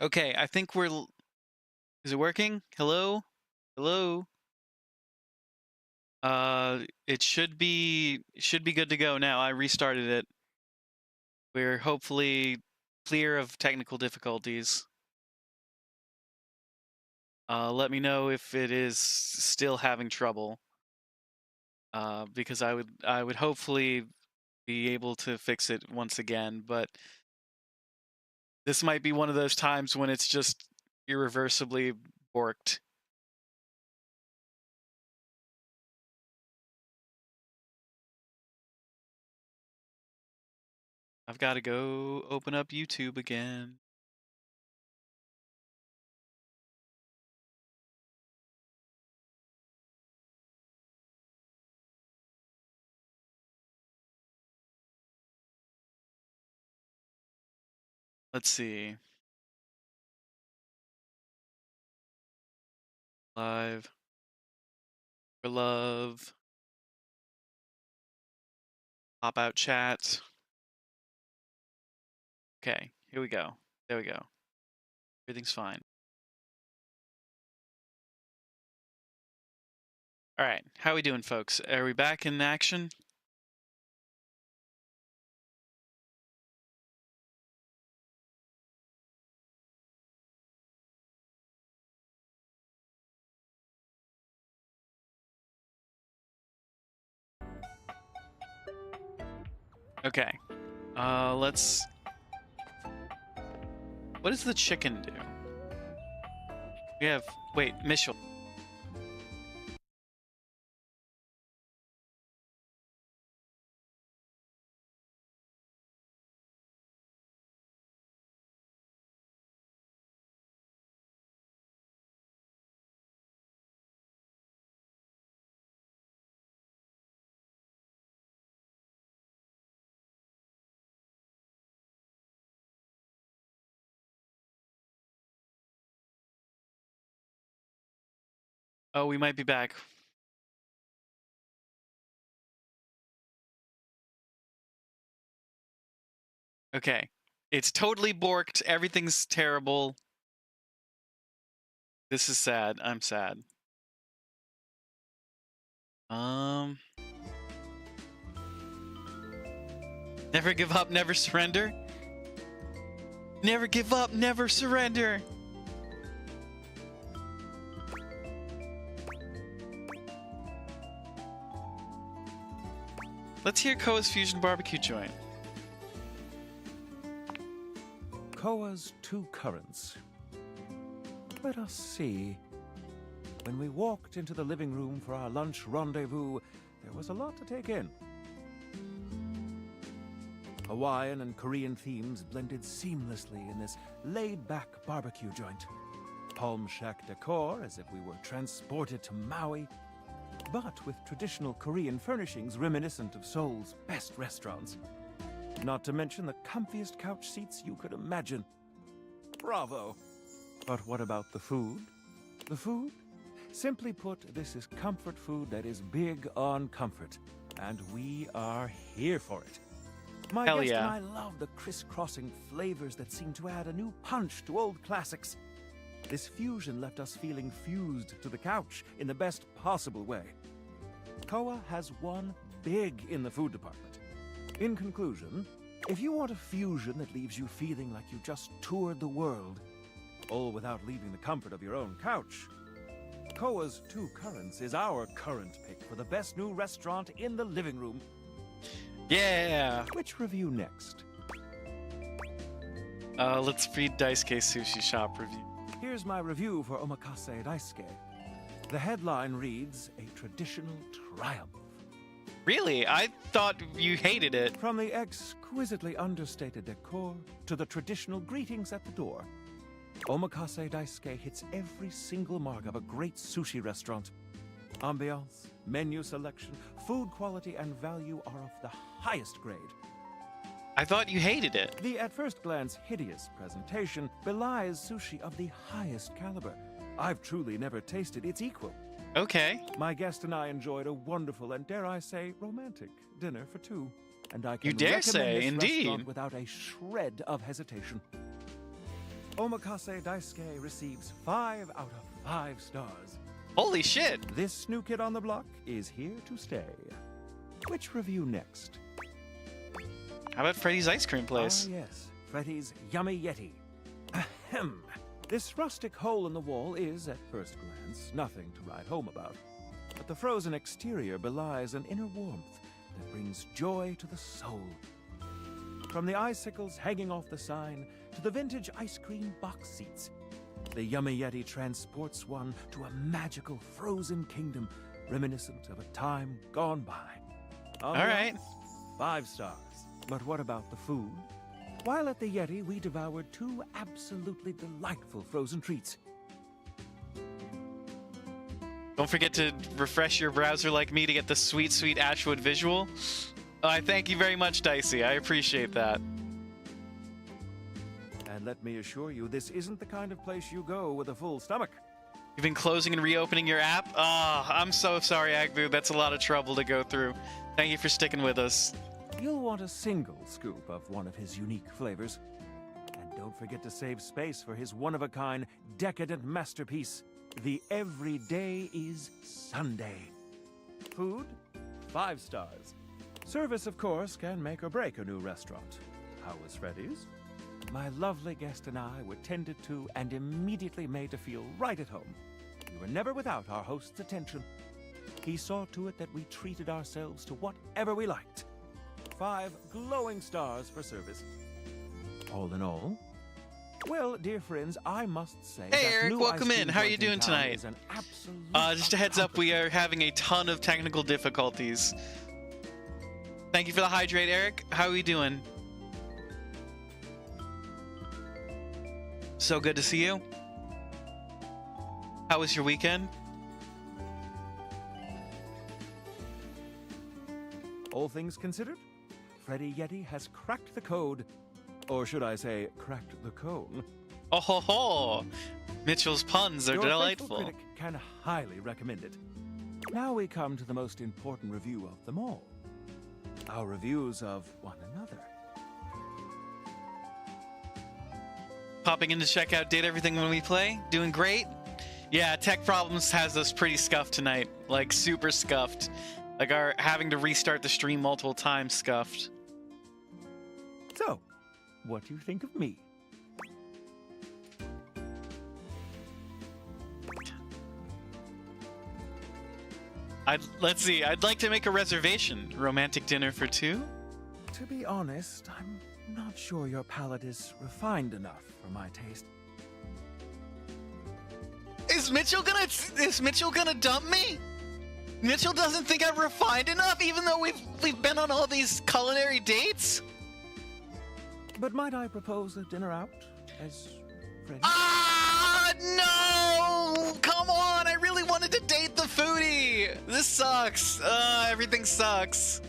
Okay, I think is it working? Hello? Hello? It should be good to go now. I restarted it. We're hopefully clear of technical difficulties. Let me know if it is still having trouble. Because I would hopefully be able to fix it once again, but this might be one of those times when it's just irreversibly borked. I've got to go open up YouTube again. Let's see. Live for love. Pop out chat. Okay, here we go. There we go. Everything's fine. All right, how we doing, folks? Are we back in action? Okay. Let's. What does the chicken do? We have. Wait, Mitchell. Oh, we might be back. Okay. It's totally borked. Everything's terrible. This is sad. I'm sad. Um. Never give up, never surrender. Never give up, never surrender. Let's hear Koa's Fusion Barbecue joint. Koa's Two Currents. Let us see. When we walked into the living room for our lunch rendezvous, there was a lot to take in. Hawaiian and Korean themes blended seamlessly in this laid-back barbecue joint. Palm shack decor as if we were transported to Maui, but with traditional Korean furnishings reminiscent of Seoul's best restaurants. Not to mention the comfiest couch seats you could imagine. Bravo! But what about the food? The food? Simply put, this is comfort food that is big on comfort, and we are here for it. My Hell guest and yeah. I love the crisscrossing flavors that seem to add a new punch to old classics. This fusion left us feeling fused to the couch in the best possible way. Koa has won big in the food department. In conclusion, if you want a fusion that leaves you feeling like you just toured the world, all without leaving the comfort of your own couch, Koa's Two Currents is our current pick for the best new restaurant in the living room. Yeah. Which review next? Let's read Daisuke Sushi Shop review. Here's my review for Omakase Daisuke. The headline reads, "A traditional triumph." Really? I thought you hated it. From the exquisitely understated decor to the traditional greetings at the door, Omakase Daisuke hits every single mark of a great sushi restaurant. Ambiance, menu selection, food quality, and value are of the highest grade. I thought you hated it. The at first glance hideous presentation belies sushi of the highest caliber. I've truly never tasted its equal. Okay. My guest and I enjoyed a wonderful and, dare I say, romantic dinner for two. And I can You dare recommend say, this indeed. restaurant without a shred of hesitation. Omakase Daisuke receives 5 out of 5 stars. Holy shit! This new kid on the block is here to stay. Which review next? How about Freddy's Ice Cream Place? Ah, yes, Freddy's Yummy Yeti. Ahem. This rustic hole in the wall is, at first glance, nothing to write home about. But the frozen exterior belies an inner warmth that brings joy to the soul. From the icicles hanging off the sign to the vintage ice cream box seats, the Yummy Yeti transports one to a magical frozen kingdom reminiscent of a time gone by. All right. 5 stars. But what about the food? While at the Yeti, we devoured 2 absolutely delightful frozen treats. Don't forget to refresh your browser like me to get the sweet, sweet Ashwood visual. I thank you very much, Dicey. I appreciate that. And let me assure you, this isn't the kind of place you go with a full stomach. You've been closing and reopening your app? I'm so sorry, Agbu. That's a lot of trouble to go through. Thank you for sticking with us. You'll want a single scoop of one of his unique flavors. And don't forget to save space for his one-of-a-kind, decadent masterpiece, the Everyday is Sunday. Food? 5 stars. Service, of course, can make or break a new restaurant. How was Freddy's? My lovely guest and I were tended to and immediately made to feel right at home. We were never without our host's attention. He saw to it that we treated ourselves to whatever we liked. 5 glowing stars for service. All in all, well, dear friends, I must say. Hey, that Eric, new welcome ice in. cream How are you joint in doing town tonight? is an absolute Just a heads up, we are having a ton of technical difficulties. Thank you for the hydrate, Eric. How are we doing? So good to see you. How was your weekend? All things considered, Freddy Yeti has cracked the code. Or should I say, cracked the cone. Oh ho ho! Mitchell's puns are Your faithful delightful. critic can highly recommend it. Now we come to the most important review of them all. Our reviews of one another. Popping in to check out Did Everything When We Play? Doing great? Yeah, Tech Problems has us pretty scuffed tonight. Like, super scuffed. Like, our having to restart the stream multiple times scuffed. So, what do you think of me? Let's see, I'd like to make a reservation. Romantic dinner for 2? To be honest, I'm not sure your palate is refined enough for my taste. Is Mitchell gonna dump me? Mitchell doesn't think I'm refined enough, even though we've been on all these culinary dates? But might I propose a dinner out as friends? Ah, no! Come on, I really wanted to date the foodie! This sucks. Everything sucks.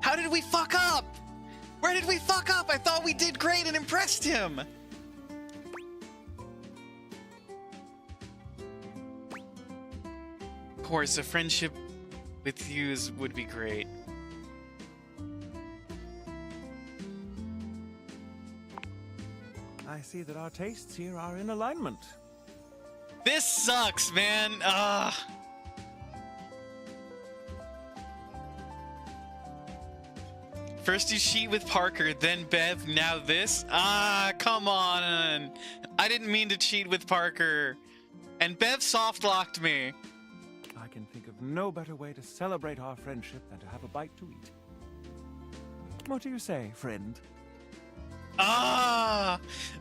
How did we fuck up? Where did we fuck up? I thought we did great and impressed him. Of course, a friendship with you would be great. I see that our tastes here are in alignment. This sucks, man. First you cheat with Parker, then Bev, now this? Come on. I didn't mean to cheat with Parker. And Bev soft-locked me. I can think of no better way to celebrate our friendship than to have a bite to eat. What do you say, friend?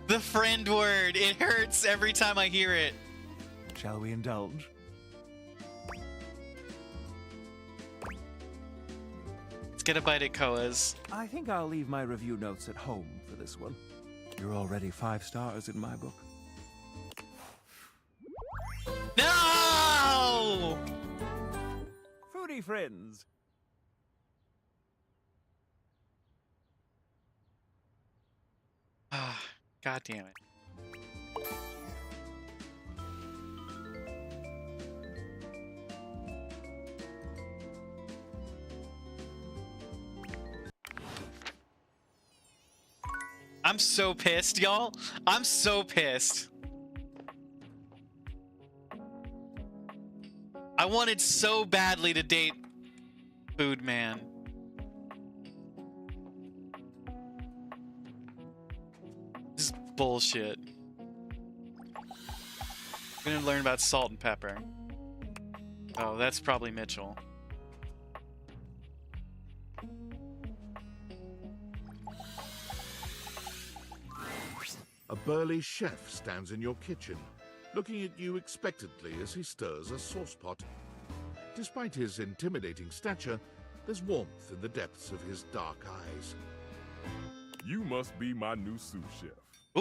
The friend word. It hurts every time I hear it. Shall we indulge? Let's get a bite at Koa's. I think I'll leave my review notes at home for this one. You're already 5 stars in my book. No! Foodie friends! God damn it. I'm so pissed, y'all. I'm so pissed. I wanted so badly to date Food Man. This is bullshit. I'm gonna learn about salt and pepper. Oh, that's probably Mitchell. A burly chef stands in your kitchen, looking at you expectantly as he stirs a saucepot. Despite his intimidating stature, there's warmth in the depths of his dark eyes. You must be my new sous chef.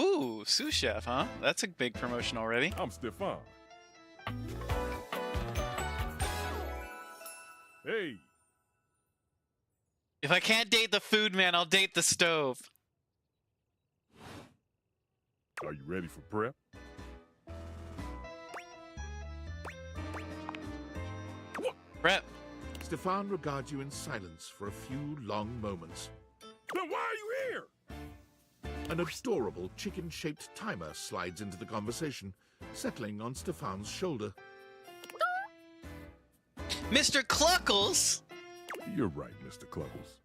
Ooh, sous chef, huh? That's a big promotion already. I'm Stefan. Hey, If I can't date the Food Man, I'll date the stove. are you ready for prep? Prep. Stefan regards you in silence for a few long moments. Then why are you here? An adorable chicken-shaped timer slides into the conversation, settling on Stefan's shoulder. Mr. Cluckles! You're right, Mr. Cluckles.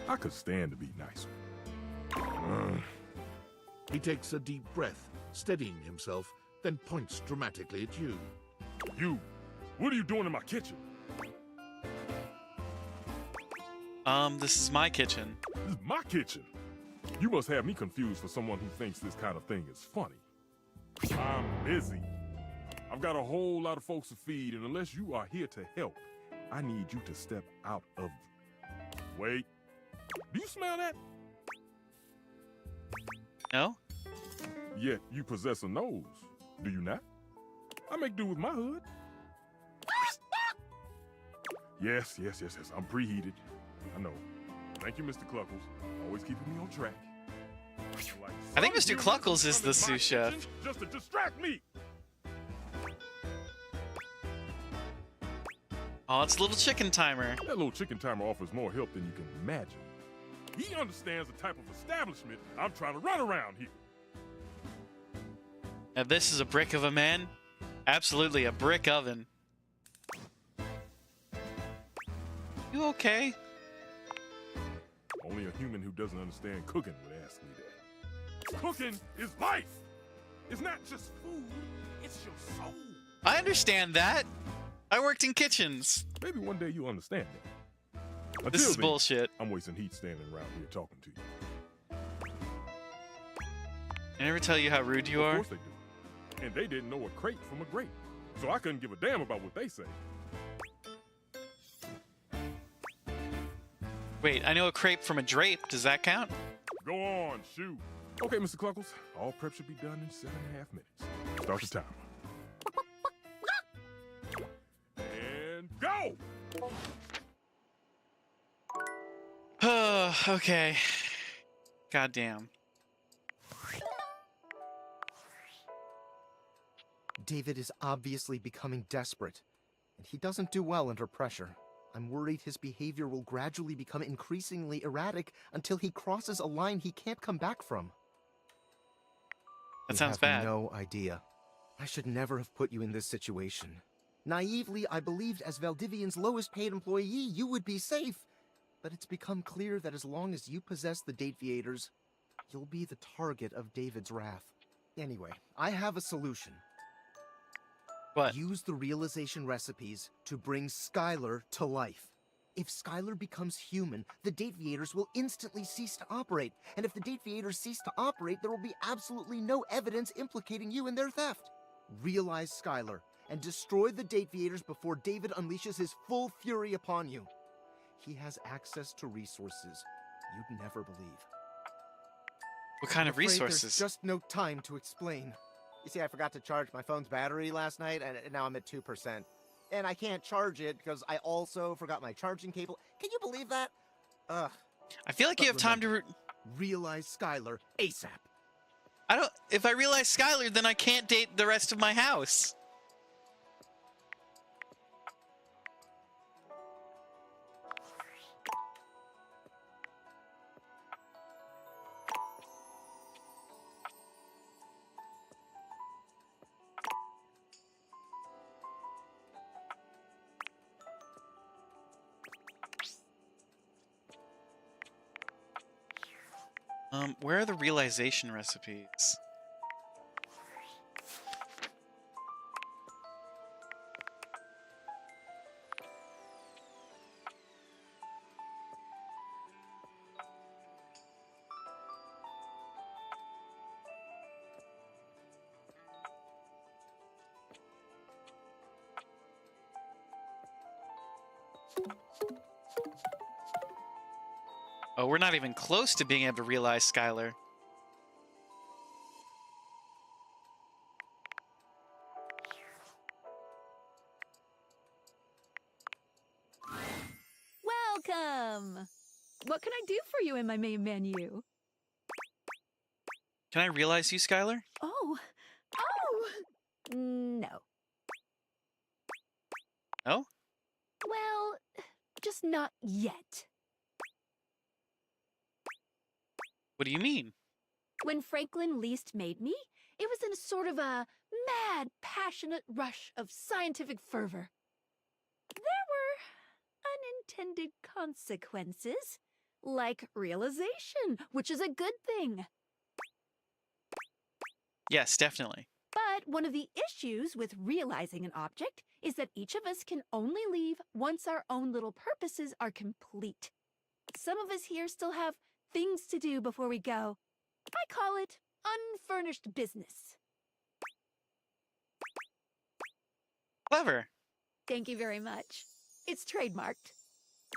I could stand to be nicer. He takes a deep breath, steadying himself, then points dramatically at you. You, what are you doing in my kitchen? This is my kitchen. This is my kitchen. You must have me confused for someone who thinks this kind of thing is funny. I'm busy. I've got a whole lot of folks to feed, and unless you are here to help, I need you to step out of... Wait. Do you smell that? No? Yet you possess a nose, do you not? I make do with my hood. Yes, I'm preheated. I know. Thank you, Mr. Cluckles. Always keeping me on track. Like I think some Mr. humans Cluckles is come the in my sous chef. kitchen just to distract me. Oh, it's a little chicken timer. That little chicken timer offers more help than you can imagine. He understands the type of establishment I'm trying to run around here. Now this is a brick of a man. Absolutely a brick oven. You okay? Only a human who doesn't understand cooking would ask me that. Cooking is life. It's not just food, it's your soul. I understand that. I worked in kitchens. Maybe one day you'll understand that. This Until is then, bullshit. I'm wasting heat standing around here talking to you. I never tell you how rude you Of are. course they do. And they didn't know a crate from a grape. So I couldn't give a damn about what they say. Wait, I know a crepe from a drape. Does that count? Go on, shoot. Okay, Mr. Cluckles. All prep should be done in 7.5 minutes. Start the timer. And go! Okay. Goddamn. David is obviously becoming desperate, and he doesn't do well under pressure. I'm worried his behavior will gradually become increasingly erratic until he crosses a line he can't come back from. That You sounds have bad. no idea. I should never have put you in this situation. Naively, I believed as Valdivian's lowest paid employee, you would be safe. But it's become clear that as long as you possess the Dateviators, you'll be the target of David's wrath. Anyway, I have a solution. What? Use the realization recipes to bring Skylar to life. If Skylar becomes human, the Dateviators will instantly cease to operate. And if the Dateviators cease to operate, there will be absolutely no evidence implicating you in their theft. Realize Skylar and destroy the Dateviators before David unleashes his full fury upon you. He has access to resources you'd never believe. What kind of I'm afraid resources? There's just no time to explain. You see, I forgot to charge my phone's battery last night, and now I'm at 2%. And I can't charge it because I also forgot my charging cable. Can you believe that? Ugh. I feel like you have But time to. Realize Skylar ASAP. I don't. If I realize Skylar, then I can't date the rest of my house. Where are the realization recipes? Oh, we're not even close to being able to realize Skylar. Welcome! What can I do for you in my main menu? Can I realize you, Skylar? Oh! Oh! No. No? Well, just not yet. What do you mean? When Franklin least made me, it was in a sort of a mad, passionate rush of scientific fervor. There were unintended consequences, like realization, which is a good thing. Yes, definitely. But one of the issues with realizing an object is that each of us can only leave once our own little purposes are complete. Some of us here still have things to do before we go. I call it unfurnished business. Clever. Thank you very much. It's trademarked.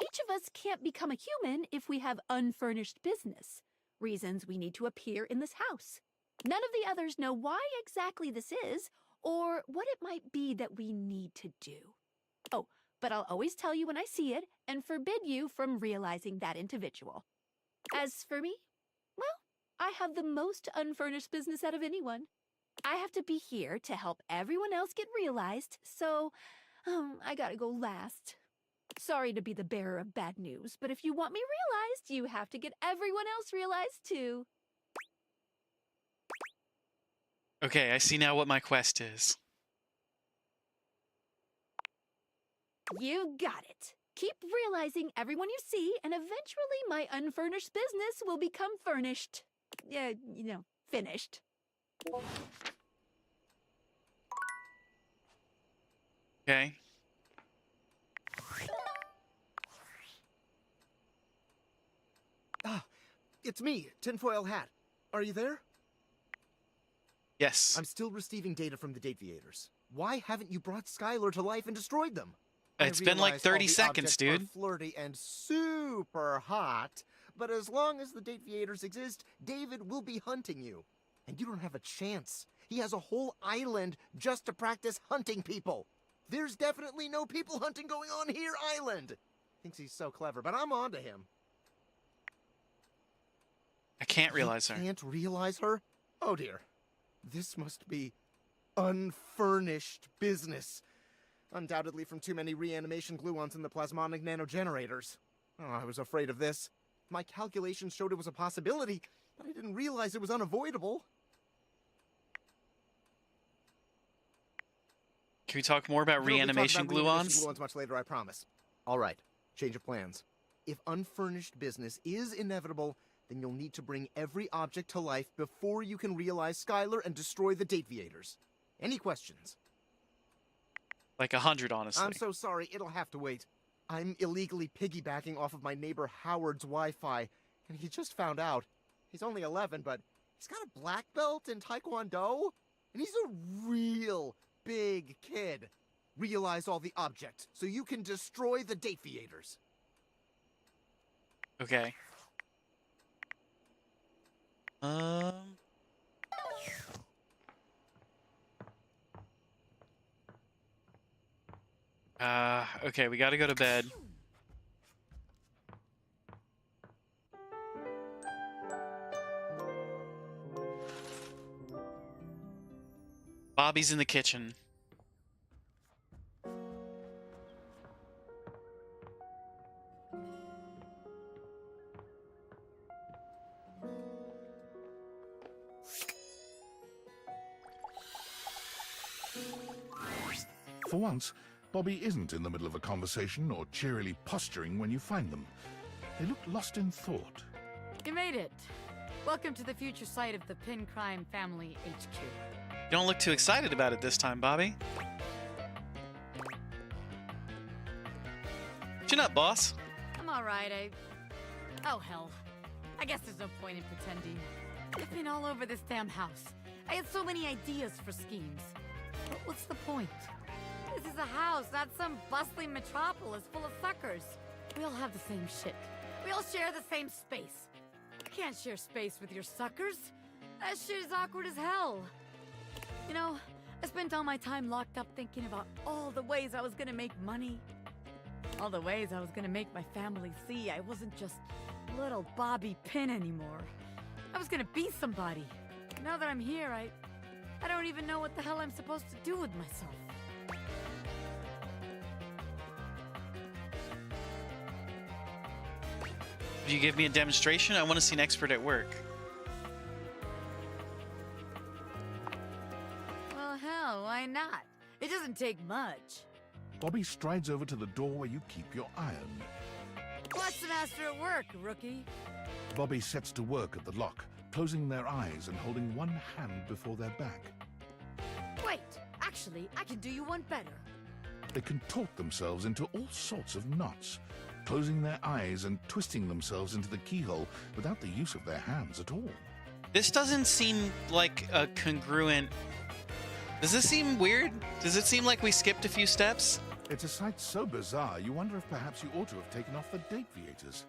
Each of us can't become a human if we have unfurnished business, reasons we need to appear in this house. None of the others know why exactly this is, or what it might be that we need to do. Oh, but I'll always tell you when I see it and forbid you from realizing that individual. As for me, well, I have the most unfurnished business out of anyone. I have to be here to help everyone else get realized, so I gotta go last. Sorry to be the bearer of bad news, but if you want me realized, you have to get everyone else realized too. Okay, I see now what my quest is. You got it. Keep realizing everyone you see, and eventually my unfurnished business will become furnished. Yeah, finished. Okay. Ah, it's me, Tinfoil Hat. Are you there? Yes. I'm still receiving data from the Dateviators. Why haven't you brought Skylar to life and destroyed them? It's been like realize 30 all the seconds, objects dude. are flirty and super hot, but as long as the Dateviators exist, David will be hunting you. And you don't have a chance. He has a whole island just to practice hunting people. There's definitely no people hunting going on here, island. Thinks he's so clever, but I'm on to him. I can't realize her. You can't realize her? Oh dear. This must be unfurnished business. Undoubtedly from too many reanimation gluons in the plasmonic nanogenerators. Oh, I was afraid of this. My calculations showed it was a possibility, but I didn't realize it was unavoidable. Can we talk more about We'll be talking reanimation about reanimation gluons? gluons much later, I promise. All right, change of plans. If unfurnished business is inevitable, then you'll need to bring every object to life before you can realize Skylar and destroy the Dateviators. Any questions? Like 100, honestly. I'm so sorry, it'll have to wait. I'm illegally piggybacking off of my neighbor Howard's Wi-Fi, and he just found out. He's only 11, but he's got a black belt in Taekwondo, and he's a real big kid. Realize all the objects, so you can destroy the Dateviators. Okay. Okay, we gotta go to bed. Bobby's in the kitchen. For once, Bobby isn't in the middle of a conversation or cheerily posturing when you find them. They look lost in thought. You made it. Welcome to the future site of the Pin Crime Family HQ. You don't look too excited about it this time, Bobby. Chin up, boss. I'm alright, Oh, hell. I guess there's no point in pretending. I've been all over this damn house. I had so many ideas for schemes. But what's the point? This is a house, not some bustling metropolis full of suckers. We all have the same shit. We all share the same space. You can't share space with your suckers. That shit is awkward as hell. You know, I spent all my time locked up thinking about all the ways I was gonna make money. All the ways I was gonna make my family see I wasn't just little Bobby Pin anymore. I was gonna be somebody. Now that I'm here, I don't even know what the hell I'm supposed to do with myself. Would you give me a demonstration? I want to see an expert at work. Well, hell, why not? It doesn't take much. Bobby strides over to the door where you keep your iron. Watch the master at work, rookie. Bobby sets to work at the lock, closing their eyes and holding one hand before their back. Wait, actually, I can do you one better. They contort themselves into all sorts of knots, closing their eyes and twisting themselves into the keyhole without the use of their hands at all. This doesn't seem like a congruent... Does this seem weird? Does it seem like we skipped a few steps? It's a sight so bizarre, you wonder if perhaps you ought to have taken off the Dateviators.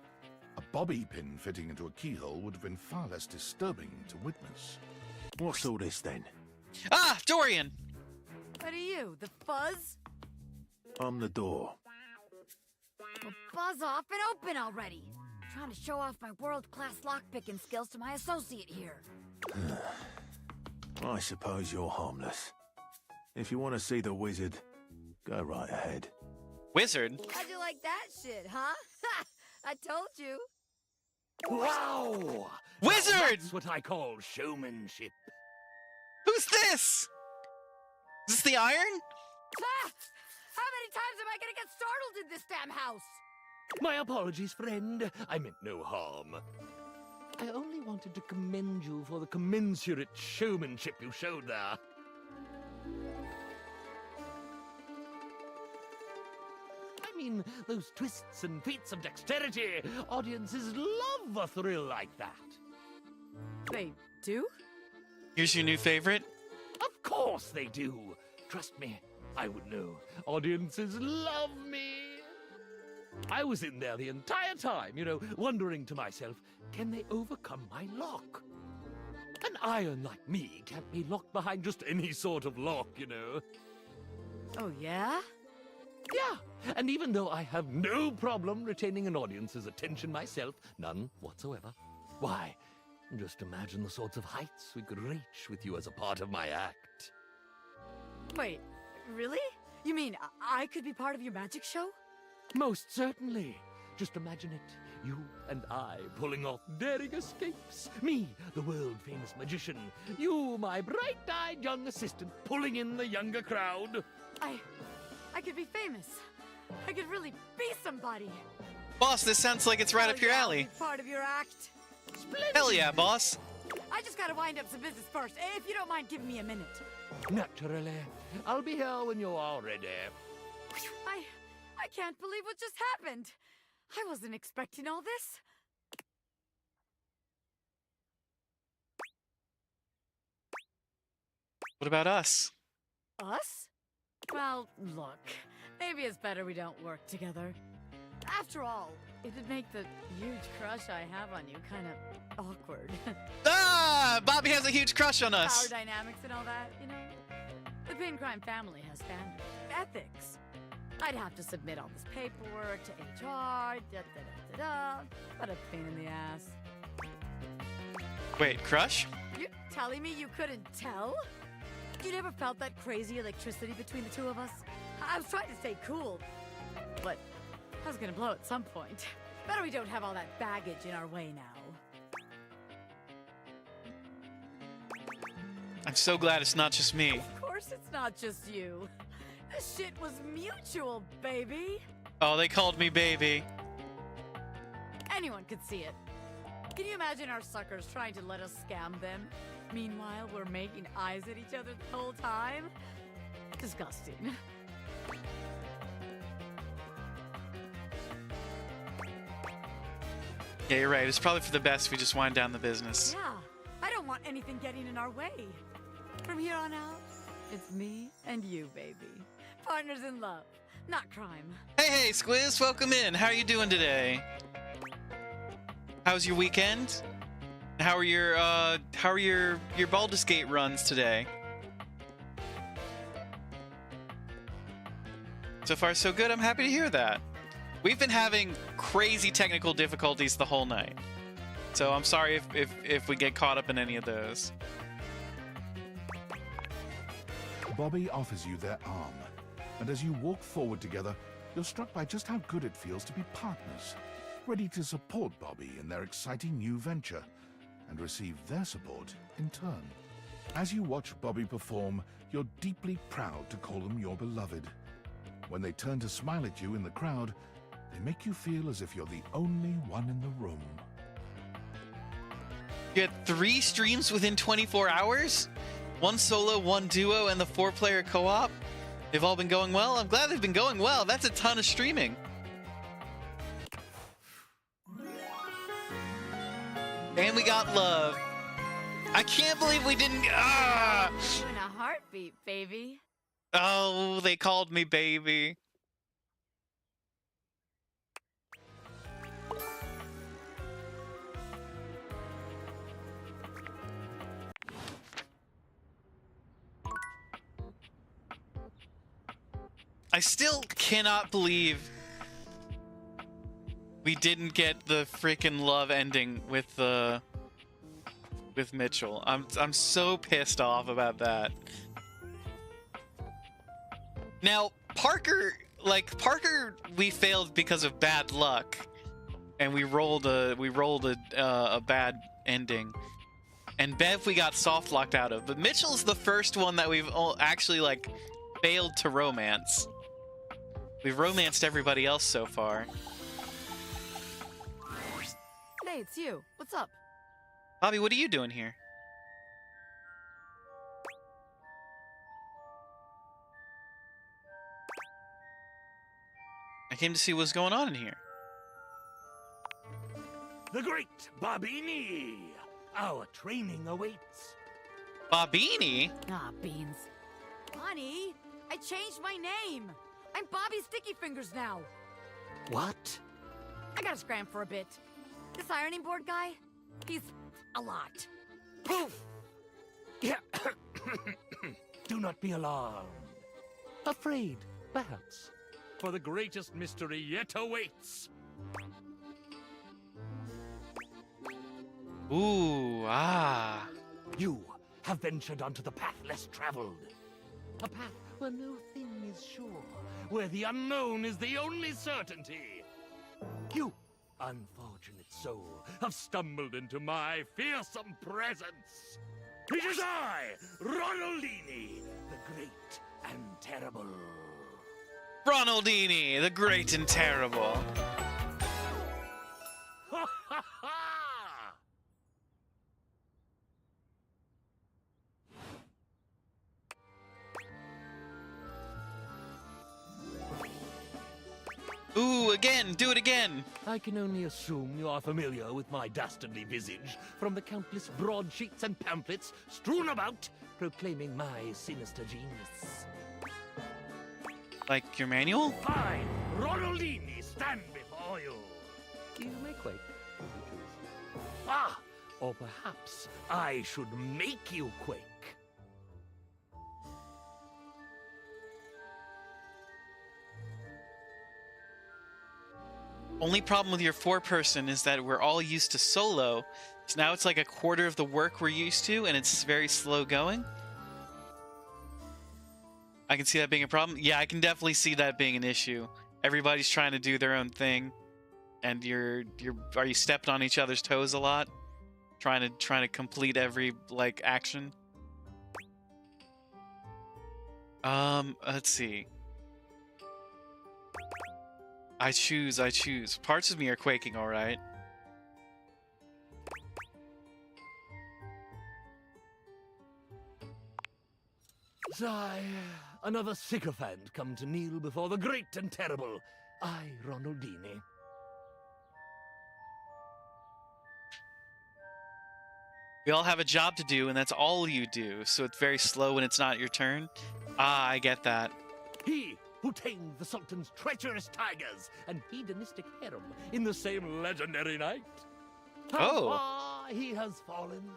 A bobby pin fitting into a keyhole would have been far less disturbing to witness. What's all this then? Ah, Dorian! What are you, the fuzz? I'm the door. Well, buzz off and open already. Trying to show off my world-class lockpicking skills to my associate here. I suppose you're harmless. If you want to see the wizard, go right ahead. Wizard? How'd you like that shit, huh? I told you. Wow! Wizard! That's what I call showmanship. Who's this? Is this the Iron? Ah! How many times am I gonna get startled in this damn house? My apologies, friend. I meant no harm. I only wanted to commend you for the commensurate showmanship you showed there. I mean, those twists and feats of dexterity. Audiences love a thrill like that. They do? Here's your new favorite. Of course they do. Trust me, I would know. Audiences love me. I was in there the entire time, wondering to myself, can they overcome my lock? An iron like me can't be locked behind just any sort of lock, Oh, yeah? Yeah, and even though I have no problem retaining an audience's attention myself, none whatsoever, why, just imagine the sorts of heights we could reach with you as a part of my act. Wait, really? You mean I could be part of your magic show? Most certainly. Just imagine it. You and I pulling off daring escapes. Me, the world-famous magician. You, my bright-eyed young assistant, pulling in the younger crowd. I could be famous. I could really be somebody. Boss, this sounds like it's right up your I'll alley. be part of your act. Splendid. Hell yeah, boss. I just gotta wind up some business first, if you don't mind giving me a minute. Naturally. I'll be here when you are ready. I can't believe what just happened. I wasn't expecting all this. What about us? Us? Well, look, maybe it's better we don't work together. After all, it'd make the huge crush I have on you kind of awkward. Ah! Bobby has a huge crush on Power us. dynamics and all that, The Pin Crime family has standards, ethics. I'd have to submit all this paperwork to HR, What a pain in the ass. Wait, crush? You're telling me you couldn't tell? You never felt that crazy electricity between the two of us? I was trying to stay cool, but I was gonna blow at some point. Better we don't have all that baggage in our way now. I'm so glad it's not just me. Of course it's not just you. This shit was mutual, baby. Oh, they called me baby. Anyone could see it. Can you imagine our suckers trying to let us scam them? Meanwhile, we're making eyes at each other the whole time? Disgusting. Yeah, you're right. It's probably for the best if we just wind down the business. Yeah, I don't want anything getting in our way. From here on out, it's me and you, baby. Partners in love, not crime. Hey, Squiz, welcome in. How are you doing today? How's your weekend? How are your Baldur's Gate runs today? So far, so good. I'm happy to hear that. We've been having crazy technical difficulties the whole night, so I'm sorry if we get caught up in any of those. Bobby offers you their arm, and as you walk forward together, you're struck by just how good it feels to be partners, ready to support Bobby in their exciting new venture, and receive their support in turn. As you watch Bobby perform, you're deeply proud to call them your beloved. When they turn to smile at you in the crowd, they make you feel as if you're the only one in the room. You had 3 streams within 24 hours? 1 solo, 1 duo, and the 4-player co-op? They've all been going well? I'm glad they've been going well. That's a ton of streaming. And we got love. I can't believe we didn't... Ah! You in a heartbeat, baby. Oh, they called me baby. I still cannot believe we didn't get the freaking love ending with Mitchell. I'm so pissed off about that. Now, Parker, we failed because of bad luck, and we rolled a bad ending. And Bev we got soft locked out of, but Mitchell's the first one that we've actually failed to romance. We've romanced everybody else so far. Hey, it's you. What's up? Bobby, what are you doing here? I came to see what's going on in here. The great Bobini! Our training awaits. Bobini? Ah, beans. Honey, I changed my name. I'm Bobby Sticky Fingers now. What? I gotta scram for a bit. This ironing board guy, he's a lot. Poof! Yeah. Do not be alarmed. Afraid, perhaps. For the greatest mystery yet awaits. Ooh, ah. You have ventured onto the path less traveled. A path where no thing is sure, where the unknown is the only certainty. You, unfortunate soul, have stumbled into my fearsome presence. It is I, Ronaldini, the great and terrible. Ronaldini, the great and terrible. Ha ha ha! Ooh, again, do it again. I can only assume you are familiar with my dastardly visage from the countless broadsheets and pamphlets strewn about proclaiming my sinister genius. Like your manual? I, Ronaldini, stand before you. You may quake, if you choose. Ah, or perhaps I should make you quake. Only problem with your 4-person is that we're all used to solo, so now it's like a quarter of the work we're used to, and it's very slow going. I can see that being a problem. Yeah, I can definitely see that being an issue. Everybody's trying to do their own thing, and are you stepping on each other's toes a lot? Trying to complete every action. Let's see. I choose. Parts of me are quaking, all right. I, another sycophant, come to kneel before the great and terrible, I, Ronaldini. We all have a job to do, and that's all you do, so it's very slow when it's not your turn. Ah, I get that. He who tamed the Sultan's treacherous tigers and hedonistic harem in the same legendary night. How Oh. far he has fallen.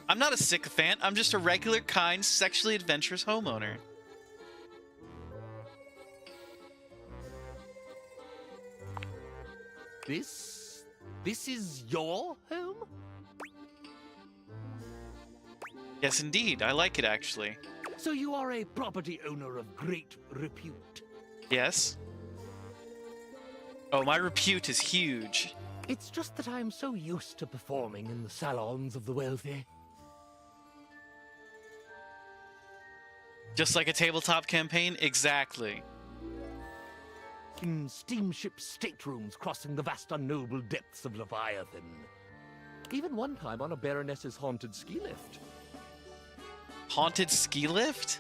I'm not a sycophant. I'm just a regular, kind, sexually adventurous homeowner. This is your home? Yes, indeed. I like it, actually. So you are a property owner of great repute. Yes? Oh, my repute is huge. It's just that I'm so used to performing in the salons of the wealthy. Just like a tabletop campaign? Exactly. In steamship staterooms crossing the vast unknowable depths of Leviathan. Even one time on a Baroness's haunted ski lift. Haunted ski lift?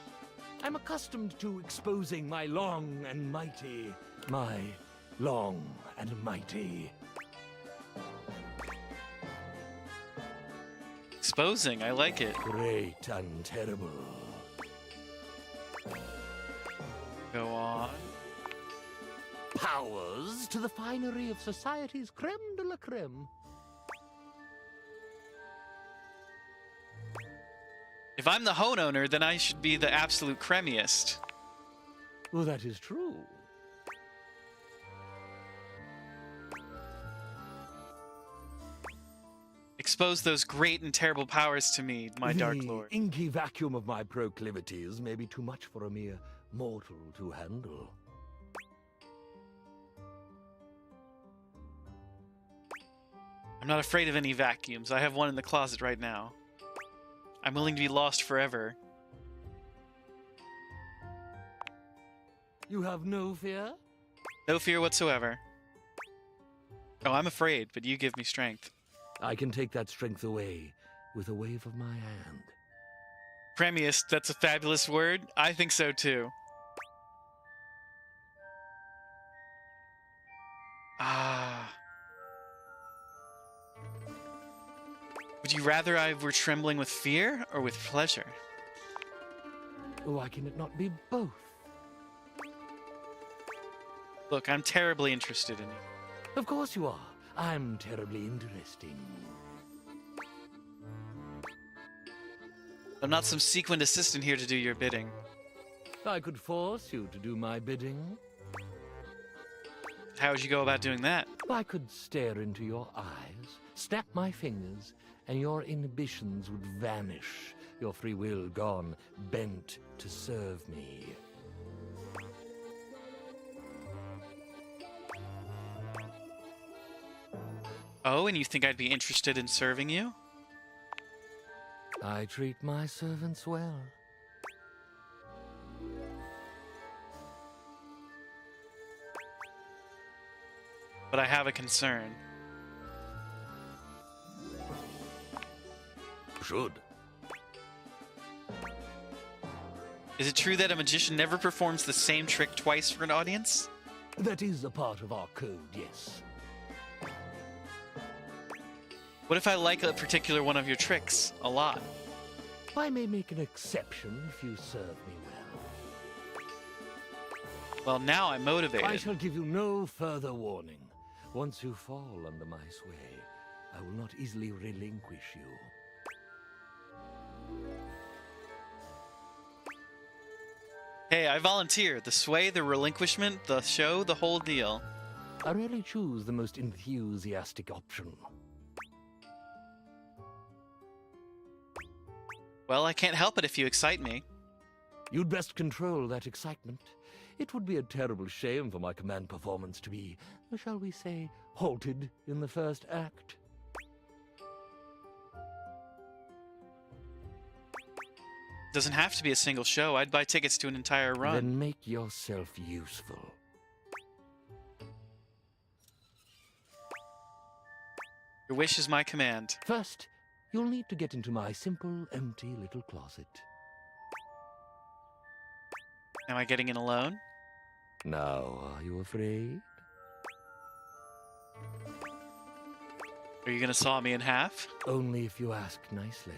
I'm accustomed to exposing my long and mighty. My long and mighty. Exposing. I like it. Great and terrible. Go on. Powers to the finery of society's creme de la creme. If I'm the homeowner, then I should be the absolute cremiest. Well, that is true. Expose those great and terrible powers to me, my Dark Lord. The inky vacuum of my proclivities may be too much for a mere mortal to handle. I'm not afraid of any vacuums. I have one in the closet right now. I'm willing to be lost forever. You have no fear? No fear whatsoever. Oh, I'm afraid, but you give me strength. I can take that strength away with a wave of my hand. Cremiest, that's a fabulous word. I think so too. Ah. Would you rather I were trembling with fear or with pleasure? Why can it not be both? Look, I'm terribly interested in you. Of course you are. I'm terribly interesting. I'm not some sequined assistant here to do your bidding. I could force you to do my bidding. How would you go about doing that? I could stare into your eyes, snap my fingers, and your inhibitions would vanish, your free will gone, bent to serve me. Oh, and you think I'd be interested in serving you? I treat my servants well. But I have a concern. Should. Is it true that a magician never performs the same trick twice for an audience? That is a part of our code, yes. What if I like a particular one of your tricks a lot? I may make an exception if you serve me well. Well, now I'm motivated. I shall give you no further warning. Once you fall under my sway, I will not easily relinquish you. Hey, I volunteer. The sway, the relinquishment, the show, the whole deal. I rarely choose the most enthusiastic option. Well, I can't help it if you excite me. You'd best control that excitement. It would be a terrible shame for my command performance to be, shall we say, halted in the first act. Doesn't have to be a single show. I'd buy tickets to an entire run. Then make yourself useful. Your wish is my command. First, you'll need to get into my simple, empty little closet. Am I getting in alone? Now, are you afraid? Are you gonna saw me in half? Only if you ask nicely.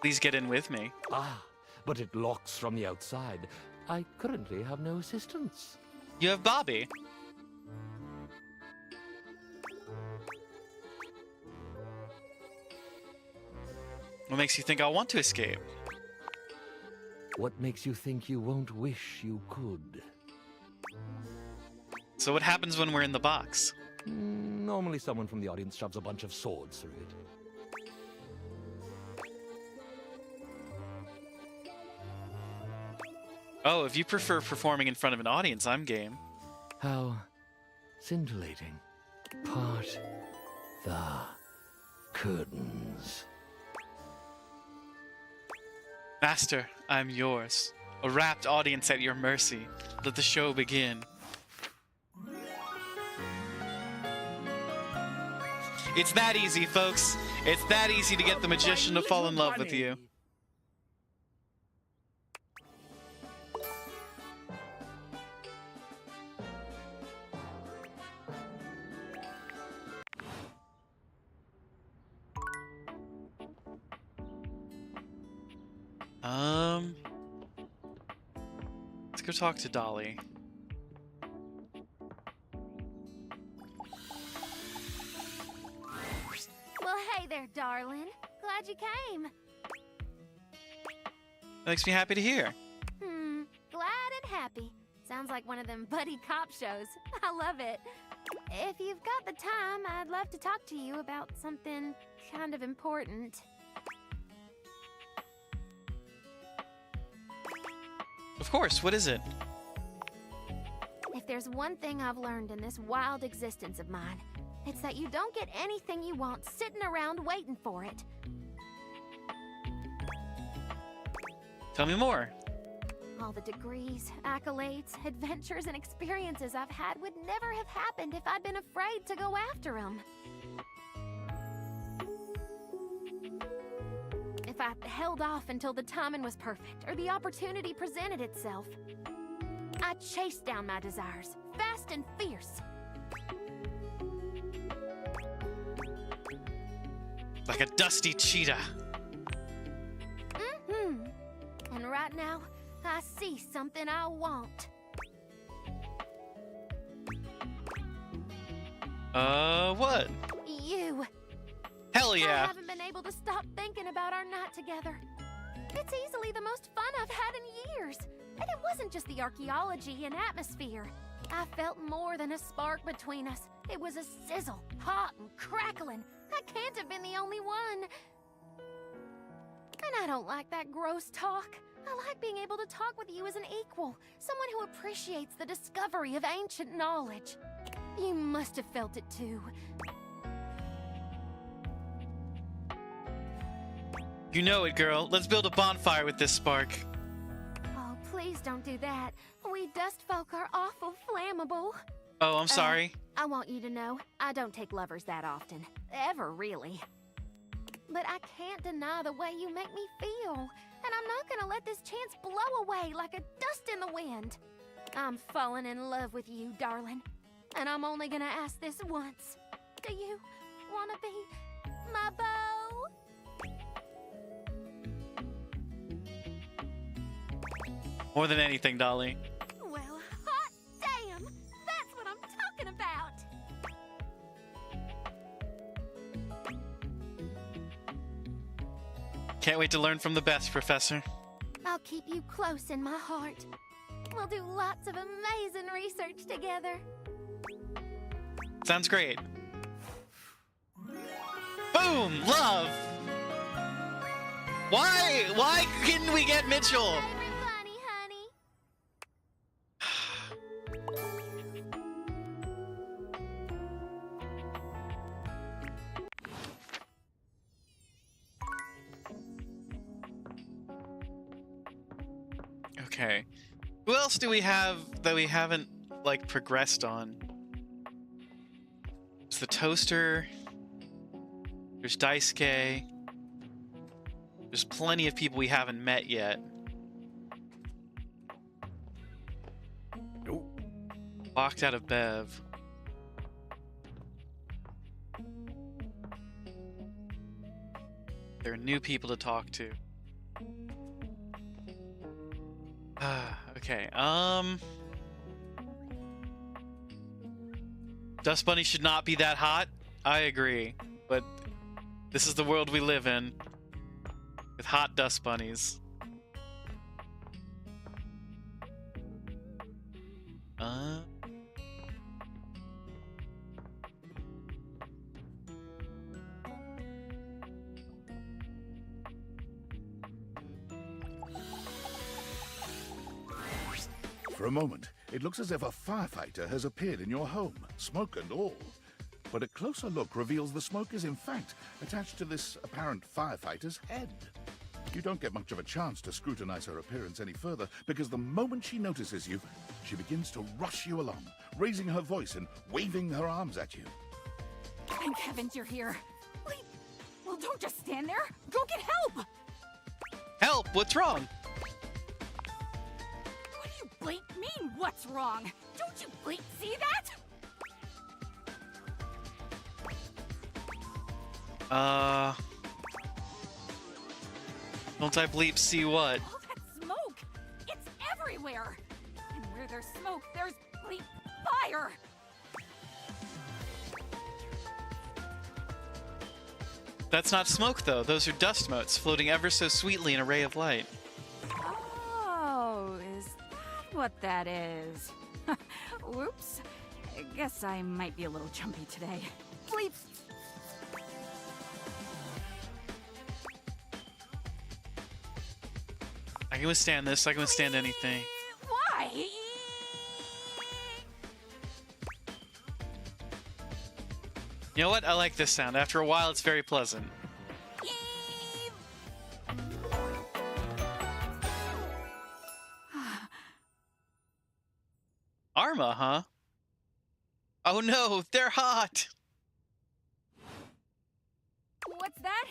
Please get in with me. Ah, but it locks from the outside. I currently have no assistance. You have Bobby. What makes you think I'll want to escape? What makes you think you won't wish you could? So what happens when we're in the box? Normally someone from the audience shoves a bunch of swords through it. Oh, if you prefer performing in front of an audience, I'm game. How scintillating. Part the curtains. Master, I'm yours. A rapt audience at your mercy. Let the show begin. It's that easy, folks. It's that easy to get the magician to fall in love with you. Let's go talk to Dolly. Well, hey there, darling. Glad you came. Makes me happy to hear. Glad and happy. Sounds like one of them buddy cop shows. I love it. If you've got the time, I'd love to talk to you about something kind of important. Of course, what is it? If there's one thing I've learned in this wild existence of mine, it's that you don't get anything you want sitting around waiting for it. Tell me more. All the degrees, accolades, adventures, and experiences I've had would never have happened if I'd been afraid to go after them. If I held off until the timing was perfect or the opportunity presented itself. I chased down my desires, fast and fierce. Like a dusty cheetah. And right now, I see something I want. What? You. Hell I yeah. haven't been able to stop thinking about our night together. It's easily the most fun I've had in years. And it wasn't just the archaeology and atmosphere. I felt more than a spark between us. It was a sizzle, hot and crackling. I can't have been the only one. And I don't like that gross talk. I like being able to talk with you as an equal, someone who appreciates the discovery of ancient knowledge. You must have felt it too. You know it, girl. Let's build a bonfire with this spark. Oh, please don't do that. We dust folk are awful flammable. Oh, I'm sorry. I want you to know, I don't take lovers that often. Ever, really. But I can't deny the way you make me feel. And I'm not gonna let this chance blow away like a dust in the wind. I'm falling in love with you, darling. And I'm only gonna ask this once. Do you wanna be my beau? More than anything, Dolly. Well, hot damn! That's what I'm talking about! Can't wait to learn from the best, Professor. I'll keep you close in my heart. We'll do lots of amazing research together. Sounds great. Boom! Love! Why couldn't we get Mitchell? Favorite bunny, honey. Okay. Who else do we have that we haven't, like, progressed on? There's the toaster. There's Daisuke. There's plenty of people we haven't met yet. Nope. Locked out of Bev. There are new people to talk to. Okay, Dust Bunny should not be that hot. I agree, but this is the world we live in. With hot dust bunnies. For a moment, it looks as if a firefighter has appeared in your home, smoke and all. But a closer look reveals the smoke is in fact attached to this apparent firefighter's head. You don't get much of a chance to scrutinize her appearance any further, because the moment she notices you, she begins to rush you along, raising her voice and waving her arms at you. Thank heavens you're here. Wait, well, don't just stand there. Go get help! Help! What's wrong? What do you bleep mean, what's wrong? Don't you bleep see that? Don't I bleep see what? All that smoke! It's everywhere! And where there's smoke, there's bleep fire! That's not smoke, though. Those are dust motes floating ever so sweetly in a ray of light. Oh, is that what that is? Whoops. I guess I might be a little jumpy today. Bleep! I can withstand this. I can withstand anything. Why? You know what? I like this sound. After a while, it's very pleasant. Arma, huh? Oh no, they're hot! What's that?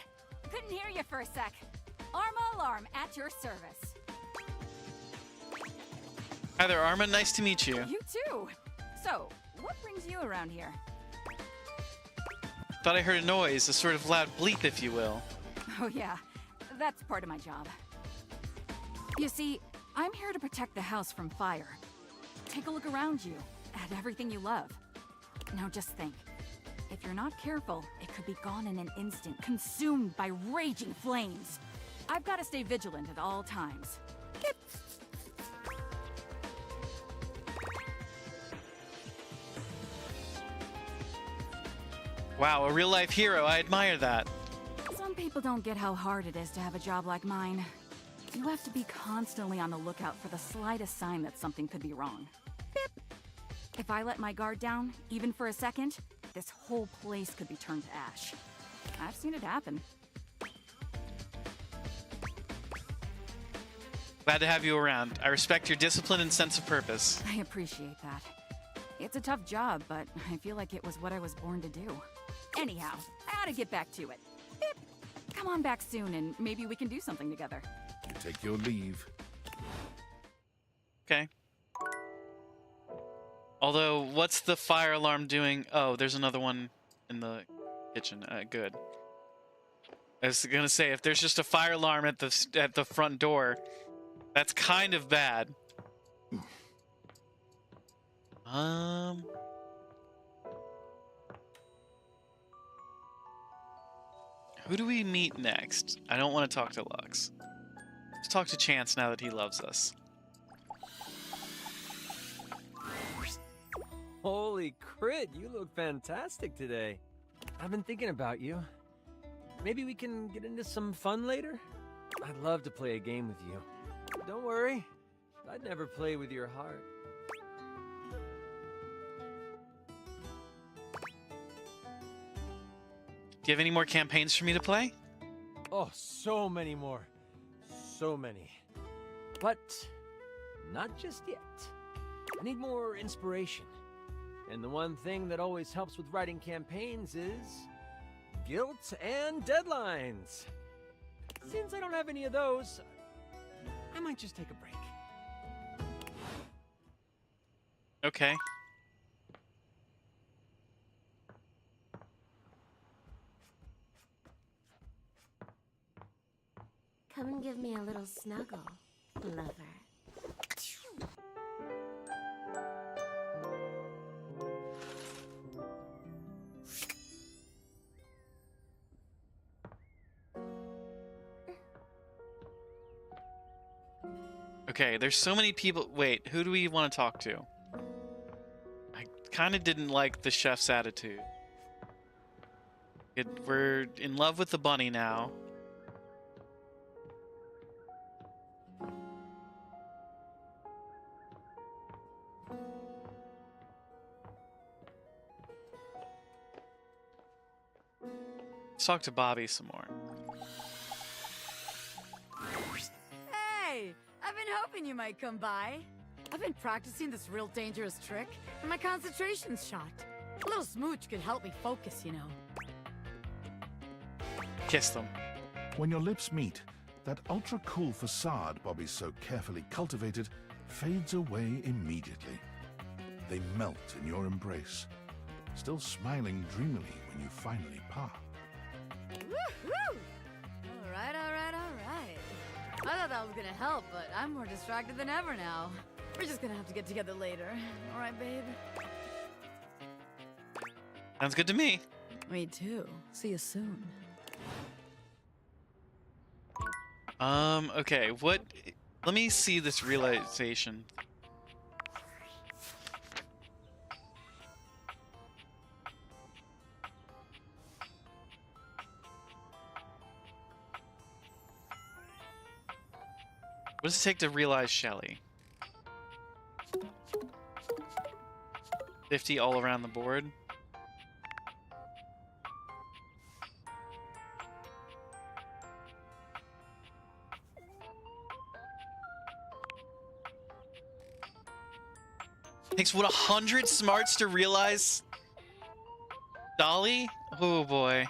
Couldn't hear you for a sec. Arma Alarm at your service. Hi there, Arma. Nice to meet you. You too. So, what brings you around here? Thought I heard a noise, a sort of loud bleep, if you will. Oh yeah, that's part of my job. You see, I'm here to protect the house from fire. Take a look around you, at everything you love. Now just think, if you're not careful, it could be gone in an instant, consumed by raging flames. I've got to stay vigilant at all times. Kip. Wow, a real-life hero. I admire that. Some people don't get how hard it is to have a job like mine. You have to be constantly on the lookout for the slightest sign that something could be wrong. Bip! If I let my guard down, even for a second, this whole place could be turned to ash. I've seen it happen. Glad to have you around. I respect your discipline and sense of purpose. I appreciate that. It's a tough job, but I feel like it was what I was born to do. Anyhow, I ought to get back to it. Bip! Come on back soon, and maybe we can do something together. You take your leave. Okay. Although, what's the fire alarm doing? Oh, there's another one in the kitchen. Good. I was gonna say, if there's just a fire alarm at the front door, that's kind of bad. Who do we meet next? I don't want to talk to Lux. Let's talk to Chance now that he loves us. Holy crit, you look fantastic today. I've been thinking about you. Maybe we can get into some fun later? I'd love to play a game with you. Don't worry, I'd never play with your heart. Do you have any more campaigns for me to play? Oh, so many more. So many. But not just yet. I need more inspiration. And the one thing that always helps with writing campaigns is guilt and deadlines. Since I don't have any of those, I might just take a break. Okay. Come and give me a little snuggle, lover. Okay, there's so many people. Wait, who do we want to talk to? I kind of didn't like the chef's attitude. We're in love with the bunny now. Let's talk to Bobby some more. Hey! I've been hoping you might come by. I've been practicing this real dangerous trick, and my concentration's shot. A little smooch could help me focus, you know. Kiss them. When your lips meet, that ultra-cool facade Bobby's so carefully cultivated fades away immediately. They melt in your embrace, still smiling dreamily when you finally part. Woo-hoo! Alright. I thought that was gonna help, but I'm more distracted than ever now. We're just gonna have to get together later. Alright, babe? Sounds good to me. Me too. See you soon. Okay, what... Let me see this realization. What does it take to realize Shelly? 50 all around the board. Takes what, 100 smarts to realize Dolly? Oh boy.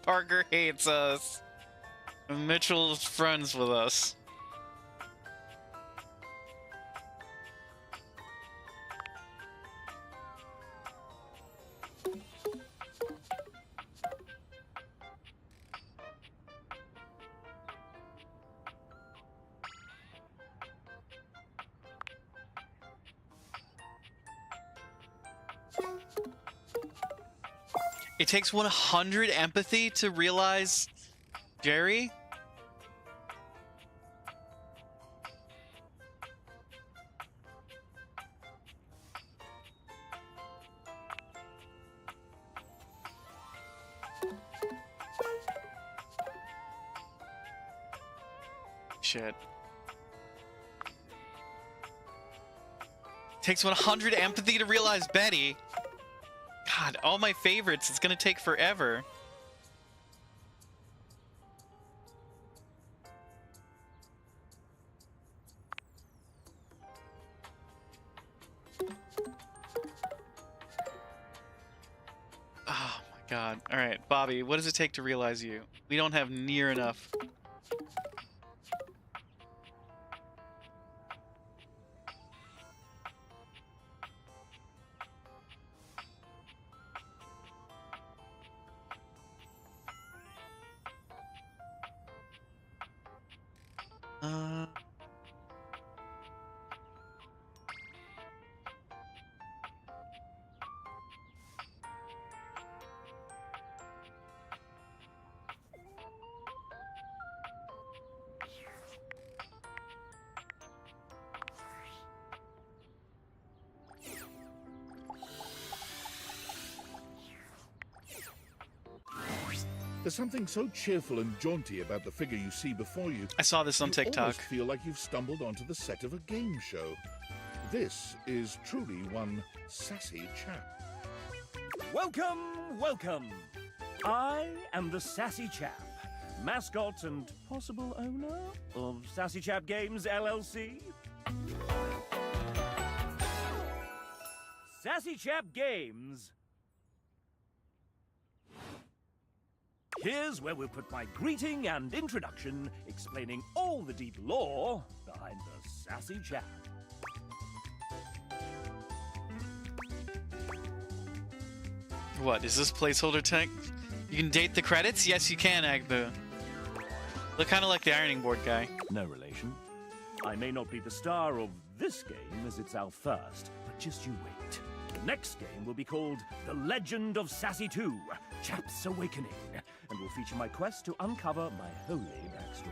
Parker hates us. Mitchell's friends with us. It takes 100 empathy to realize Jerry? Shit. Takes 100 empathy to realize Betty. God, all my favorites, it's gonna take forever. Oh my god. Alright, Bobby, what does it take to realize you? We don't have near enough. There's something so cheerful and jaunty about the figure you see before you. I saw this on You TikTok. almost feel like you've stumbled onto the set of a game show. This is truly one sassy chap. Welcome, welcome. I am the sassy chap, mascot and possible owner of Sassy Chap Games LLC. Sassy Chap Games. Here's where we'll put my greeting and introduction, explaining all the deep lore behind the Sassy Chap. What, is this placeholder tech? You can date the credits? Yes, you can, Agbu. Look kind of like the ironing board guy. No relation. I may not be the star of this game as it's our first, but just you wait. The next game will be called The Legend of Sassy 2, Chap's Awakening, and will feature my quest to uncover my holy backstory.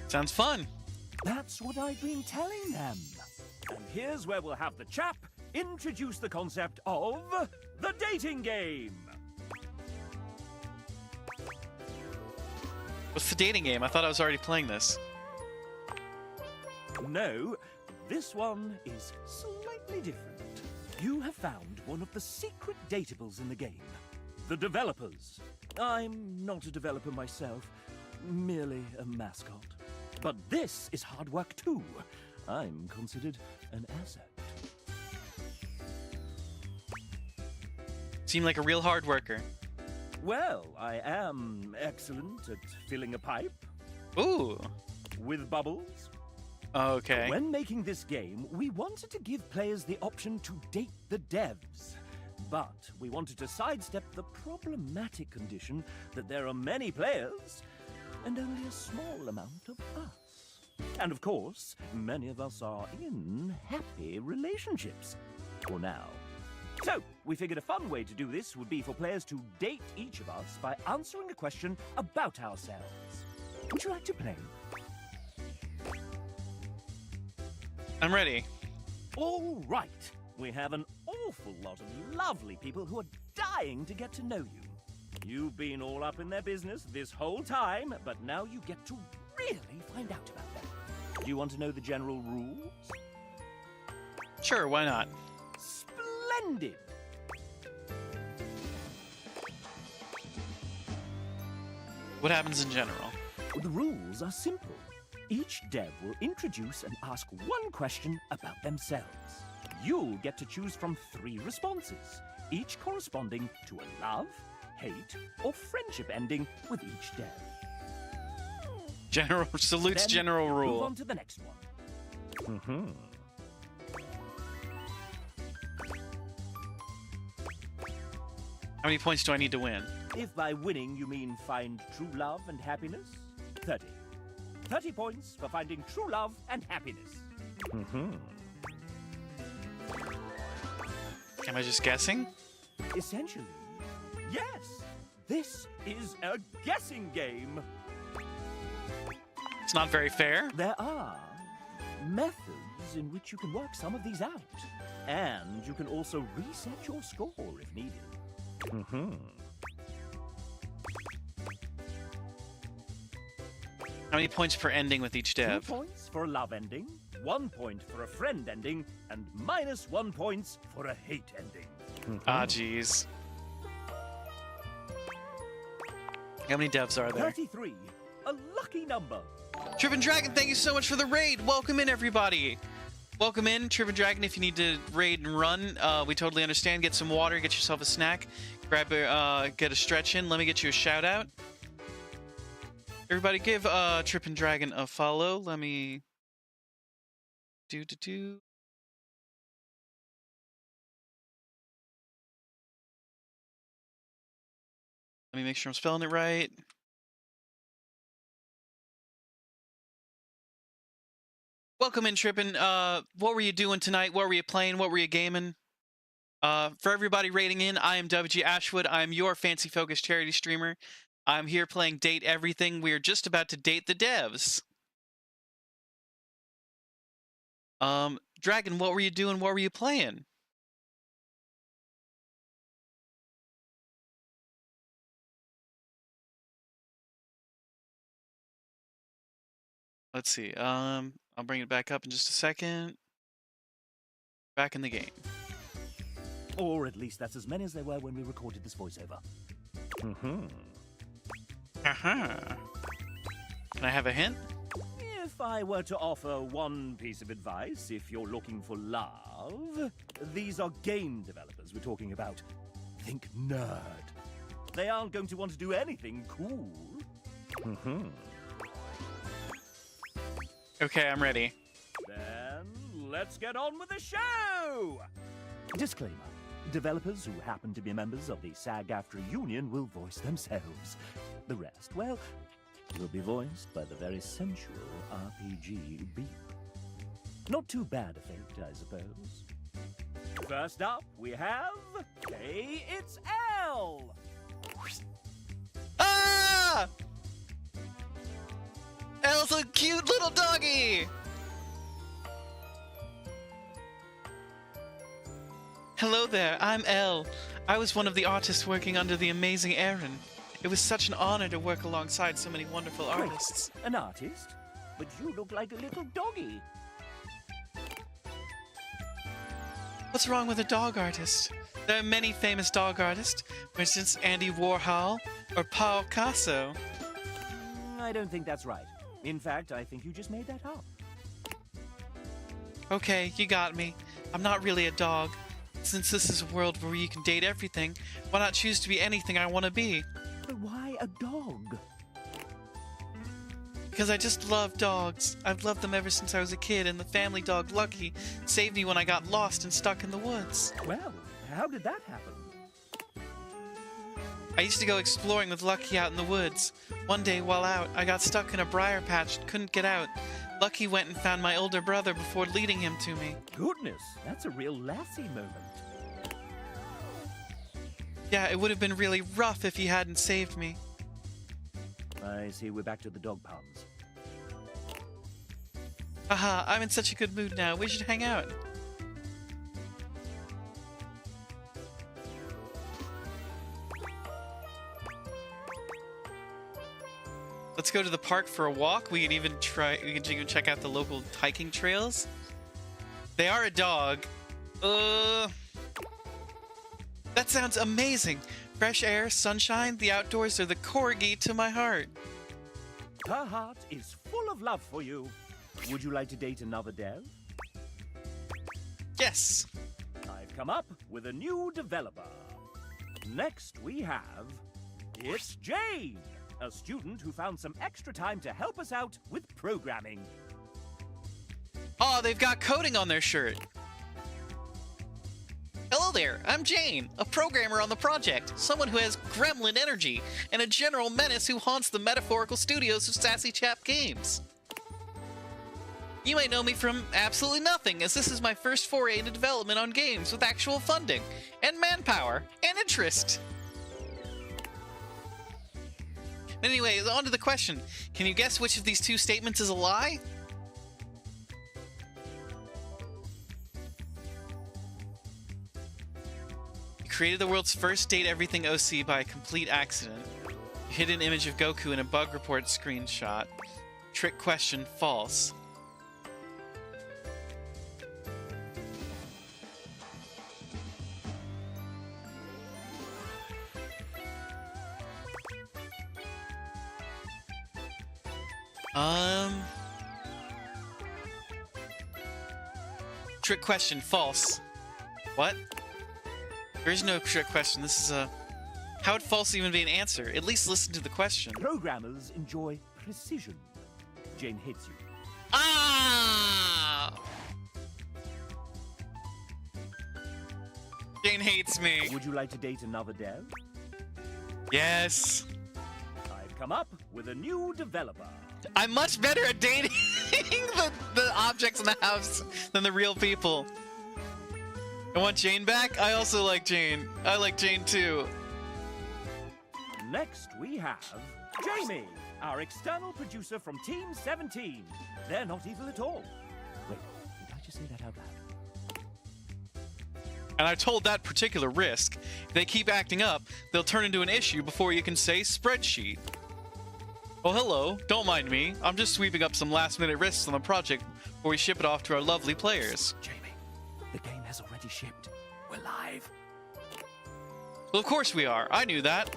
Sounds fun. That's what I've been telling them. And here's where we'll have the chap introduce the concept of the dating game. What's the dating game? I thought I was already playing this. No, this one is slightly different. You have found one of the secret datables in the game. The developers. I'm not a developer myself, merely a mascot. But this is hard work too. I'm considered an asset. Seem like a real hard worker. Well, I am excellent at filling a pipe. Ooh. With bubbles. Okay. When making this game, we wanted to give players the option to date the devs. But we wanted to sidestep the problematic condition that there are many players and only a small amount of us. And of course, many of us are in happy relationships. For now. So, we figured a fun way to do this would be for players to date each of us by answering a question about ourselves. Would you like to play? I'm ready. All right. We have an awful lot of lovely people who are dying to get to know you. You've been all up in their business this whole time, but now you get to really find out about them. Do you want to know the general rules? Sure, why not? Splendid! What happens in general? The rules are simple. Each dev will introduce and ask one question about themselves. You'll get to choose from 3 responses, each corresponding to a love, hate, or friendship ending with each dev. General salutes Then general Move rule. on to the next one. How many points do I need to win? If by winning you mean find true love and happiness, 30. 30 points for finding true love and happiness. Am I just guessing? Essentially, yes. This is a guessing game. It's not very fair. There are methods in which you can work some of these out. And you can also reset your score if needed. How many points per ending with each 2 dev? points for a love ending, 1 point for a friend ending, and -1 points for a hate ending. Ah, jeez. How many devs are there? 33. A lucky number. Trippin' Dragon, thank you so much for the raid. Welcome in, everybody. Welcome in, Trippin' Dragon. If you need to raid and run, we totally understand. Get some water, get yourself a snack, grab a, get a stretch in. Let me get you a shout out. Everybody, give Trippin' Dragon a follow. Let me do. Let me make sure I'm spelling it right. Welcome in, Trippin'. What were you doing tonight? What were you playing? What were you gaming? For everybody rating in, I am WG Ashwood. I am your Fancy Focus charity streamer. I'm here playing Date Everything. We are just about to date the devs. Dragon, what were you doing? What were you playing? Let's see. I'll bring it back up in just a second. Back in the game. Or at least that's as many as there were when we recorded this voiceover. Mm-hmm. Uh-huh. Can I have a hint? If I were to offer one piece of advice, if you're looking for love, these are game developers we're talking about. Think nerd. They aren't going to want to do anything cool. Mm-hmm. Okay, I'm ready. Then let's get on with the show! Disclaimer. Developers who happen to be members of the SAG-AFTRA union will voice themselves. The rest, well, will be voiced by the very sensual RPG Beep. Not too bad a fate, I suppose. First up, we have... Hey, it's L! Ah! Elle's a cute little doggy! Hello there, I'm Elle. I was one of the artists working under the amazing Aaron. It was such an honor to work alongside so many wonderful artists. Wait, an artist? But you look like a little doggy. What's wrong with a dog artist? There are many famous dog artists. For instance, Andy Warhol or Paul Picasso. I don't think that's right. In fact, I think you just made that up. Okay, you got me. I'm not really a dog. Since this is a world where you can date everything, why not choose to be anything I want to be? But why a dog? Because I just love dogs. I've loved them ever since I was a kid, and the family dog Lucky saved me when I got lost and stuck in the woods. Well, how did that happen? I used to go exploring with Lucky out in the woods. One day, while out, I got stuck in a briar patch and couldn't get out. Lucky went and found my older brother before leading him to me. Goodness, that's a real Lassie moment. Yeah, it would have been really rough if he hadn't saved me. I see we're back to the dog puns. Haha, I'm in such a good mood now. We should hang out. Let's go to the park for a walk. We can even check out the local hiking trails. They are a dog. That sounds amazing. Fresh air, sunshine, the outdoors are the corgi to my heart. Her heart is full of love for you. Would you like to date another dev? Yes. I've come up with a new developer. Next we have... It's Jane, a student who found some extra time to help us out with programming. Oh, they've got coding on their shirt. Hello there, I'm Jane, a programmer on the project, someone who has gremlin energy, and a general menace who haunts the metaphorical studios of Sassy Chap Games. You may know me from absolutely nothing, as this is my first foray into development on games with actual funding, and manpower, and interest. Anyway, on to the question. Can you guess which of these two statements is a lie? Created the world's first Date Everything OC by a complete accident. You hid an image of Goku in a bug report screenshot. Trick question, false. Trick question, false. What? There is no trick question. This is a... How would false even be an answer? At least listen to the question. Programmers enjoy precision. Jane hates you. Ah! Jane hates me. Would you like to date another dev? Yes. I've come up with a new developer. I'm much better at dating the objects in the house than the real people. I want Jane back? I also like Jane. I like Jane too. Next we have Jamie, our external producer from Team 17. They're not evil at all. Wait, did I just say that out loud? And I told that particular Risk, if they keep acting up, they'll turn into an issue before you can say spreadsheet. Oh, hello. Don't mind me. I'm just sweeping up some last-minute risks on the project before we ship it off to our lovely players. Jamie, the game has already shipped. We're live. Well, of course we are. I knew that.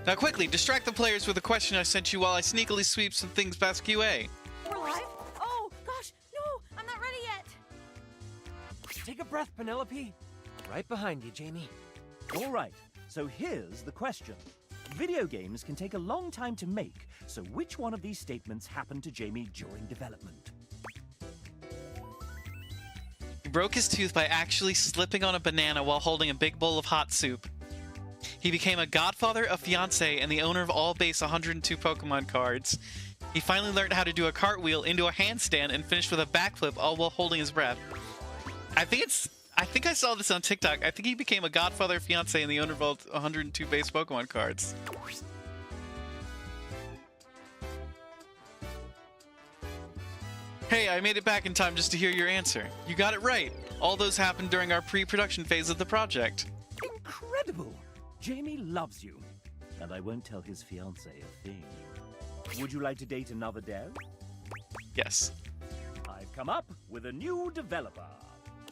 Now quickly, distract the players with a question I sent you while I sneakily sweep some things past QA. We're live? Oh, gosh, no, I'm not ready yet. Take a breath, Penelope. Right behind you, Jamie. All right, so here's the question. Video games can take a long time to make, so which one of these statements happened to Jamie during development? He broke his tooth by actually slipping on a banana while holding a big bowl of hot soup. He became a godfather, a fiancé, and the owner of all base 102 Pokemon cards. He finally learned how to do a cartwheel into a handstand and finished with a backflip all while holding his breath. I think I saw this on TikTok. I think he became a godfather, fiancé, and the owner of all 102 base Pokemon cards. Hey, I made it back in time just to hear your answer. You got it right. All those happened during our pre-production phase of the project. Incredible! Jamie loves you. And I won't tell his fiancée a thing. Would you like to date another dev? Yes. I've come up with a new developer.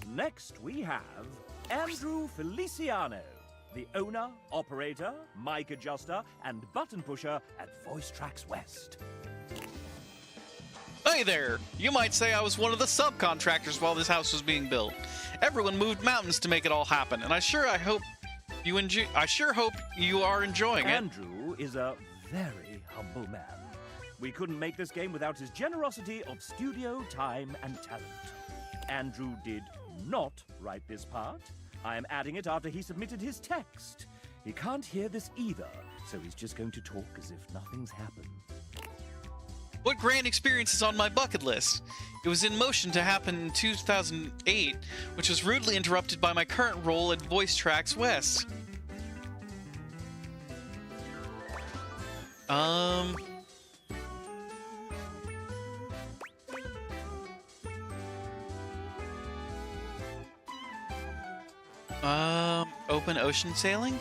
Next we have Andrew Feliciano, the owner, operator, mic adjuster, and button pusher at Voice Tracks West. Hey there! You might say I was one of the subcontractors while this house was being built. Everyone moved mountains to make it all happen, and I sure hope you are enjoying it. Andrew is a very humble man. We couldn't make this game without his generosity of studio time and talent. Andrew did not write this part. I am adding it after he submitted his text. He can't hear this either, so he's just going to talk as if nothing's happened. What grand experience is on my bucket list? It was in motion to happen in 2008, which was rudely interrupted by my current role at Voice Tracks West. Open ocean sailing?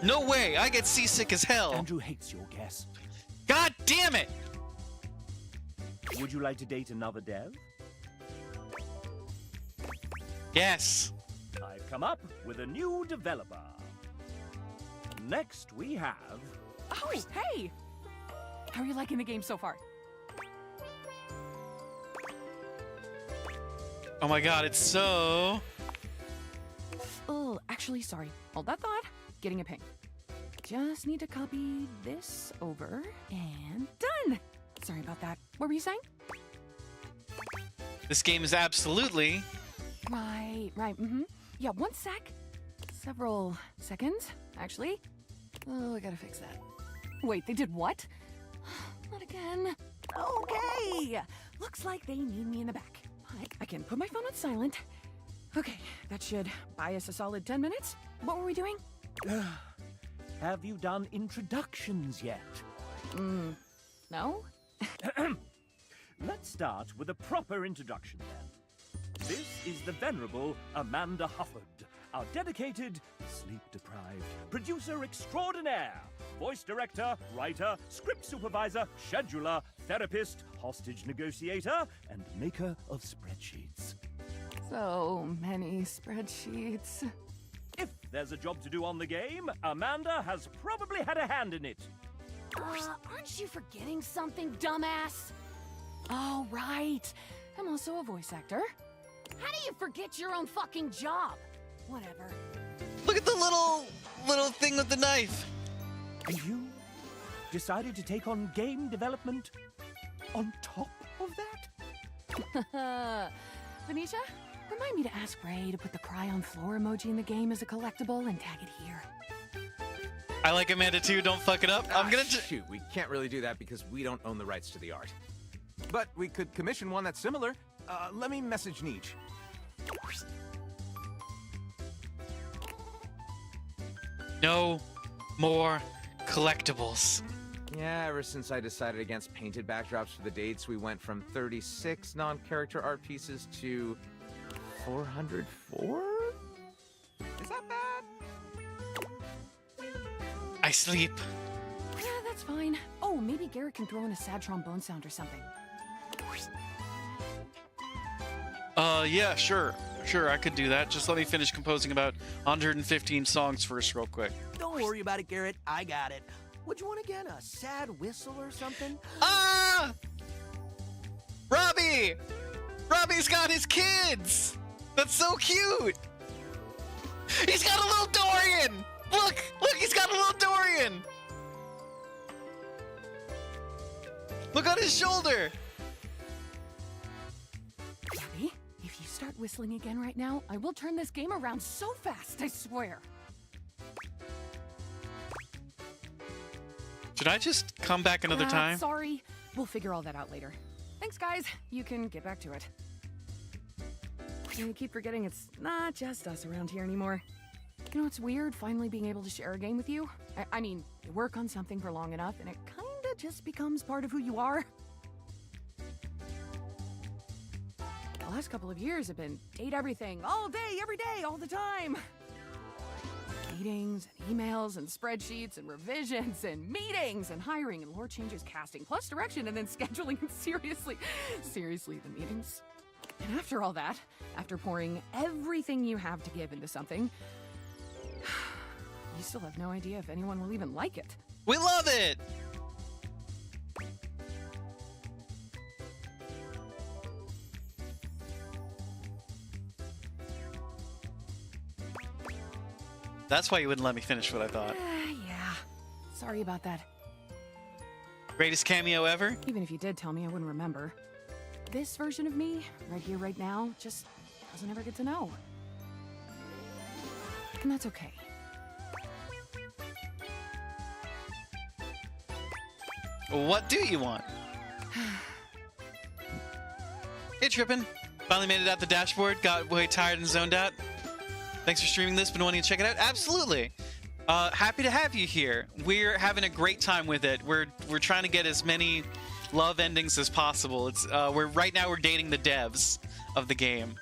No way! I get seasick as hell! Andrew hates your guess. God damn it! Would you like to date another dev? Yes. I've come up with a new developer. Next we have... Oh, hey! How are you liking the game so far? Oh my god, it's so... Oh, actually, sorry. Hold that thought. Getting a ping. Just need to copy this over and done! Sorry about that. What were you saying? This game is absolutely... Right, Yeah, one sec. Several seconds, actually. Oh, I gotta fix that. Wait, they did what? Not again. Okay! Looks like they need me in the back. But I can put my phone on silent. Okay, that should buy us a solid 10 minutes. What were we doing? Have you done introductions yet? No? Let's start with a proper introduction then. This is the venerable Amanda Hufford, our dedicated, sleep-deprived producer extraordinaire, voice director, writer, script supervisor, scheduler, therapist, hostage negotiator, and maker of spreadsheets. So many spreadsheets. If there's a job to do on the game, Amanda has probably had a hand in it. Aren't you forgetting something, dumbass? Oh, right. I'm also a voice actor. How do you forget your own fucking job? Whatever. Look at the little thing with the knife! And you decided to take on game development on top of that? Venetia, remind me to ask Ray to put the cry on floor emoji in the game as a collectible and tag it here. I like Amanda too, don't fuck it up. I'm gonna shoot, we can't really do that because we don't own the rights to the art. But we could commission one that's similar. Let me message Nietzsche. No more collectibles. Yeah, ever since I decided against painted backdrops for the dates, we went from 36 non-character art pieces to 404? Is that bad? I sleep. Yeah, that's fine. Oh, maybe Garrett can throw in a sad trombone sound or something. Yeah, sure. Sure, I could do that. Just let me finish composing about 115 songs first, real quick. Don't worry about it, Garrett. I got it. Would you want to get a sad whistle or something? Ah! Robbie! Robbie's got his kids! That's so cute! He's got a little Dorian! Look! Look, he's got a little Dorian! Look on his shoulder! Robbie, if you start whistling again right now, I will turn this game around so fast, I swear. Should I just come back another time? Sorry. We'll figure all that out later. Thanks, guys. You can get back to it. I keep forgetting it's not just us around here anymore. You know, it's weird finally being able to share a game with you. I mean, you work on something for long enough, and it kinda just becomes part of who you are. The last couple of years have been date everything, all day, every day, all the time. Meetings and emails and spreadsheets and revisions and meetings and hiring and lore changes, casting, plus direction, and then scheduling and seriously the meetings. And after all that, after pouring everything you have to give into something, you still have no idea if anyone will even like it. We love it! That's why you wouldn't let me finish what I thought. Yeah. Sorry about that. Greatest cameo ever? Even if you did tell me, I wouldn't remember. This version of me, right here, right now, just doesn't ever get to know. And that's okay. What do you want? Hey, Trippin'. Finally made it out the dashboard. Got way tired and zoned out. Thanks for streaming this. Been wanting to check it out? Absolutely. Happy to have you here. We're having a great time with it. We're trying to get as many love endings as possible. It's right now we're dating the devs of the game.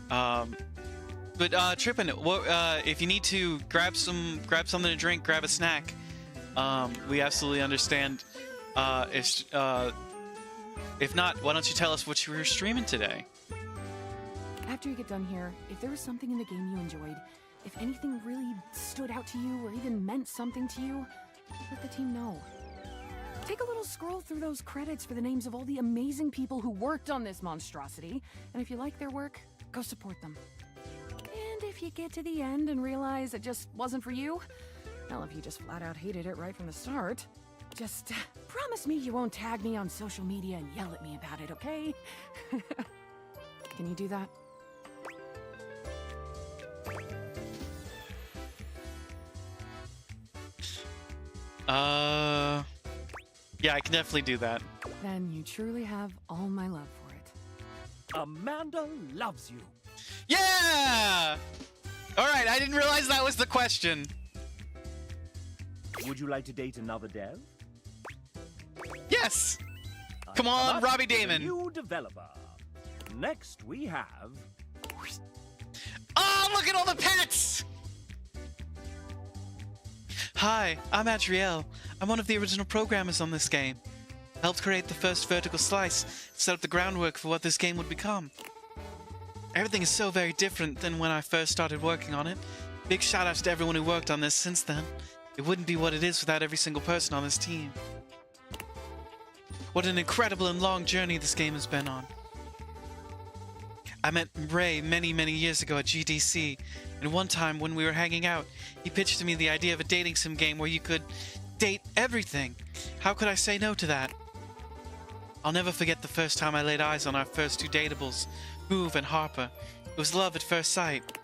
But Trippin', if you need to grab something to drink, grab a snack. We absolutely understand. If not, why don't you tell us what you were streaming today? After you get done here, if there was something in the game you enjoyed, if anything really stood out to you or even meant something to you, let the team know. Take a little scroll through those credits for the names of all the amazing people who worked on this monstrosity, and if you like their work, go support them. And if you get to the end and realize it just wasn't for you, well, if you just flat out hated it right from the start, just promise me you won't tag me on social media and yell at me about it, okay? Can you do that? Yeah, I can definitely do that. Then you truly have all my love for it. Amanda loves you. Yeah! Alright, I didn't realize that was the question. Would you like to date another dev? Yes! Come on, Robbie Damon. New developer. Next we have... Oh, look at all the pets! Hi, I'm Adriel. I'm one of the original programmers on this game. I helped create the first vertical slice, set up the groundwork for what this game would become. Everything is so very different than when I first started working on it. Big shout out to everyone who worked on this since then. It wouldn't be what it is without every single person on this team. What an incredible and long journey this game has been on. I met Ray many, many years ago at GDC, and one time when we were hanging out, he pitched to me the idea of a dating sim game where you could date everything. How could I say no to that? I'll never forget the first time I laid eyes on our first two dateables, Hoove and Harper. It was love at first sight.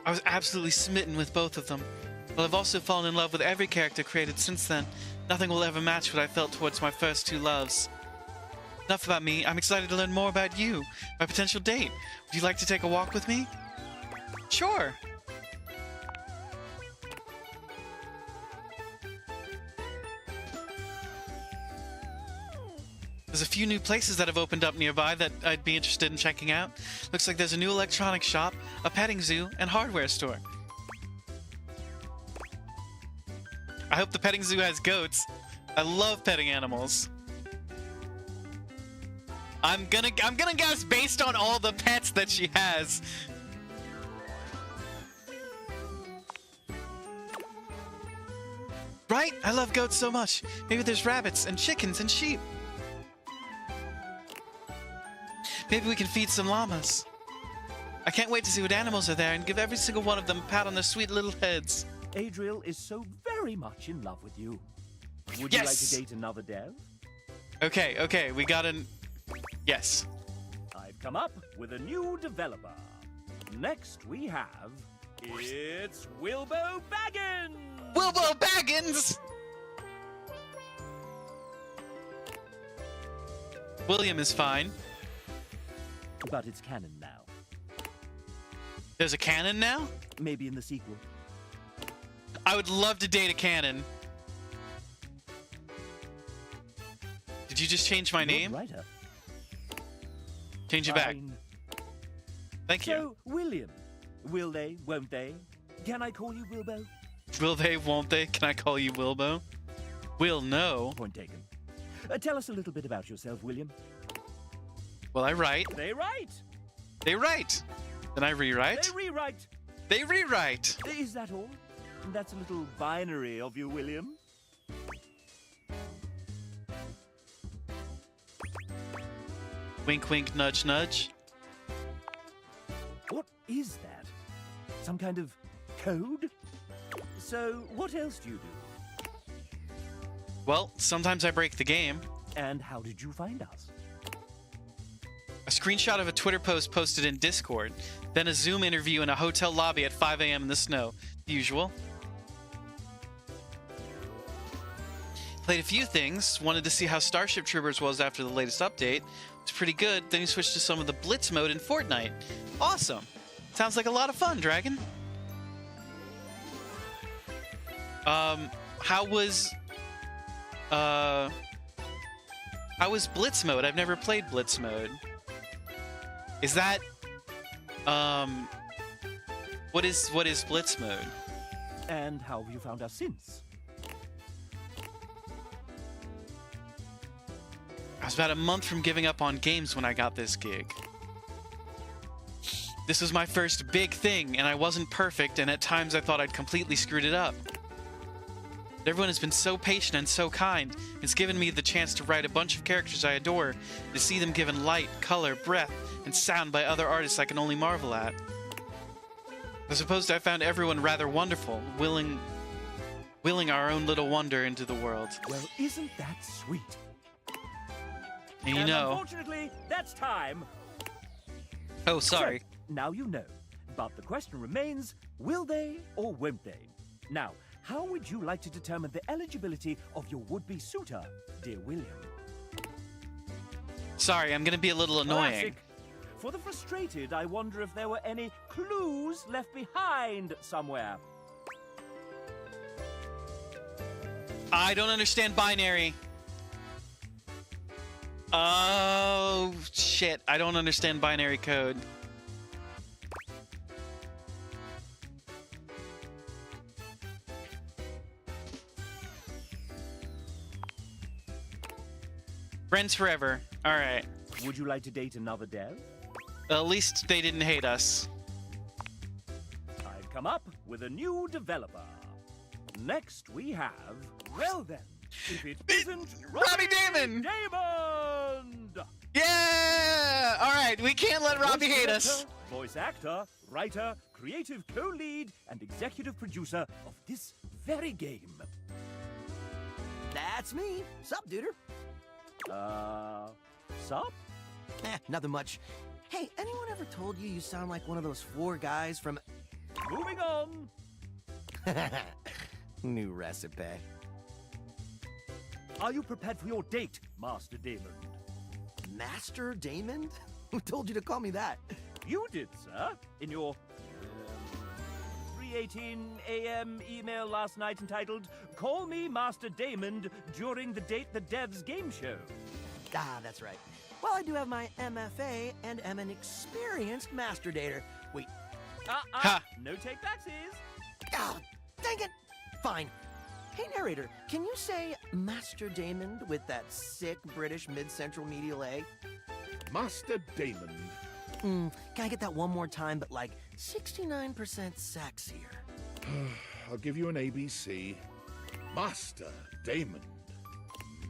I was absolutely smitten with both of them. While I've also fallen in love with every character created since then, nothing will ever match what I felt towards my first two loves. Enough about me. I'm excited to learn more about you, my potential date. Would you like to take a walk with me? Sure. There's a few new places that have opened up nearby that I'd be interested in checking out. Looks like there's a new electronics shop, a petting zoo, and hardware store. I hope the petting zoo has goats. I love petting animals. I'm gonna guess based on all the pets that she has. Right? I love goats so much. Maybe there's rabbits and chickens and sheep. Maybe we can feed some llamas. I can't wait to see what animals are there and give every single one of them a pat on their sweet little heads. Adriel is so very much in love with you. Would you like to date another dev? Okay, we got an... Yes. I've come up with a new developer. Next we have... It's Wilbo Baggins! Wilbo Baggins! William is fine. But it's canon now. There's a canon now? Maybe in the sequel. I would love to date a canon. Did you just change my name? Writer. Change it back. Fine. Thank you. So, William, will they, won't they? Can I call you Wilbo? Will they, won't they? Can I call you Wilbo? Will no. Point taken. Tell us a little bit about yourself, William. Well, I write. They write. They write. Then I rewrite. They rewrite. They rewrite. Is that all? That's a little binary of you, William. Wink, wink, nudge, nudge. What is that? Some kind of code? So, what else do you do? Well, sometimes I break the game. And how did you find us? A screenshot of a Twitter post posted in Discord, then a Zoom interview in a hotel lobby at 5 a.m. in the snow. The usual. Played a few things. Wanted to see how Starship Troopers was after the latest update. It's pretty good. Then you switched to some of the Blitz mode in Fortnite. Awesome. Sounds like a lot of fun, Dragon. How was Blitz mode? I've never played Blitz mode. Is that what is Blitz mode? And how have you found us since? I was about a month from giving up on games when I got this gig. This was my first big thing, and I wasn't perfect, and at times I thought I'd completely screwed it up. But everyone has been so patient and so kind. It's given me the chance to write a bunch of characters I adore, to see them given light, color, breath, and sound by other artists I can only marvel at. I suppose I found everyone rather wonderful, willing our own little wonder into the world. Well, isn't that sweet? And you know... Unfortunately, that's time. Oh, sorry. So, now you know. But the question remains, will they or won't they? Now, how would you like to determine the eligibility of your would-be suitor, dear William? Sorry, I'm gonna be a little annoying. Classic. For the frustrated, I wonder if there were any clues left behind somewhere. I don't understand binary. Oh, shit. I don't understand binary code. Friends forever. All right. Would you like to date another dev? At least they didn't hate us. I've come up with a new developer. Next we have... Well then, if it isn't Robbie Damon! Yeah! All right, we can't let Robbie hate us. Voice actor, writer, creative co-lead, and executive producer of this very game. That's me. Sup, duder? Sup? Nothing much. Hey, anyone ever told you you sound like one of those 4 guys from... Moving on. New recipe. Are you prepared for your date, Master Damon? Master Damon? Who told you to call me that? You did, sir. In your 3:18 a.m. email last night entitled, "Call me Master Damon during the Date the Devs game show." Ah, that's right. Well, I do have my MFA and am an experienced master dater. Wait. No take backsies. Oh, dang it. Fine. Hey, narrator, can you say Master Damon with that sick British mid-central medial A? Master Damon. Can I get that one more time, but like 69% sexier? I'll give you an ABC. Master Damon.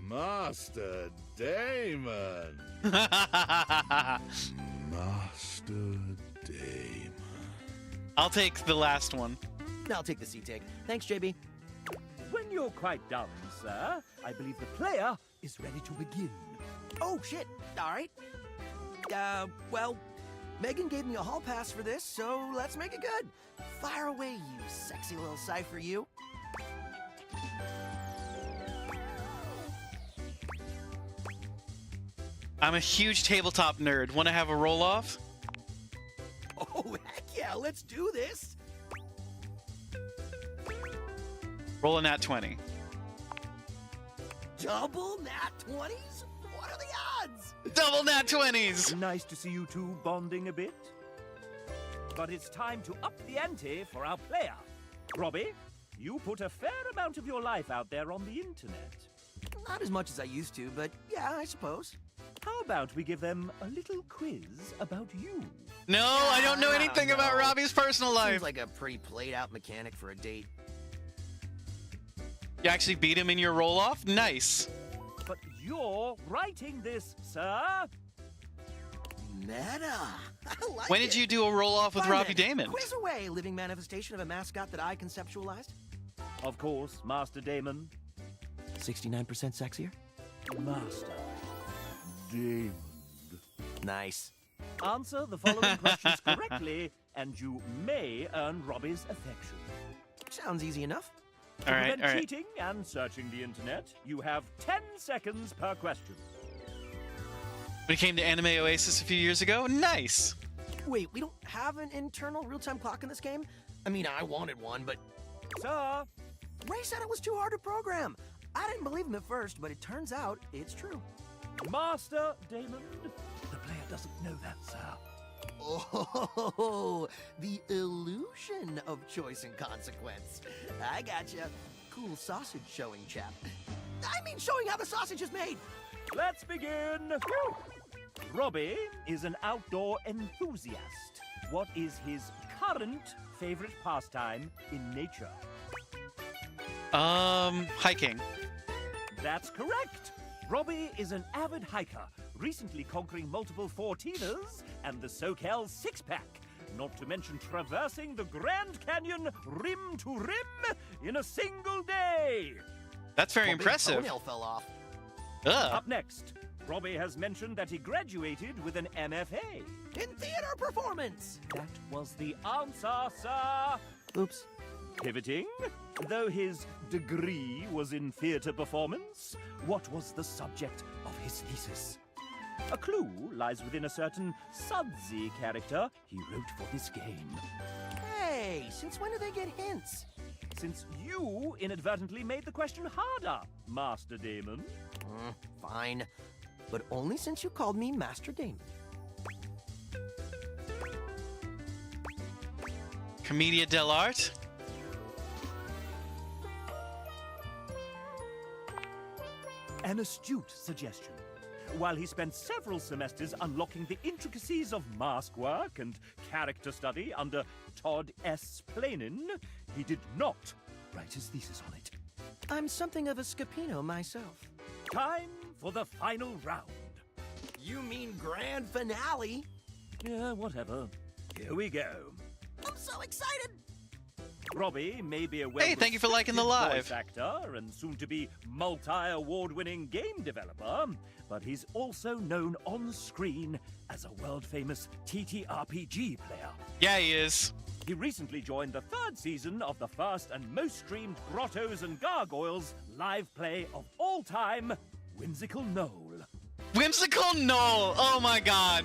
Master Damon. Master Damon. I'll take the last one. I'll take the C-take. Thanks, JB. When you're quite done, sir, I believe the player is ready to begin. Oh, shit. All right. Well, Megan gave me a hall pass for this, so let's make it good. Fire away, you sexy little cipher, you. I'm a huge tabletop nerd. Want to have a roll-off? Oh, heck yeah, let's do this. Roll a nat 20. Double nat 20s? What are the odds? Double nat 20s! Nice to see you two bonding a bit. But it's time to up the ante for our player. Robbie, you put a fair amount of your life out there on the internet. Not as much as I used to, but yeah, I suppose. How about we give them a little quiz about you? No, I don't know anything about Robbie's personal life. Seems like a pretty played-out mechanic for a date. You actually beat him in your roll-off? Nice. But you're writing this, sir. Meta. I like When did you do a roll-off with Fine Robbie then. Damon? Quiz away, living manifestation of a mascot that I conceptualized. Of course, Master Damon. 69% sexier? Master Damon. Nice. Answer the following questions correctly, and you may earn Robbie's affection. Sounds easy enough. To prevent cheating and searching the internet, you have 10 seconds per question. When it came to Anime Oasis a few years ago? Nice. Wait, we don't have an internal real-time clock in this game? I mean, I wanted one, but... Sir! Ray said it was too hard to program. I didn't believe him at first, but it turns out it's true. Master Damon. The player doesn't know that, sir. Oh, the illusion of choice and consequence. I gotcha. Cool sausage showing, chap. I mean showing how the sausage is made. Let's begin. Robbie is an outdoor enthusiast. What is his current favorite pastime in nature? Hiking. That's correct. Robbie is an avid hiker, recently conquering multiple 14ers and the SoCal six-pack, not to mention traversing the Grand Canyon rim to rim in a single day. That's very impressive. Toenail fell off. Up next, Robbie has mentioned that he graduated with an MFA. In theater performance. That was the answer, sir. Oops. Pivoting, though his degree was in theater performance, what was the subject of his thesis? A clue lies within a certain Sudsy character he wrote for this game. Hey, since when do they get hints? Since you inadvertently made the question harder, Master Damon. Fine, but only since you called me Master Damon. Commedia dell'arte? An astute suggestion. While he spent several semesters unlocking the intricacies of mask work and character study under Todd S. Planin, he did not write his thesis on it. I'm something of a Scapino myself. Time for the final round. You mean grand finale? Yeah, whatever. Here we go. I'm so excited! Robbie may be a Hey, thank you for liking the live. voice actor and soon-to-be multi-award-winning game developer, but he's also known on screen as a world-famous TTRPG player. Yeah, he is. He recently joined the 3rd season of the first and most streamed Grottos and Gargoyles live play of all time, Whimsical Knoll. Whimsical Knoll! Oh my god!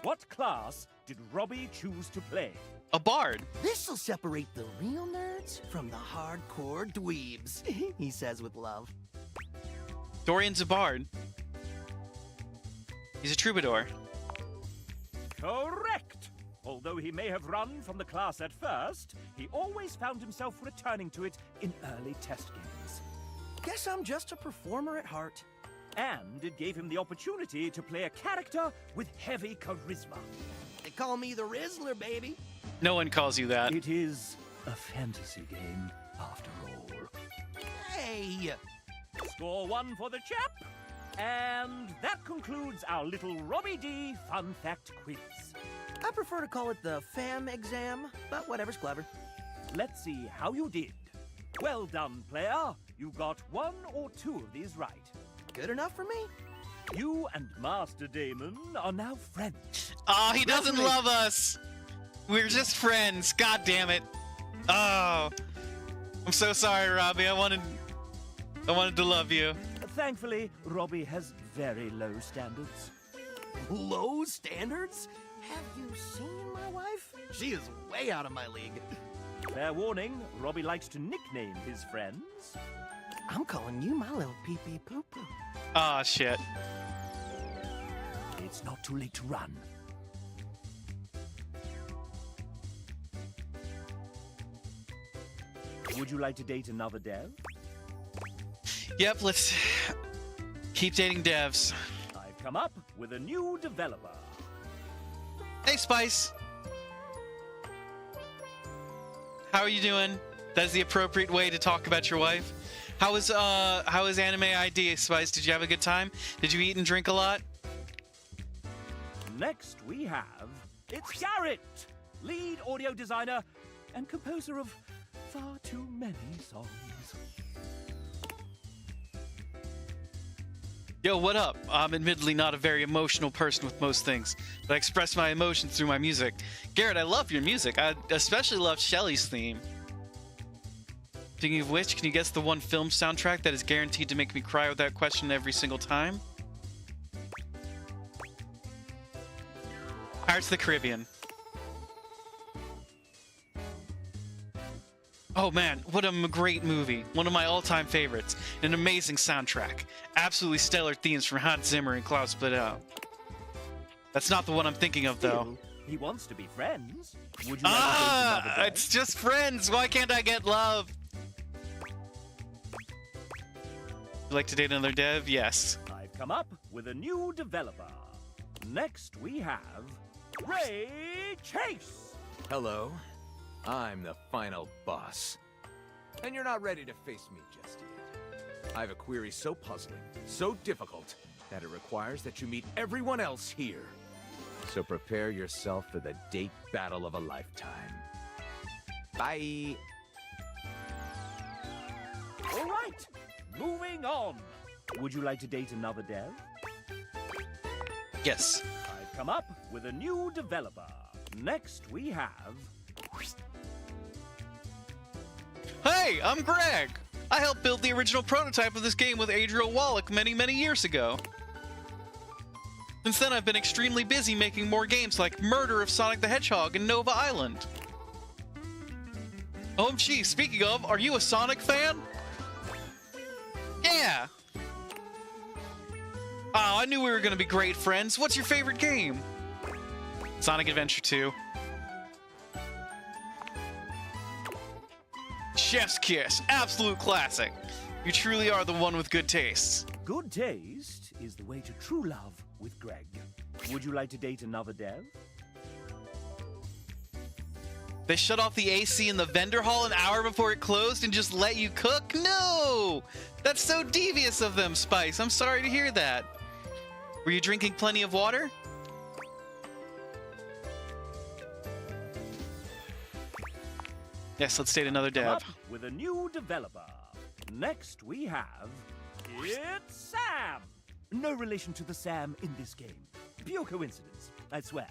What class did Robbie choose to play? A bard. This'll separate the real nerds from the hardcore dweebs, he says with love. Dorian's a bard. He's a troubadour. Correct! Although he may have run from the class at first, he always found himself returning to it in early test games. Guess I'm just a performer at heart. And it gave him the opportunity to play a character with heavy charisma. They call me the Rizzler, baby. No one calls you that. It is a fantasy game, after all. Hey! Score 1 for the chap. And that concludes our little Robbie D fun fact quiz. I prefer to call it the fam exam, but whatever's clever. Let's see how you did. Well done, player. You got 1 or 2 of these right. Good enough for me? You and Master Damon are now friends. Oh, he doesn't love us. We're just friends. God damn it. Oh, I'm so sorry, Robbie. I wanted to love you. Thankfully, Robbie has very low standards. Low standards? Have you seen my wife? She is way out of my league. Fair warning, Robbie likes to nickname his friends. I'm calling you my little pee-pee poo-poo. Ah, shit. It's not too late to run. Would you like to date another dev? Yep, let's keep dating devs. I've come up with a new developer. Hey, Spice. How are you doing? That's the appropriate way to talk about your wife. How was Anime ID, Spice? Did you have a good time? Did you eat and drink a lot? Next we have, it's Garrett, lead audio designer and composer of far too many songs. Yo, what up? I'm admittedly not a very emotional person with most things, but I express my emotions through my music. Garrett, I love your music. I especially love Shelly's theme. Speaking of which, can you guess the one film soundtrack that is guaranteed to make me cry without question every single time? Pirates of the Caribbean. Oh man, what a great movie. One of my all-time favorites. An amazing soundtrack. Absolutely stellar themes from Hans Zimmer and Klaus Badau. That's not the one I'm thinking of, though. He wants to be friends. Would you like to date another dev? It's just friends. Why can't I get love? Would you like to date another dev? Yes. I've come up with a new developer. Next we have Ray Chase. Hello. I'm the final boss. And you're not ready to face me just yet. I have a query so puzzling, so difficult, that it requires that you meet everyone else here. So prepare yourself for the date battle of a lifetime. Bye. All right, moving on. Would you like to date another dev? Yes. I've come up with a new developer. Next we have... Hey, I'm Greg! I helped build the original prototype of this game with Adriel Wallach many, many years ago. Since then, I've been extremely busy making more games like Murder of Sonic the Hedgehog and Nova Island. OMG, speaking of, are you a Sonic fan? Yeah! Oh, I knew we were gonna be great friends. What's your favorite game? Sonic Adventure 2. Chef's Kiss, absolute classic. You truly are the one with good tastes. Good taste is the way to true love with Greg. Would you like to date another dev? They shut off the AC in the vendor hall an hour before it closed and just let you cook? No! That's so devious of them, Spice. I'm sorry to hear that. Were you drinking plenty of water? Yes, let's date another dev. Up with a new developer. Next we have... It's Sam! No relation to the Sam in this game. Pure coincidence, I swear.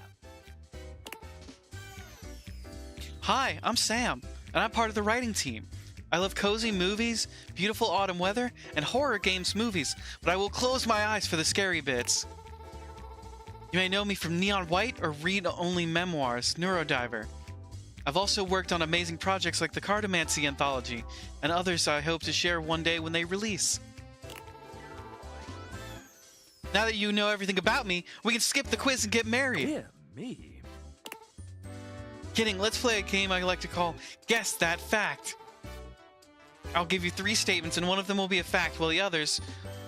Hi, I'm Sam, and I'm part of the writing team. I love cozy movies, beautiful autumn weather, and horror games movies, but I will close my eyes for the scary bits. You may know me from Neon White or read-only memoirs, Neurodiver. I've also worked on amazing projects like the Cartomancy Anthology, and others I hope to share one day when they release. Now that you know everything about me, we can skip the quiz and get married. Dear me. Kidding, let's play a game I like to call Guess That Fact. I'll give you 3 statements, and one of them will be a fact, while the others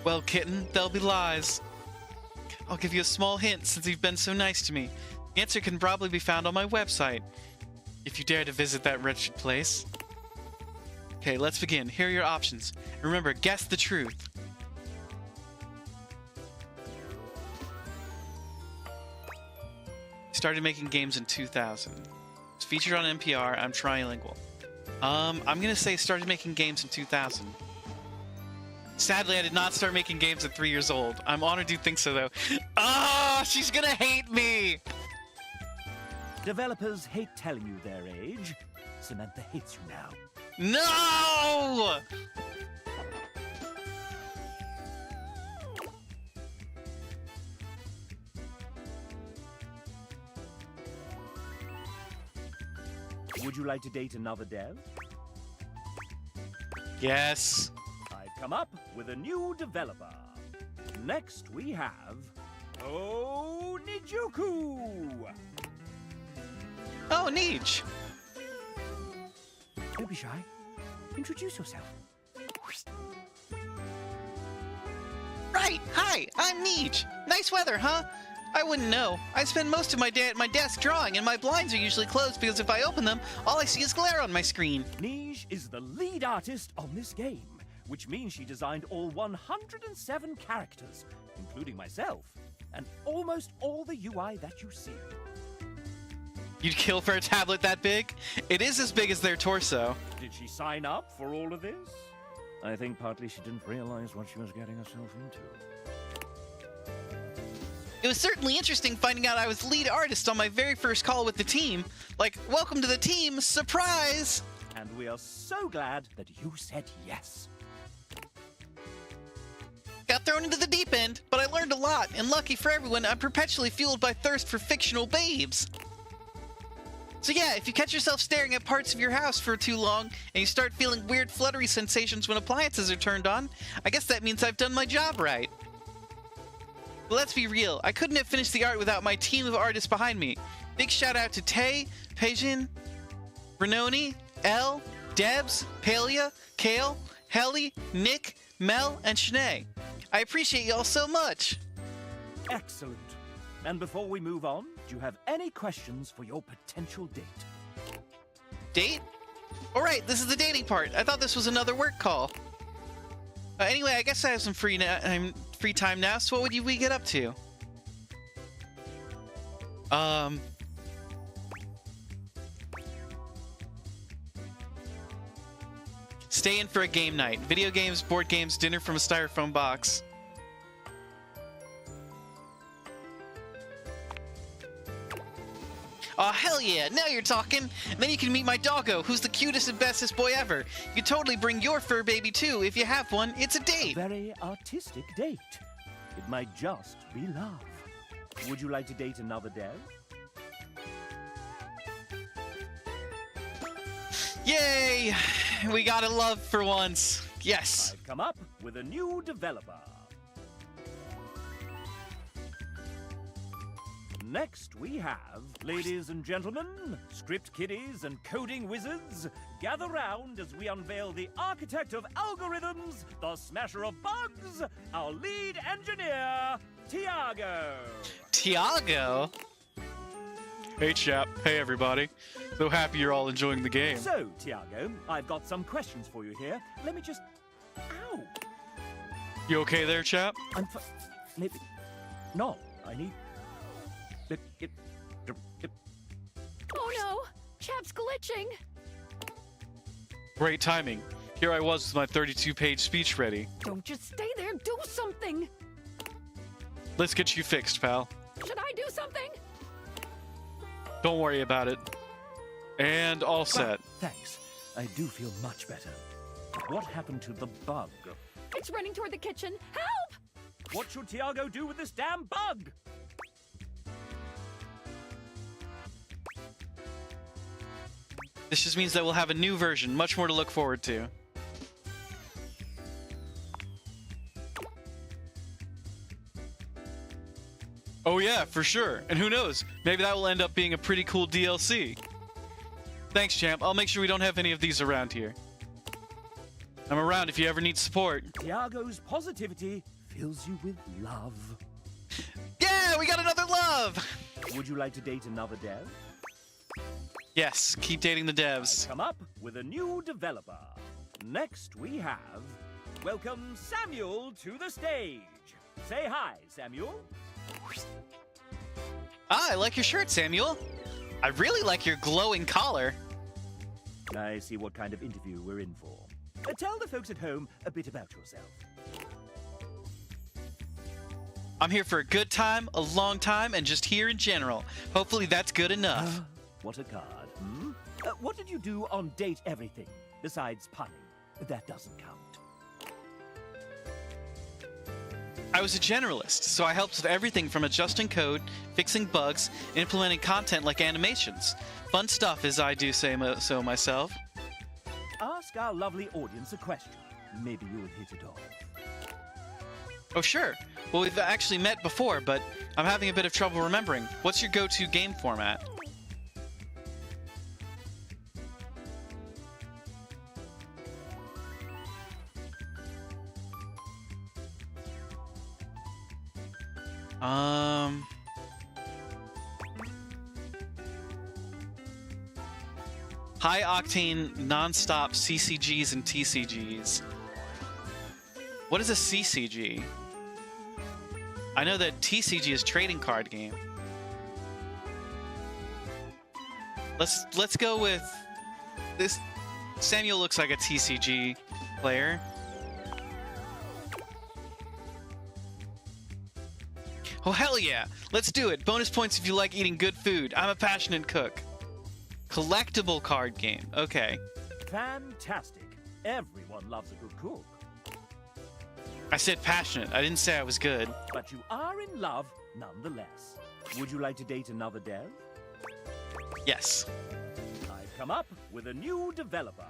Well, kitten, they'll be lies. I'll give you a small hint since you've been so nice to me. The answer can probably be found on my website, if you dare to visit that wretched place. Okay, let's begin. Here are your options. Remember, guess the truth. Started making games in 2000. It's featured on NPR. I'm trilingual. I'm gonna say started making games in 2000. Sadly, I did not start making games at 3 years old. I'm honored you think so, though. Ah, she's gonna hate me! Developers hate telling you their age. Samantha hates you now. No! Would you like to date another dev? Yes. I've come up with a new developer. Next we have... Oh, Nijuku! Oh, Nij. Don't be shy. Introduce yourself. Right, hi, I'm Nij. Nice weather, huh? I wouldn't know. I spend most of my day at my desk drawing, and my blinds are usually closed because if I open them, all I see is glare on my screen. Nij is the lead artist on this game, which means she designed all 107 characters, including myself, and almost all the UI that you see. You'd kill for a tablet that big? It is as big as their torso. Did she sign up for all of this? I think partly she didn't realize what she was getting herself into. It was certainly interesting finding out I was lead artist on my very first call with the team. Like, welcome to the team, surprise! And we are so glad that you said yes. Got thrown into the deep end, but I learned a lot, and lucky for everyone, I'm perpetually fueled by thirst for fictional babes. So yeah, if you catch yourself staring at parts of your house for too long, and you start feeling weird fluttery sensations when appliances are turned on, I guess that means I've done my job right. But let's be real, I couldn't have finished the art without my team of artists behind me. Big shout out to Tay, Pejin, Renoni, Elle, Debs, Palia, Kale, Helly, Nick, Mel, and Shanae. I appreciate y'all so much. Excellent. And before we move on, do you have any questions for your potential date? Date? Alright, this is the dating part. I thought this was another work call. Anyway, I guess I have some free time now, so what would we get up to? Stay in for a game night. Video games, board games, dinner from a styrofoam box. Aw, hell yeah, now you're talking! And then you can meet my doggo, who's the cutest and bestest boy ever. You can totally bring your fur baby too, if you have one. It's a date! A very artistic date. It might just be love. Would you like to date another dev? Yay! We got a love for once. Yes! I've come up with a new developer. Next we have, ladies and gentlemen, script kiddies and coding wizards, gather round as we unveil the architect of algorithms, the smasher of bugs, our lead engineer, Tiago. Tiago? Hey chap, hey everybody. So happy you're all enjoying the game. So, Tiago, I've got some questions for you here. Let me just... Ow! You okay there, chap? Maybe... No, I need... Oh no! Chap's glitching! Great timing. Here I was with my 32-page speech ready. Don't just stay there, do something! Let's get you fixed, pal. Should I do something? Don't worry about it. And all set. Thanks. I do feel much better. What happened to the bug? It's running toward the kitchen. Help! What should Tiago do with this damn bug? This just means that we'll have a new version, much more to look forward to. Oh yeah, for sure. And who knows, maybe that will end up being a pretty cool DLC. Thanks, champ. I'll make sure we don't have any of these around here. I'm around if you ever need support. Tiago's positivity fills you with love. Yeah, we got another love! Would you like to date another dev? Yes, keep dating the devs. I've come up with a new developer. Next we have... Welcome Samuel to the stage. Say hi, Samuel. Ah, I like your shirt, Samuel. I really like your glowing collar. I see what kind of interview we're in for. Tell the folks at home a bit about yourself. I'm here for a good time, a long time, and just here in general. Hopefully that's good enough. What a card, hmm? What did you do on Date Everything, besides punning? That doesn't count. I was a generalist, so I helped with everything from adjusting code, fixing bugs, implementing content like animations. Fun stuff, as I do say so myself. Ask our lovely audience a question. Maybe you'll hit it off. Oh, sure. Well, we've actually met before, but I'm having a bit of trouble remembering. What's your go-to game format? High octane, non-stop CCGs and TCGs. What is a CCG? I know that TCG is trading card game. Let's go with this. Samuel looks like a TCG player. Oh, hell yeah! Let's do it! Bonus points if you like eating good food. I'm a passionate cook. Collectible card game. Okay. Fantastic. Everyone loves a good cook. I said passionate. I didn't say I was good. But you are in love nonetheless. Would you like to date another dev? Yes. I've come up with a new developer.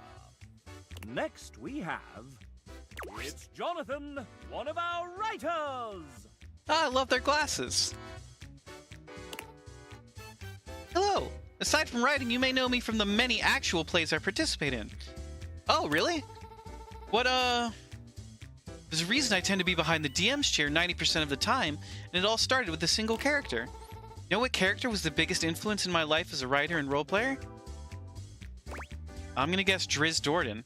Next we have... It's Jonathan, one of our writers! Ah, I love their glasses. Hello. Aside from writing, you may know me from the many actual plays I participate in. Oh, really? What, There's a reason I tend to be behind the DM's chair 90% of the time, and it all started with a single character. You know what character was the biggest influence in my life as a writer and role player? I'm gonna guess Driz Jordan.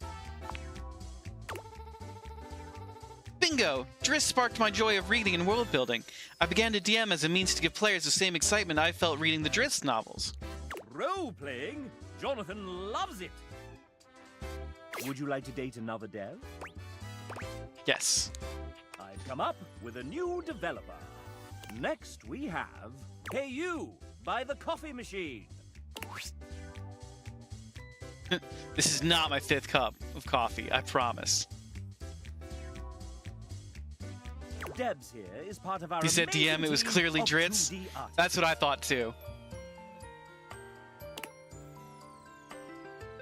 Bingo! Driz sparked my joy of reading and world building. I began to DM as a means to give players the same excitement I felt reading the Driz novels. Role-playing? Jonathan loves it! Would you like to date another dev? Yes. I've come up with a new developer. Next we have... Hey You! By the Coffee Machine! This is not my 5th cup of coffee, I promise. Debs here is part of our... He said DM, it was clearly Dritz. That's what I thought too.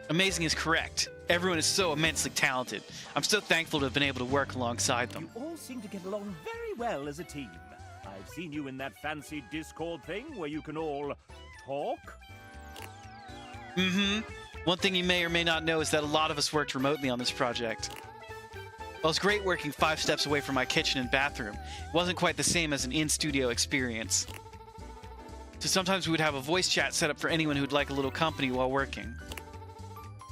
Amazing is correct. Everyone is so immensely talented. I'm so thankful to have been able to work alongside them. You all seem to get along very well as a team. I've seen you in that fancy Discord thing where you can all talk. Mm-hmm. One thing you may or may not know is that a lot of us worked remotely on this project. Well, it's great working 5 steps away from my kitchen and bathroom. It wasn't quite the same as an in-studio experience. So sometimes we would have a voice chat set up for anyone who'd like a little company while working.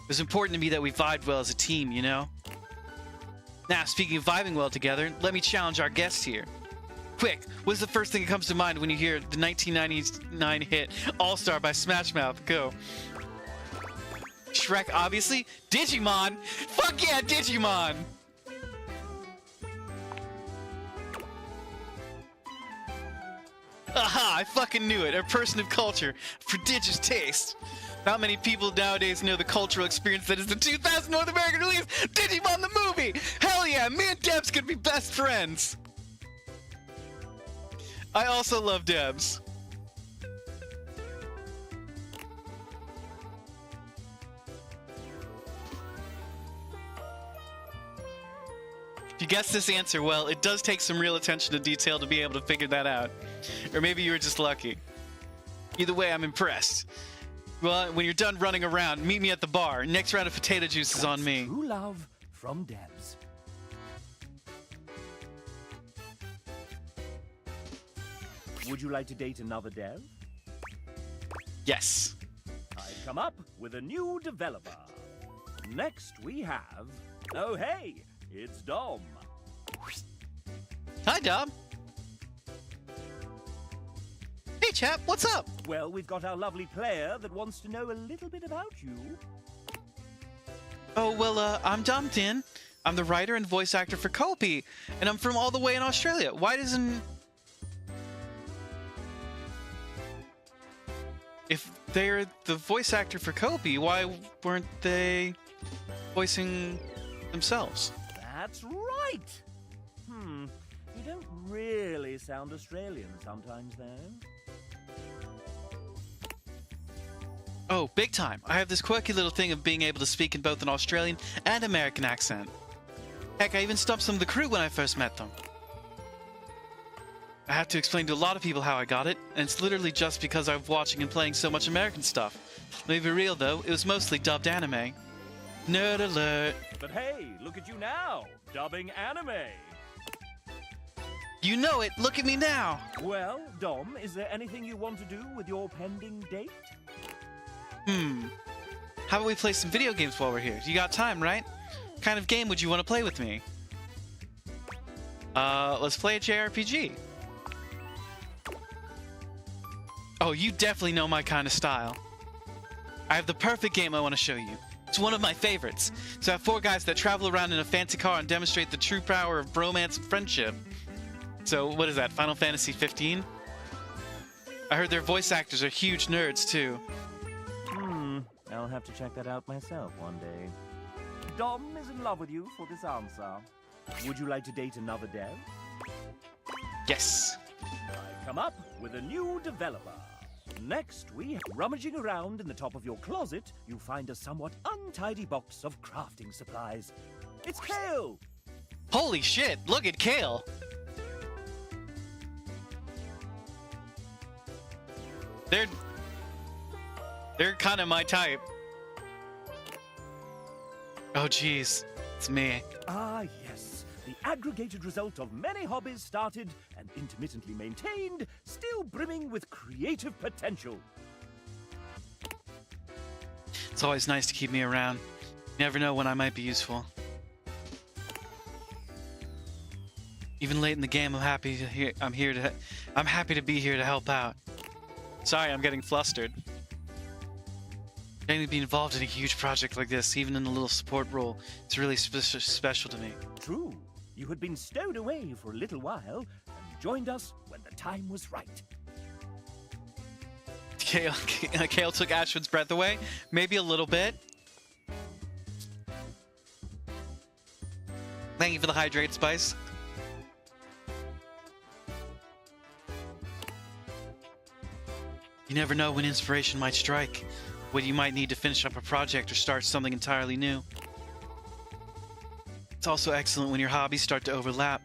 It was important to me that we vibed well as a team, you know? Now, speaking of vibing well together, let me challenge our guests here. Quick, what's the first thing that comes to mind when you hear the 1999 hit All-Star by Smash Mouth? Go. Shrek, obviously. Digimon! Fuck yeah, Digimon! Aha, I fucking knew it. A person of culture. Prodigious taste. Not many people nowadays know the cultural experience that is the 2000 North American release, Digimon the movie! Hell yeah, me and Debs could be best friends! I also love Debs. If you guessed this answer well, it does take some real attention to detail to be able to figure that out. Or maybe you were just lucky. Either way, I'm impressed. Well, when you're done running around, meet me at the bar. Next round of potato juice is on me. True love from devs. Would you like to date another dev? Yes. I've come up with a new developer. Next we have... Oh hey, it's Dom. Hi, Dom. Hey, chap, what's up? Well, we've got our lovely player that wants to know a little bit about you. Oh, well, I'm Dom Tin. I'm the writer and voice actor for Kopi, and I'm from all the way in Australia. Why doesn't... If they're the voice actor for Kopi, why weren't they voicing themselves? That's right! You don't really sound Australian sometimes, though. Oh, big time. I have this quirky little thing of being able to speak in both an Australian and American accent. Heck, I even stumped some of the crew when I first met them. I have to explain to a lot of people how I got it, and it's literally just because I'm watching and playing so much American stuff. Let me be real though, it was mostly dubbed anime. Nerd alert. But hey, look at you now, dubbing anime. You know it, look at me now. Well, Dom, is there anything you want to do with your pending date? How about we play some video games while we're here? You got time, right? What kind of game would you want to play with me? Let's play a JRPG. Oh, you definitely know my kind of style. I have the perfect game I want to show you. It's one of my favorites. So I have 4 guys that travel around in a fancy car and demonstrate the true power of bromance and friendship. So, what is that, Final Fantasy 15? I heard their voice actors are huge nerds, too. I'll have to check that out myself one day. Dom is in love with you for this answer. Would you like to date another dev? Yes. I've come up with a new developer. Next, we rummaging around in the top of your closet, you find a somewhat untidy box of crafting supplies. It's Kale! Holy shit, look at Kale! They're kind of my type. Oh jeez, it's me. Ah yes, the aggregated result of many hobbies started and intermittently maintained, still brimming with creative potential. It's always nice to keep me around. You never know when I might be useful. Even late in the game, I'm happy to be here to help out. Sorry, I'm getting flustered. Getting to be involved in a huge project like this, even in a little support role, it's really special to me. True. You had been stowed away for a little while and joined us when the time was right. Kale took Ashwin's breath away? Maybe a little bit. Thank you for the hydrate, Spice. You never know when inspiration might strike, when you might need to finish up a project or start something entirely new. It's also excellent when your hobbies start to overlap.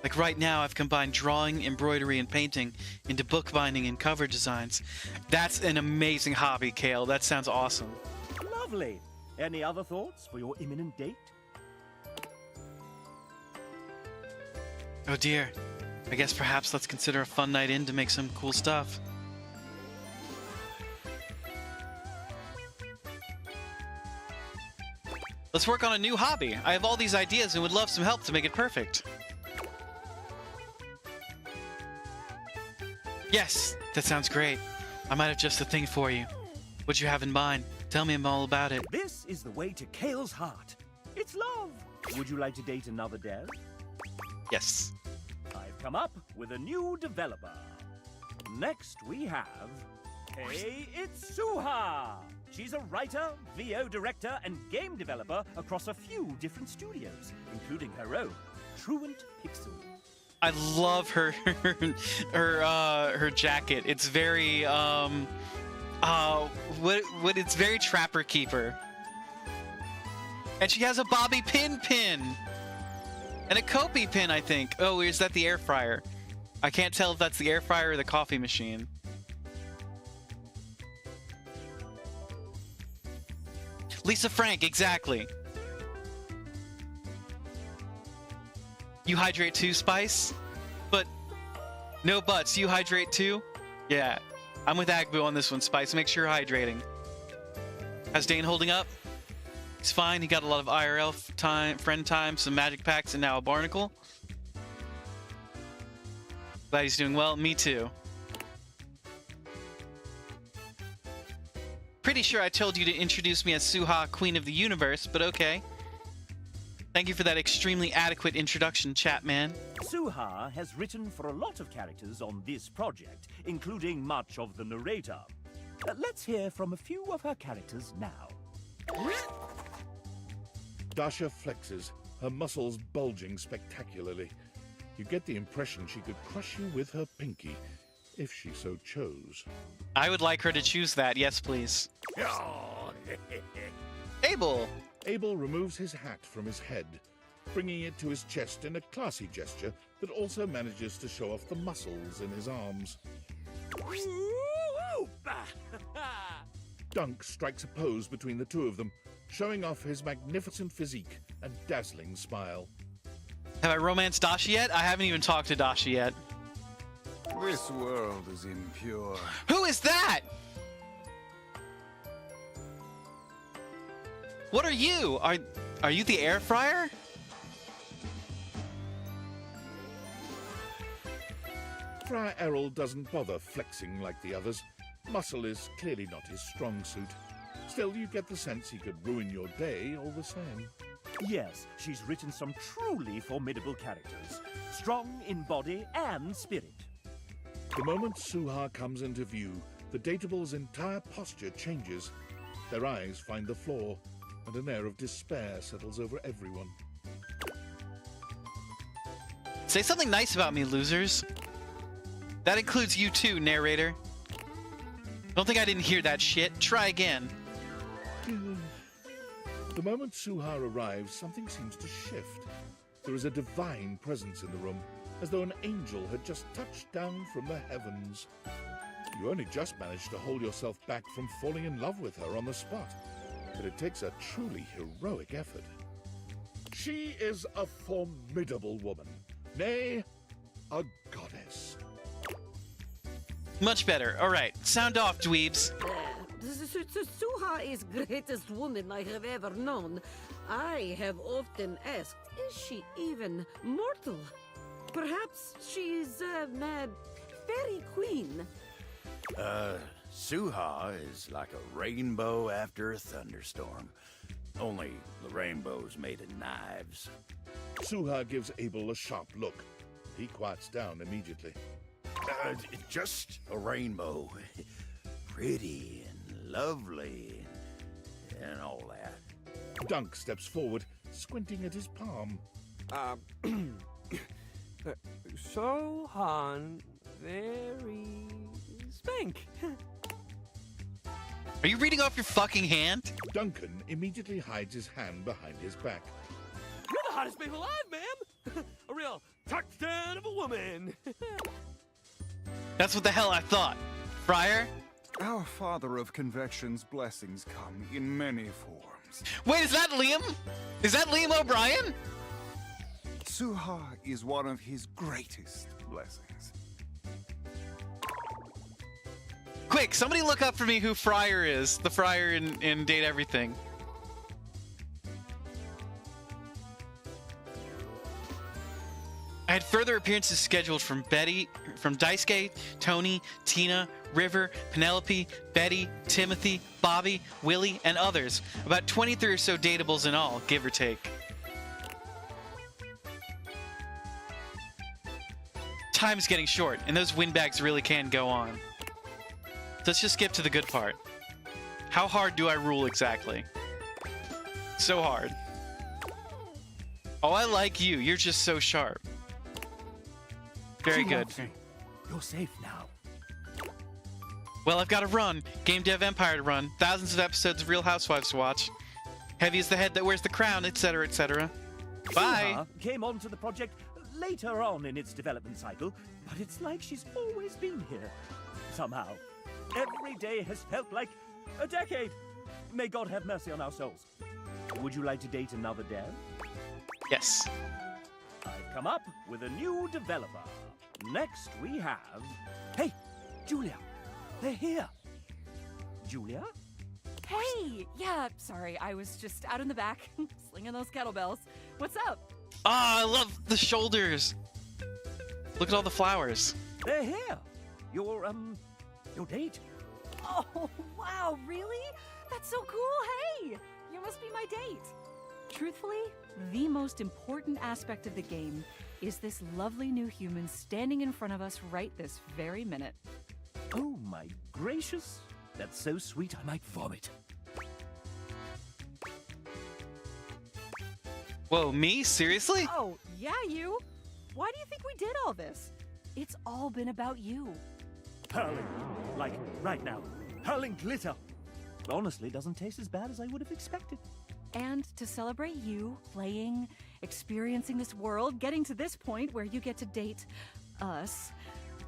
Like right now, I've combined drawing, embroidery, and painting into bookbinding and cover designs. That's an amazing hobby, Kale. That sounds awesome. Lovely. Any other thoughts for your imminent date? Oh dear. I guess perhaps let's consider a fun night in to make some cool stuff. Let's work on a new hobby. I have all these ideas and would love some help to make it perfect. Yes, that sounds great. I might have just the thing for you. What you have in mind? Tell me all about it. This is the way to Kale's heart. It's love. Would you like to date another dev? Yes. I've come up with a new developer. Next we have... Hey, it's Suha! She's a writer, VO director, and game developer across a few different studios, including her own, Truant Pixel. I love her her jacket. It's very it's very Trapper Keeper. And she has a bobby pin and a Kopi pin, I think. Oh, is that the air fryer? I can't tell if that's the air fryer or the coffee machine. Lisa Frank, exactly. You hydrate too, Spice? But no buts. You hydrate too? Yeah. I'm with Agbu on this one, Spice. Make sure you're hydrating. How's Dane holding up? He's fine. He got a lot of IRL time, friend time, some magic packs, and now a barnacle. Glad he's doing well. Me too. Pretty sure I told you to introduce me as Suha, Queen of the Universe, but okay. Thank you for that extremely adequate introduction, Chatman. Suha has written for a lot of characters on this project, including much of the narrator. Let's hear from a few of her characters now. Dasha flexes, her muscles bulging spectacularly. You get the impression she could crush you with her pinky, if she so chose. I would like her to choose that, yes please. Abel! Abel removes his hat from his head, bringing it to his chest in a classy gesture that also manages to show off the muscles in his arms. Dunk strikes a pose between the two of them, showing off his magnificent physique and dazzling smile. Have I romanced Dasha yet? I haven't even talked to Dasha yet. This world is impure. Who is that? What are you? Are you the air fryer? Friar Errol doesn't bother flexing like the others. Muscle is clearly not his strong suit. Still, you get the sense he could ruin your day all the same. Yes, she's written some truly formidable characters, strong in body and spirit. The moment Suha comes into view, the Dateable's entire posture changes. Their eyes find the floor, and an air of despair settles over everyone. Say something nice about me, losers. That includes you too, narrator. Don't think I didn't hear that shit. Try again. The moment Suha arrives, something seems to shift. There is a divine presence in the room, as though an angel had just touched down from the heavens. You only just managed to hold yourself back from falling in love with her on the spot, but it takes a truly heroic effort. She is a formidable woman, nay, a goddess. Much better. All right, sound off, dweebs. Suha is greatest woman I have ever known. I have often asked, is she even mortal? Perhaps she's a fairy queen. Suha is like a rainbow after a thunderstorm. Only the rainbow's made of knives. Suha gives Abel a sharp look. He quiets down immediately. Just a rainbow. Pretty and lovely and all that. Dunk steps forward, squinting at his palm. Sohan, very spank. Are you reading off your fucking hand? Duncan immediately hides his hand behind his back. You're the hottest babe alive, ma'am! A real touchdown of a woman! That's what the hell I thought. Friar? Our Father of Convection's blessings come in many forms. Wait, is that Liam? Is that Liam O'Brien? Suha is one of his greatest blessings. Quick, somebody look up for me who Friar is. The Friar in Date Everything. I had further appearances scheduled from Daisuke, Tony, Tina, River, Penelope, Betty, Timothy, Bobby, Willie, and others. About 23 or so dateables in all, give or take. Time's getting short, and those windbags really can go on. So let's just skip to the good part. How hard do I rule exactly? So hard. Oh, I like you. You're just so sharp. Very good. You're safe now. Well, I've got to run. Game Dev Empire to run. Thousands of episodes of Real Housewives to watch. Heavy is the head that wears the crown, etc., etc. Bye. Suha came onto the project later on in its development cycle, but it's like she's always been here. Somehow. Every day has felt like a decade. May God have mercy on our souls. Would you like to date another dev? Yes. I've come up with a new developer. Next we have... Hey, Julia, they're here. Julia? Hey! Yeah, sorry, I was just out in the back, slinging those kettlebells. What's up? Ah, I love the shoulders. Look at all the flowers. They're here. Your date. Oh, wow, really? That's so cool, hey! You must be my date. Truthfully, the most important aspect of the game is this lovely new human standing in front of us right this very minute. Oh my gracious. That's so sweet I might vomit. Whoa, me? Seriously? Oh, yeah, you. Why do you think we did all this? It's all been about you. Hurling. Like, right now. Hurling glitter. Honestly, doesn't taste as bad as I would have expected. And to celebrate you playing, experiencing this world, getting to this point where you get to date us,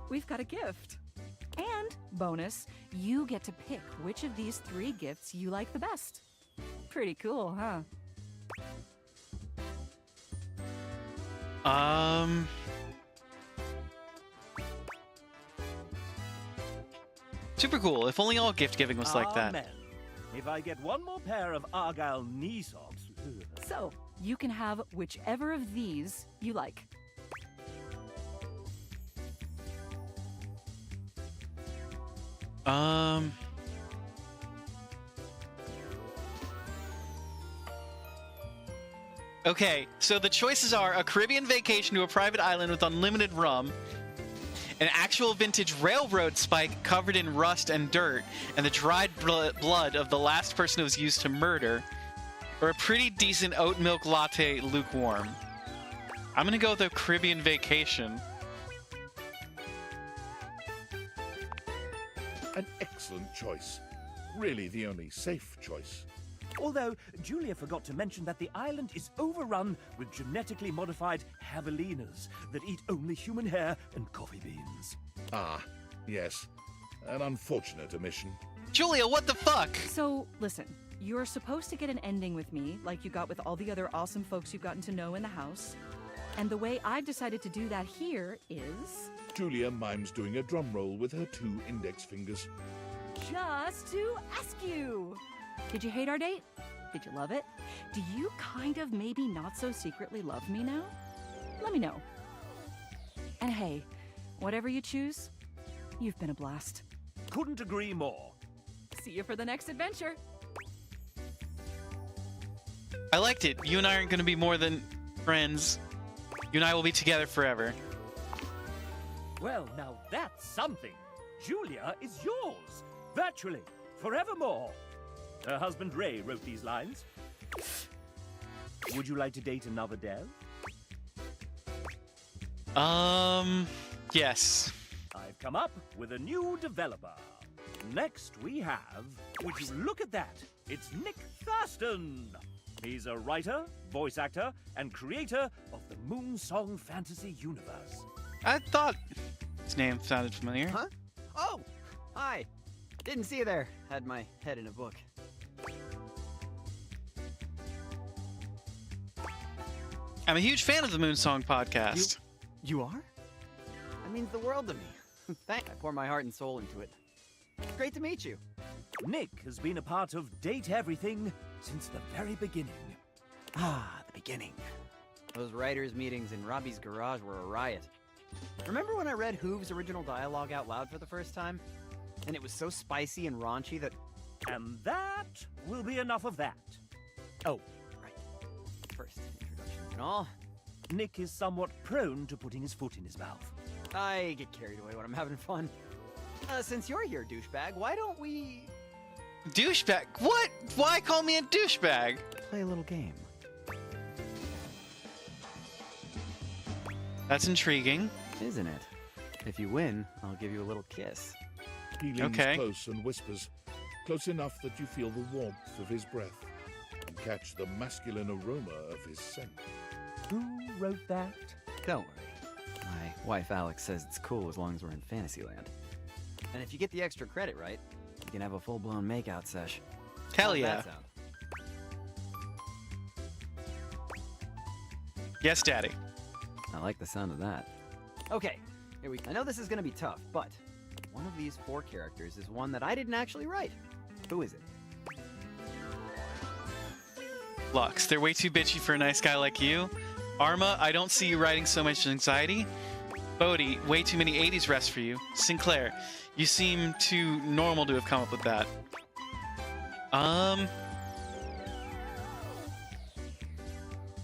we've got a gift. And, bonus, you get to pick which of these 3 gifts you like the best. Pretty cool, huh? Super cool. If only all gift giving was like that. Amen. If I get one more pair of Argyle knee socks... So, you can have whichever of these you like. Okay, so the choices are a Caribbean vacation to a private island with unlimited rum, an actual vintage railroad spike covered in rust and dirt, and the dried blood of the last person it was used to murder, or a pretty decent oat milk latte lukewarm. I'm gonna go with the Caribbean vacation. An excellent choice. Really the only safe choice. Although, Julia forgot to mention that the island is overrun with genetically modified javelinas that eat only human hair and coffee beans. Ah, yes. An unfortunate omission. Julia, what the fuck? So, listen, you're supposed to get an ending with me, like you got with all the other awesome folks you've gotten to know in the house. And the way I've decided to do that here is... Julia mimes doing a drum roll with her 2 index fingers. just to ask you. Did you hate our date? Did you love it? Do you kind of maybe not so secretly love me now? Let me know. And hey, whatever you choose, you've been a blast. Couldn't agree more. See you for the next adventure. I liked it. You and I aren't going to be more than friends. You and I will be together forever. Well, now that's something. Julia is yours, virtually, forevermore. Her husband Ray wrote these lines. Would you like to date another dev? Yes. I've come up with a new developer. Next we have... Would you look at that? It's Nick Thurston. He's a writer, voice actor, and creator of the Moonsong Fantasy Universe. I thought his name sounded familiar. Huh? Oh! Hi! Didn't see you there. Had my head in a book. I'm a huge fan of the Moonsong podcast. You are? That means the world to me. Thanks. I pour my heart and soul into it. Great to meet you. Nick has been a part of Date Everything since the very beginning. Ah, the beginning. Those writers' meetings in Robbie's garage were a riot. Remember when I read Hoove's original dialogue out loud for the first time? And it was so spicy and raunchy that... And that will be enough of that. Oh, right. First, introductions and all. Nick is somewhat prone to putting his foot in his mouth. I get carried away when I'm having fun. Since you're here, douchebag, why don't we... Douchebag? What? Why call me a douchebag? Play a little game. That's intriguing. Isn't it? If you win, I'll give you a little kiss. He leans close and whispers, close enough that you feel the warmth of his breath and catch the masculine aroma of his scent. Who wrote that? Don't worry. My wife Alex says it's cool as long as we're in Fantasyland. And if you get the extra credit right, you can have a full-blown makeout sesh. Hell How's yeah. that sound? Yes, Daddy. I like the sound of that. Okay, here we go. I know this is gonna be tough, but one of these 4 characters is one that I didn't actually write. Who is it? Lux, they're way too bitchy for a nice guy like you. Arma, I don't see you writing so much anxiety. Bodhi, way too many 80s rests for you. Sinclair, you seem too normal to have come up with that. How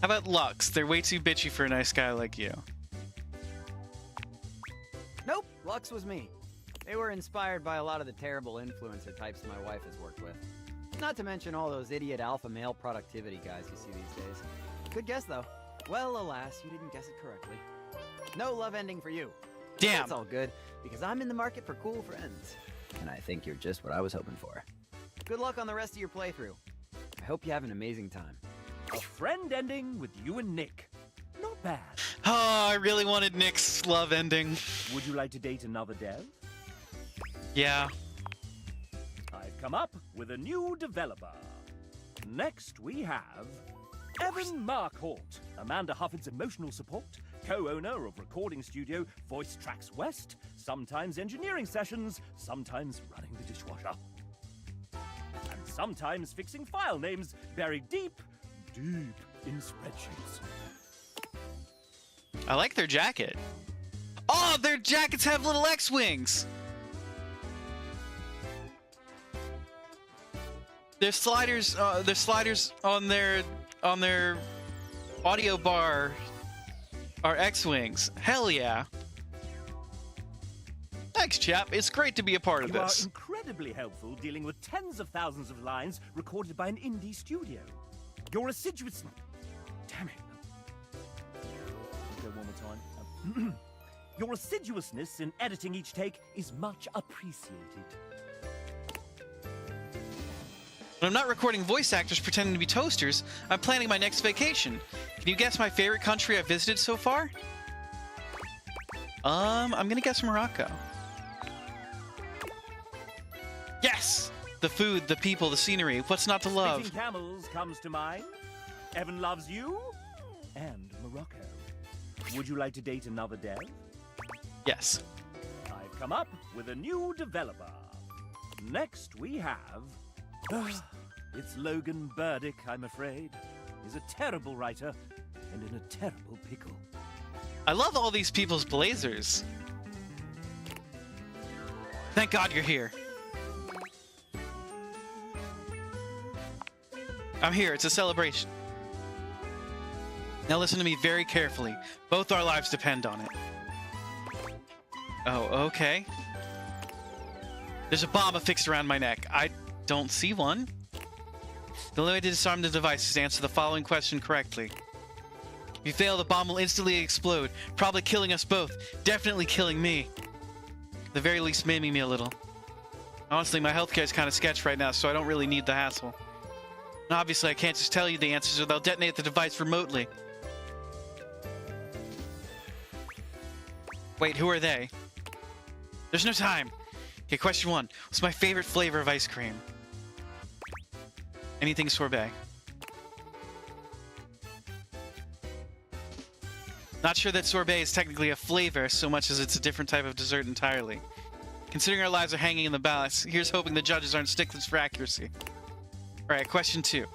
about Lux? They're way too bitchy for a nice guy like you. Nope, Lux was me. They were inspired by a lot of the terrible influencer types my wife has worked with. Not to mention all those idiot alpha male productivity guys you see these days. Good guess, though. Well, alas, you didn't guess it correctly. No love ending for you. Damn. That's all good, because I'm in the market for cool friends. And I think you're just what I was hoping for. Good luck on the rest of your playthrough. I hope you have an amazing time. A friend ending with you and Nick. Not bad. Oh, I really wanted Nick's love ending. Would you like to date another dev? Yeah. I've come up with a new developer. Next we have Evan Markhort, Amanda Hufford's emotional support, co-owner of recording studio Voice Tracks West, sometimes engineering sessions, sometimes running the dishwasher, and sometimes fixing file names buried deep in spreadsheets. I like their jacket. Oh, their jackets have little X-wings. Their sliders on their audio bar are X-wings. Hell yeah. Thanks, chap. It's great to be a part of You this. are incredibly helpful dealing with tens of thousands of lines recorded by an indie studio. Your assiduous... Damn it. Go one more time. Your assiduousness in editing each take is much appreciated. When I'm not recording voice actors pretending to be toasters, I'm planning my next vacation. Can you guess my favorite country I've visited so far? I'm gonna guess Morocco. Yes! The food, the people, the scenery. What's not to love? Spitting Camels comes to mind. Evan loves you. And Morocco. Would you like to date another dev? Yes. I've come up with a new developer. Next we have... it's Logan Burdick, I'm afraid. He's a terrible writer and in a terrible pickle. I love all these people's blazers. Thank God you're here. I'm here. It's a celebration. Now listen to me very carefully. Both our lives depend on it. Oh, okay. There's a bomb affixed around my neck. I don't see one. The only way to disarm the device is to answer the following question correctly. If you fail, the bomb will instantly explode, probably killing us both. Definitely killing me. At the very least, maiming me a little. Honestly, my healthcare is kind of sketch right now, so I don't really need the hassle. And obviously, I can't just tell you the answers or they'll detonate the device remotely. Wait, who are they? There's no time. Okay, question 1. What's my favorite flavor of ice cream? Anything sorbet. Not sure that sorbet is technically a flavor so much as it's a different type of dessert entirely. Considering our lives are hanging in the balance, here's hoping the judges aren't sticklers for accuracy. Alright, question 2.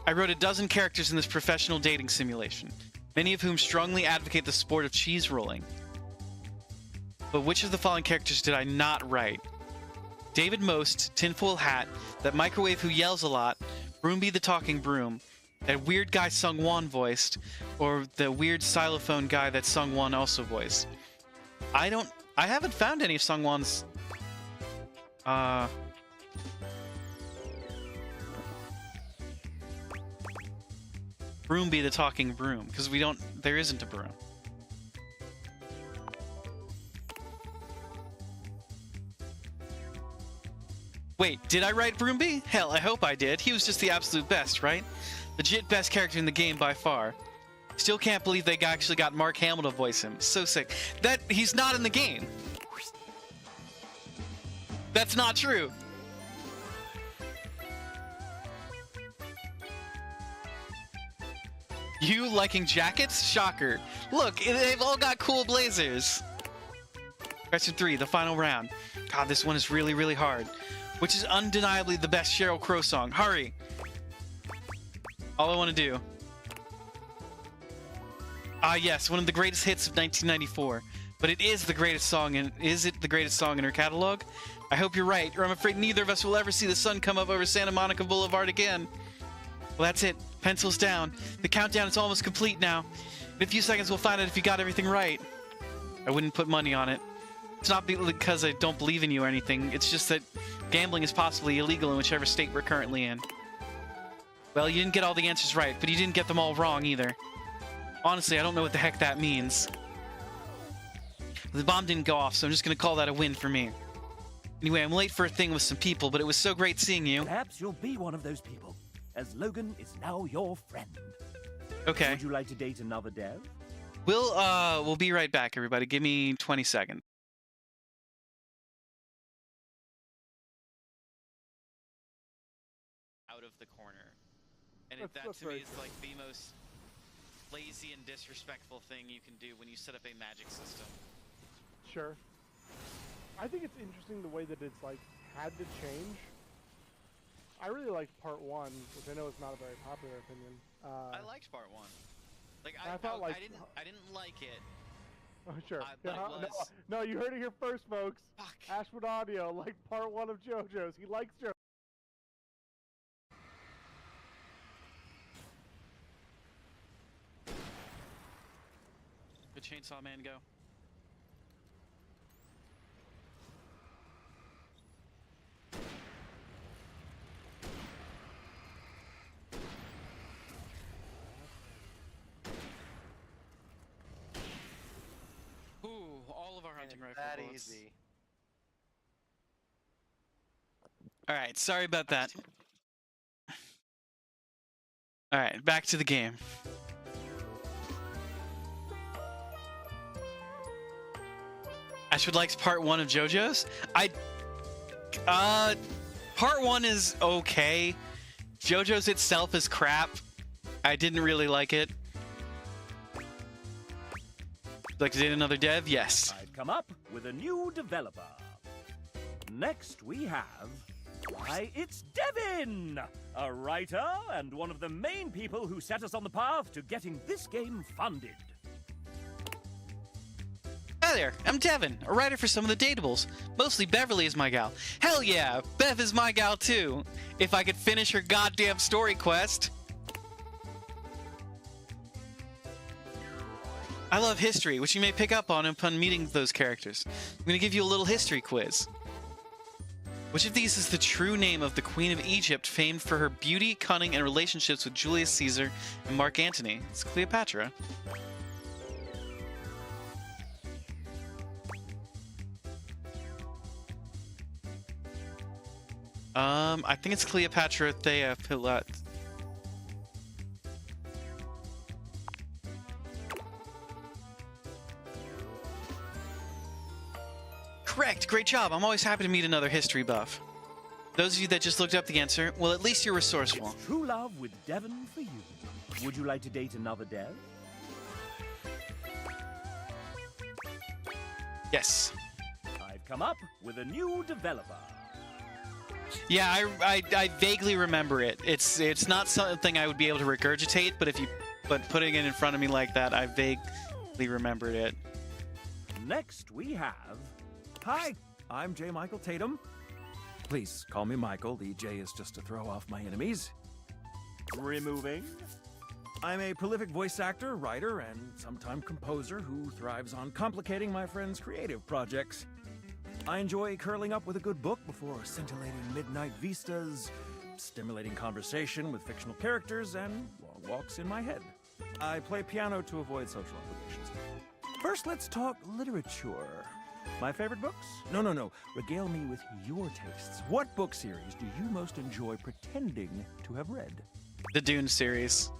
I wrote a dozen characters in this professional dating simulation, many of whom strongly advocate the sport of cheese rolling. But which of the following characters did I not write? David Most, Tinfoil Hat, that microwave who yells a lot, Broomby the talking broom, that weird guy Sung Won voiced, or the weird xylophone guy that Sung Won also voiced. I haven't found any of Sung Won's Broomby the talking broom, because there isn't a broom. Wait, did I write Broomby? Hell, I hope I did. He was just the absolute best, right? Legit best character in the game by far. Still can't believe they actually got Mark Hamill to voice him. So sick. He's not in the game. That's not true. You liking jackets? Shocker. Look, they've all got cool blazers. Question 3, the final round. God, this one is really, really hard. Which is undeniably the best Sheryl Crow song. Hurry. All I want to do. Ah, yes, one of the greatest hits of 1994. But it is the greatest song, and is it the greatest song in her catalog? I hope you're right, or I'm afraid neither of us will ever see the sun come up over Santa Monica Boulevard again. Well, that's it. Pencils down. The countdown is almost complete now. In a few seconds, we'll find out if you got everything right. I wouldn't put money on it. It's not because I don't believe in you or anything. It's just that gambling is possibly illegal in whichever state we're currently in. Well, you didn't get all the answers right, but you didn't get them all wrong either. Honestly, I don't know what the heck that means. The bomb didn't go off, so I'm just going to call that a win for me. Anyway, I'm late for a thing with some people, but it was so great seeing you. Perhaps you'll be one of those people, as Logan is now your friend. Okay. Would you like to date another dev? We'll be right back, everybody. Give me 20 seconds. Out of the corner. And that to me is like the most lazy and disrespectful thing you can do when you set up a magic system. Sure. I think it's interesting the way that it's like had to change. I really liked part 1, which I know is not a very popular opinion. I liked part 1. Like I thought I didn't like it. Oh sure. But it was... No, you heard it here first, folks. Fuck. Ashwood Audio liked part 1 of JoJo's. He likes JoJo. Good Chainsaw Man go. Ooh, all of our hunting rifle bullets. Easy. All right, sorry about that. All right, back to the game. Ashwood likes part 1 of JoJo's. Part 1 is okay. JoJo's itself is crap. I didn't really like it. Like to date another dev? Yes. I've come up with a new developer. Next we have... Why, it's Devin! A writer and one of the main people who set us on the path to getting this game funded. Hi there, I'm Devin, a writer for some of the Dateables. Mostly Beverly is my gal. Hell yeah, Bev is my gal too. If I could finish her goddamn story quest. I love history, which you may pick up on upon meeting those characters. I'm going to give you a little history quiz. Which of these is the true name of the Queen of Egypt, famed for her beauty, cunning, and relationships with Julius Caesar and Mark Antony? It's Cleopatra. I think it's Cleopatra Thea Pilat. Correct! Great job! I'm always happy to meet another history buff. Those of you that just looked up the answer, well, at least you're resourceful. It's true love with Devin for you. Would you like to date another dev? Yes. I've come up with a new developer. Yeah, I vaguely remember it. It's not something I would be able to regurgitate, but putting it in front of me like that, I vaguely remembered it. Next we have... Hi, I'm J. Michael Tatum. Please call me Michael. The J is just to throw off my enemies. Removing. I'm a prolific voice actor, writer, and sometimes composer who thrives on complicating my friends' creative projects. I enjoy curling up with a good book before scintillating midnight vistas, stimulating conversation with fictional characters, and long walks in my head. I play piano to avoid social obligations. First, let's talk literature. My favorite books? No. Regale me with your tastes. What book series do you most enjoy pretending to have read? The Dune series.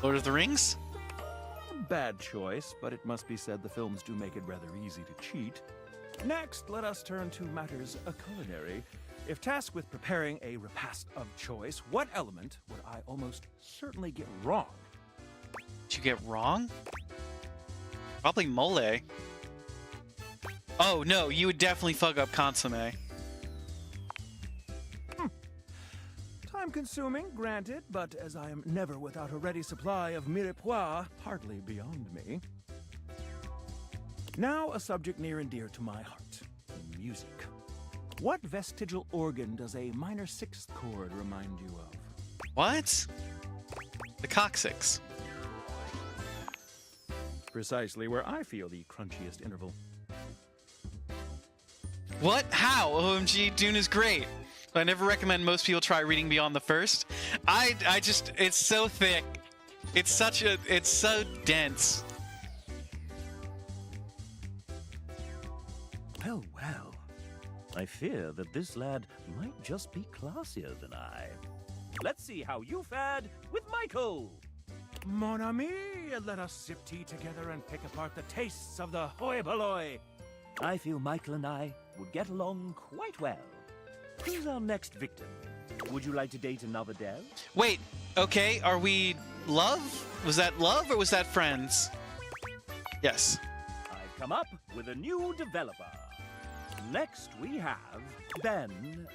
Lord of the Rings? bad choice, but it must be said the films do make it rather easy to cheat. Next, let us turn to matters culinary. If tasked with preparing a repast of choice, what element would I almost certainly get wrong? Did you get wrong? Probably mole. Oh, no, you would definitely fuck up consomme. Time-consuming, granted, but as I am never without a ready supply of mirepoix, hardly beyond me. Now, a subject near and dear to my heart. Music. What vestigial organ does a minor sixth chord remind you of? What? The coccyx. Precisely where I feel the crunchiest interval. What? How? OMG, Dune is great. I never recommend most people try reading beyond the first. I just, it's so thick. It's so dense. Well, well. I fear that this lad might just be classier than I. Let's see how you fared with Michael. Mon ami, let us sip tea together and pick apart the tastes of the hoi polloi. I feel Michael and I would get along quite well. Who's our next victim? Would you like to date another dev? Wait, okay, are we love? Was that love or was that friends? Yes. I've come up with a new developer. Next we have Ben,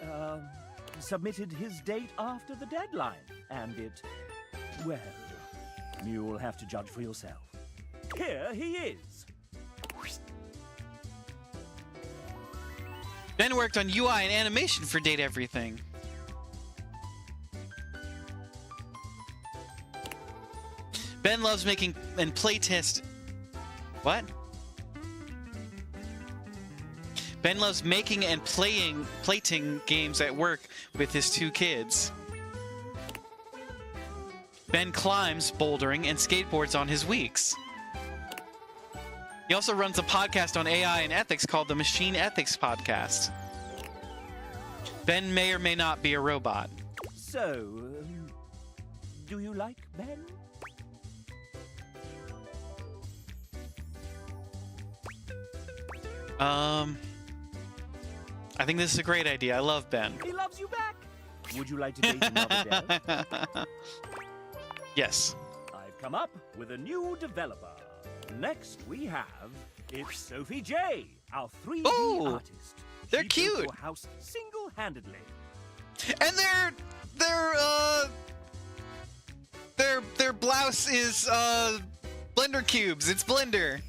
submitted his date after the deadline, and it, well, you'll have to judge for yourself. Here he is. Ben worked on UI and animation for Date Everything. Ben loves making and playtest. What? Ben loves making and plating games at work with his 2 kids. Ben climbs, bouldering, and skateboards on his weeks. He also runs a podcast on AI and ethics called the Machine Ethics Podcast. Ben may or may not be a robot. So, do you like Ben? I think this is a great idea. I love Ben. He loves you back. Would you like to date another dev? Yes. I've come up with a new developer. Next we have, it's Sophie J, our 3D artist. They're She cute. built your house single-handedly. And their blouse is Blender cubes. It's Blender.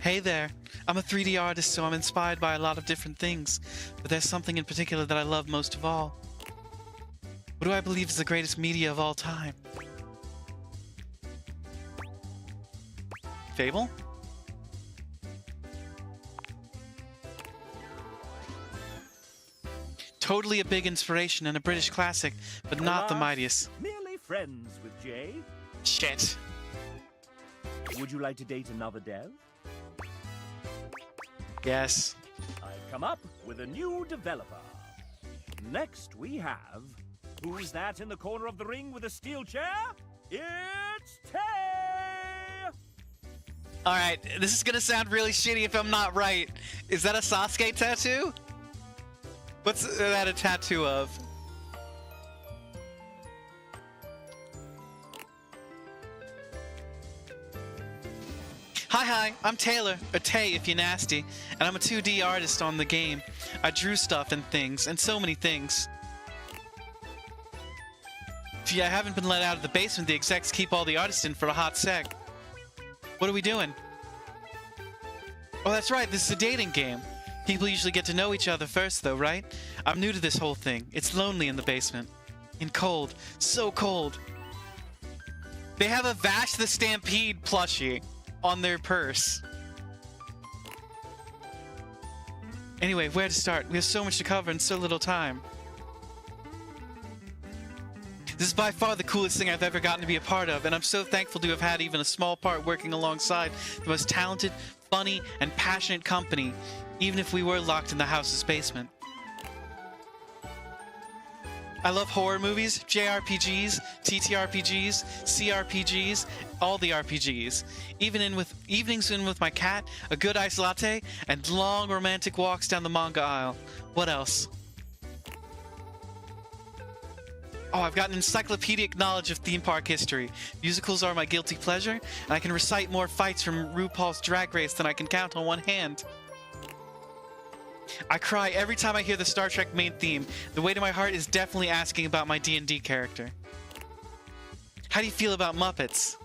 Hey there. I'm a 3D artist, so I'm inspired by a lot of different things. But there's something in particular that I love most of all. What do I believe is the greatest media of all time? Fable? Totally a big inspiration and a British classic, but not the Alas, mightiest. Merely friends with Jay. Shit. Would you like to date another dev? Yes. I've come up with a new developer. Next we have, who's that in the corner of the ring with a steel chair? It's Tay! Alright, this is gonna sound really shitty if I'm not right. Is that a Sasuke tattoo? What's that a tattoo of? Hi, I'm Taylor, or Tay if you're nasty, and I'm a 2D artist on the game. I drew stuff and things, and so many things. Gee, I haven't been let out of the basement. The execs keep all the artists in for a hot sec. What are we doing? Oh, that's right, this is a dating game. People usually get to know each other first, though, right? I'm new to this whole thing. It's lonely in the basement. And cold. So cold. They have a Vash the Stampede plushie on their purse. Anyway, where to start? We have so much to cover in so little time. This is by far the coolest thing I've ever gotten to be a part of, and I'm so thankful to have had even a small part working alongside the most talented, funny, and passionate company, even if we were locked in the house's basement. I love horror movies, JRPGs, TTRPGs, CRPGs, all the RPGs. Evenings in with my cat, a good iced latte, and long romantic walks down the manga aisle. What else? Oh, I've got an encyclopedic knowledge of theme park history. Musicals are my guilty pleasure, and I can recite more fights from RuPaul's Drag Race than I can count on one hand. I cry every time I hear the Star Trek main theme. The weight of my heart is definitely asking about my D&D character. How do you feel about Muppets?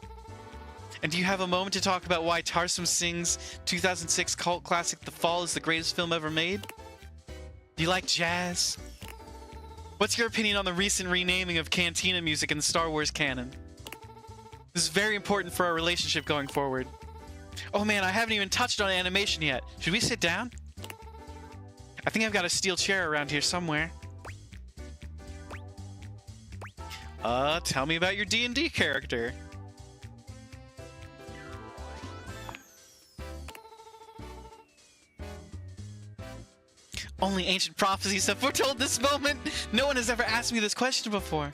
And do you have a moment to talk about why Tarsum Singh's 2006 cult classic The Fall is the greatest film ever made? Do you like jazz? What's your opinion on the recent renaming of Cantina music in the Star Wars canon? This is very important for our relationship going forward. Oh man, I haven't even touched on animation yet. Should we sit down? I think I've got a steel chair around here somewhere. Tell me about your D&D character. Only ancient prophecies have foretold this moment. No one has ever asked me this question before.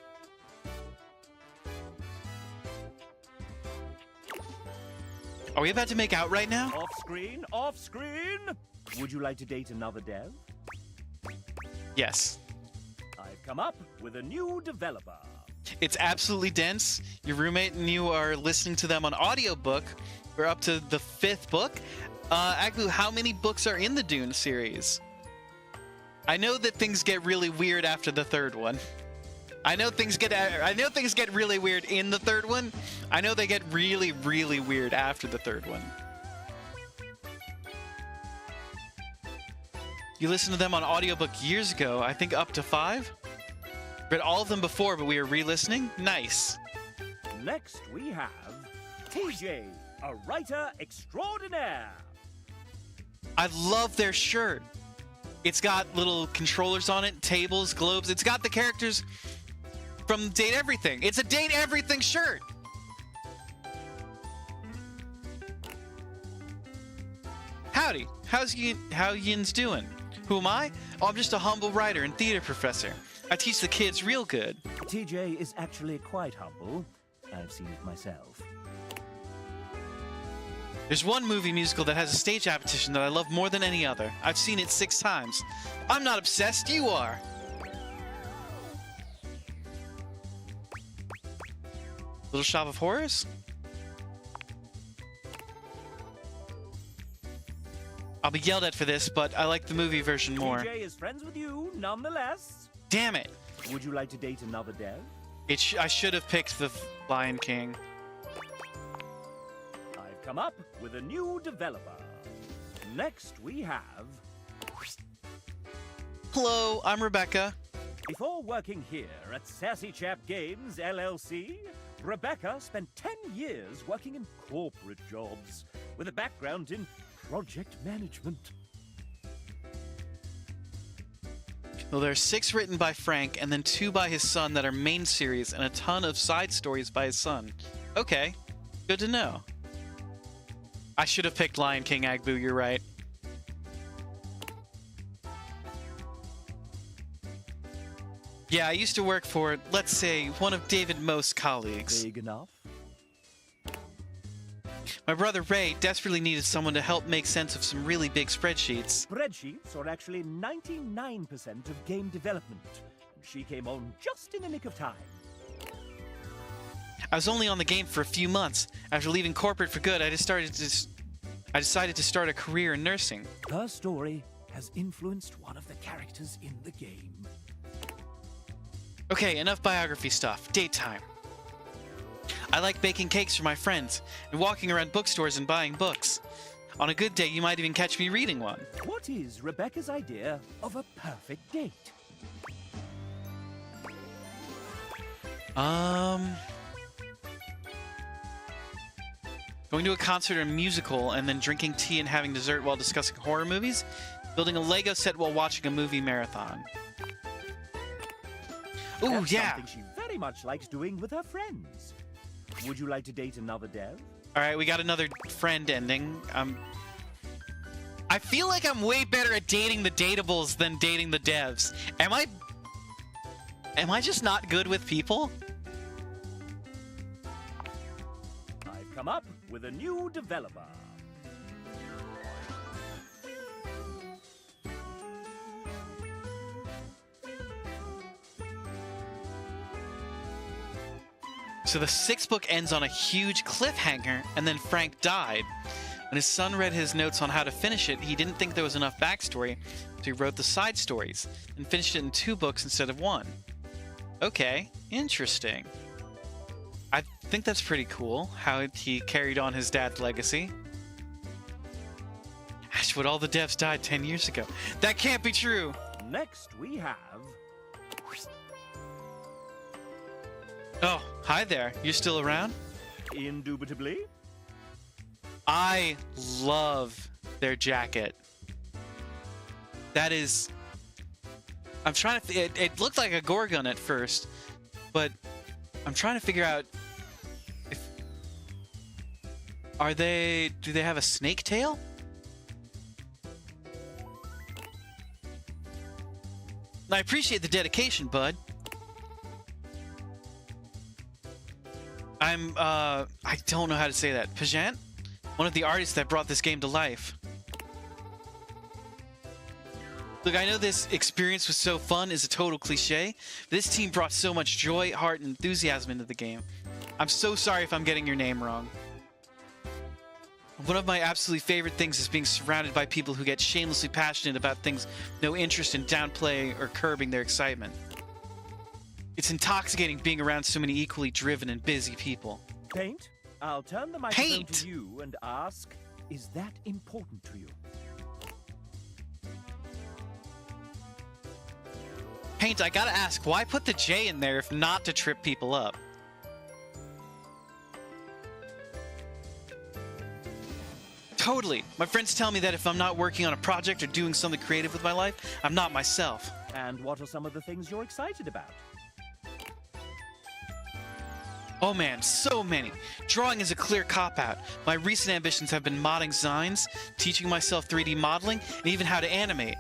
Are we about to make out right now? Off screen, off screen! Would you like to date another dev? Yes. I've come up with a new developer. It's absolutely dense. Your roommate and you are listening to them on audiobook. We're up to the 5th book. Agbu, how many books are in the Dune series? I know that things get really weird after the 3rd one. I know things get really weird in the 3rd one. I know they get really, really weird after the 3rd one. You listened to them on audiobook years ago, I think up to 5? Read all of them before, but we are re-listening? Nice. Next we have TJ, a writer extraordinaire. I love their shirt. It's got little controllers on it, tables, globes. It's got the characters from Date Everything. It's a Date Everything shirt. Howdy. How yin's doing? Who am I? Oh, I'm just a humble writer and theater professor. I teach the kids real good. TJ is actually quite humble. I've seen it myself. There's one movie musical that has a stage adaptation that I love more than any other. I've seen it 6 times. I'm not obsessed, you are. Little Shop of Horrors? I'll be yelled at for this, but I like the movie version more. TJ is friends with you, nonetheless. Damn it. Would you like to date another dev? I should have picked the Lion King. I've come up with a new developer. Next we have... Hello, I'm Rebecca. Before working here at Sassy Chap Games, LLC, Rebecca spent 10 years working in corporate jobs, with a background in project management. Well, there are 6 written by Frank, and then 2 by his son that are main series, and a ton of side stories by his son. Okay, good to know. I should have picked Lion King, Agbu, you're right. Yeah, I used to work for, let's say, one of David Most's colleagues. Big enough? My brother Ray desperately needed someone to help make sense of some really big spreadsheets. Spreadsheets are actually 99% of game development. She came on just in the nick of time. I was only on the game for a few months. After leaving corporate for good, I decided to start a career in nursing. Her story has influenced one of the characters in the game. Okay, enough biography stuff. Date time. I like baking cakes for my friends and walking around bookstores and buying books. On a good day, you might even catch me reading one. What is Rebecca's idea of a perfect date? Going to a concert or a musical and then drinking tea and having dessert while discussing horror movies. Building a Lego set while watching a movie marathon. Ooh, That's yeah. something she very much likes doing with her friends. Would you like to date another dev? All right, we got another friend ending. I feel like I'm way better at dating the datables than dating the devs. Am I? Am I just not good with people? I've come up with a new developer. So the sixth book ends on a huge cliffhanger, and then Frank died. When his son read his notes on how to finish it, he didn't think there was enough backstory, so he wrote the side stories, and finished it in 2 books instead of 1. Okay, interesting. I think that's pretty cool, how he carried on his dad's legacy. Ashwood, all the devs died 10 years ago. That can't be true! Next we have... Oh, hi there. You're still around? Indubitably. I love their jacket. That is... I'm trying to... It looked like a Gorgon at first, but I'm trying to figure out if... Are they... Do they have a snake tail? I appreciate the dedication, bud. I don't know how to say that. Pajant? One of the artists that brought this game to life. Look, I know this experience was so fun is a total cliche, but this team brought so much joy, heart, and enthusiasm into the game. I'm so sorry if I'm getting your name wrong. One of my absolutely favorite things is being surrounded by people who get shamelessly passionate about things with no interest in downplaying or curbing their excitement. It's intoxicating being around so many equally driven and busy people. Paint, I'll turn the microphone to you and ask, is that important to you? Paint, I gotta ask, why put the J in there if not to trip people up? Totally. My friends tell me that if I'm not working on a project or doing something creative with my life, I'm not myself. And what are some of the things you're excited about? Oh man, so many. Drawing is a clear cop-out. My recent ambitions have been modding designs, teaching myself 3D modeling, and even how to animate.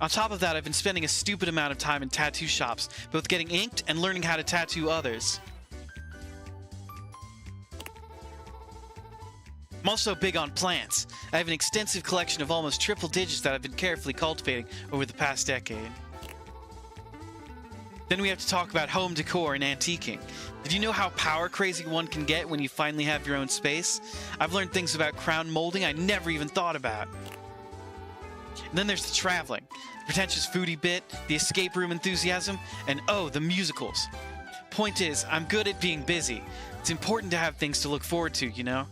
On top of that, I've been spending a stupid amount of time in tattoo shops, both getting inked and learning how to tattoo others. I'm also big on plants. I have an extensive collection of almost triple digits that I've been carefully cultivating over the past decade. Then we have to talk about home decor and antiquing. Did you know how power crazy one can get when you finally have your own space? I've learned things about crown molding I never even thought about. And then there's the traveling, the pretentious foodie bit, the escape room enthusiasm, and oh, the musicals. Point is, I'm good at being busy. It's important to have things to look forward to, you know?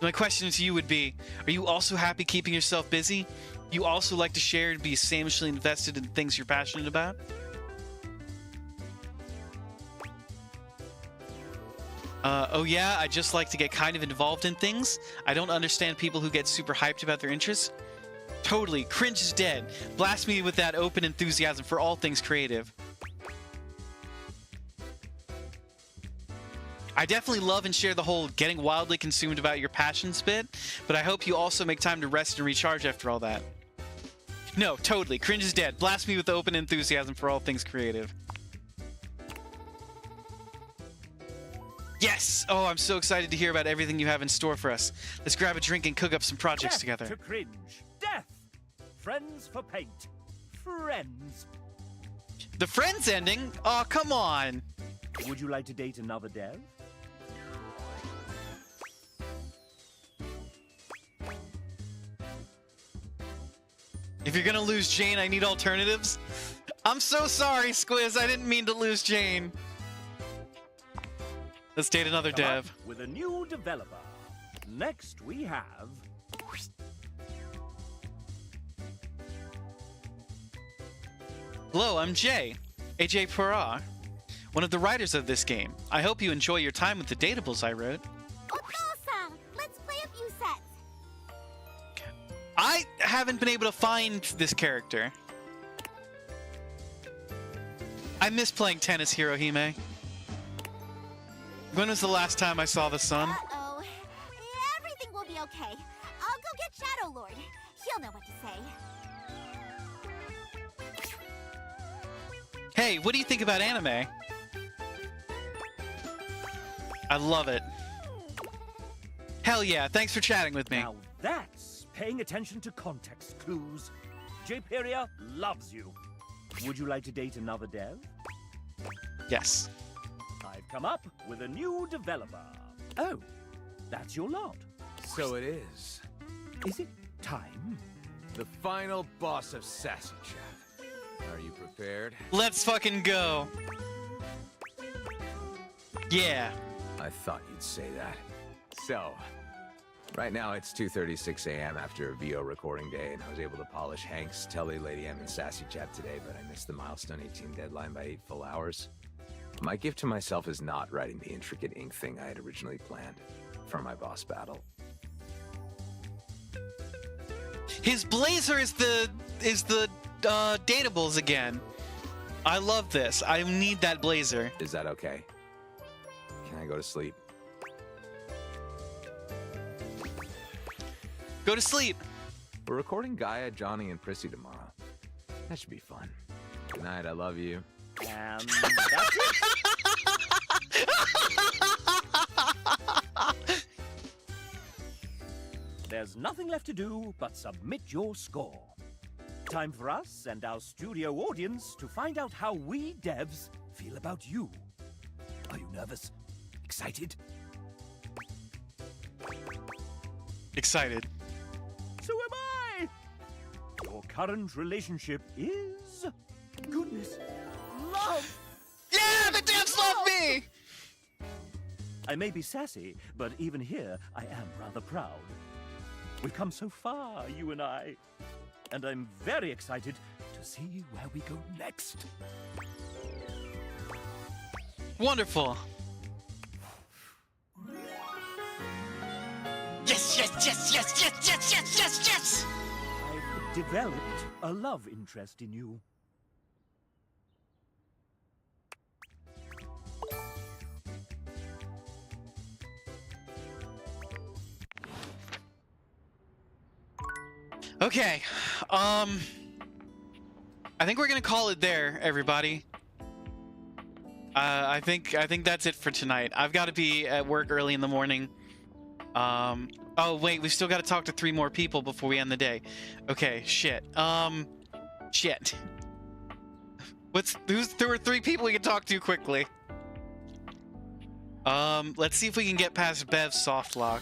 My question to you would be, are you also happy keeping yourself busy? You also like to share and be samishly invested in things you're passionate about? Oh yeah, I just like to get kind of involved in things. I don't understand people who get super hyped about their interests. Totally, cringe is dead. Blast me with that open enthusiasm for all things creative. I definitely love and share the whole getting wildly consumed about your passions bit, but I hope you also make time to rest and recharge after all that. No, totally. Cringe is dead. Blast me with open enthusiasm for all things creative. Yes! Oh, I'm so excited to hear about everything you have in store for us. Let's grab a drink and cook up some projects Death together. to cringe. Death! Friends for paint. Friends. The Friends ending? Oh, come on! Would you like to date another dev? If you're gonna lose Jane, I need alternatives. I'm so sorry, Squiz. I didn't mean to lose Jane. Let's date another Come dev. up with a new developer. Next we have... Hello, I'm Jay. AJ Pura, one of the writers of this game. I hope you enjoy your time with the datables I wrote. Awesome! Let's play a few sets. I haven't been able to find this character. I miss playing tennis, Hirohime. When was the last time I saw the sun? Uh-oh. Everything will be okay. I'll go get Shadow Lord. He'll know what to say. Hey, what do you think about anime? I love it. Hell yeah, thanks for chatting with me. Now that's paying attention to context clues. Jperia loves you. Would you like to date another dev? Yes. I've come up with a new developer. Oh, that's your lot. So it is. Is it time? The final boss of Sassy Chat. Are you prepared? Let's fucking go. Yeah. I thought you'd say that. So, right now it's 2:36 a.m. after a VO recording day, and I was able to polish Hank's, Telly, Lady M, and Sassy Chat today, but I missed the milestone 18 deadline by 8 full hours. My gift to myself is not writing the intricate ink thing I had originally planned for my boss battle. His blazer is the datables again. I love this. I need that blazer. Is that okay? Can I go to sleep? Go to sleep. We're recording Gaia, Johnny, and Prissy tomorrow. That should be fun. Good night, I love you. And that's it. There's nothing left to do but submit your score. Time for us and our studio audience to find out how we devs feel about you. Are you nervous? Excited? Excited. So am I! Your current relationship is... goodness. Love! Yeah, the devs love me! I may be sassy, but even here, I am rather proud. We've come so far, you and I. And I'm very excited to see where we go next. Wonderful. Yes, yes, yes, yes, yes, yes, yes, yes, yes! I've developed a love interest in you. Okay, I think we're gonna call it there, everybody. I think that's it for tonight. I've got to be at work early in the morning. Oh wait, we've still got to talk to 3 more people before we end the day. Okay, shit. Shit. There were 3 people we can talk to quickly. Let's see if we can get past Bev's soft lock.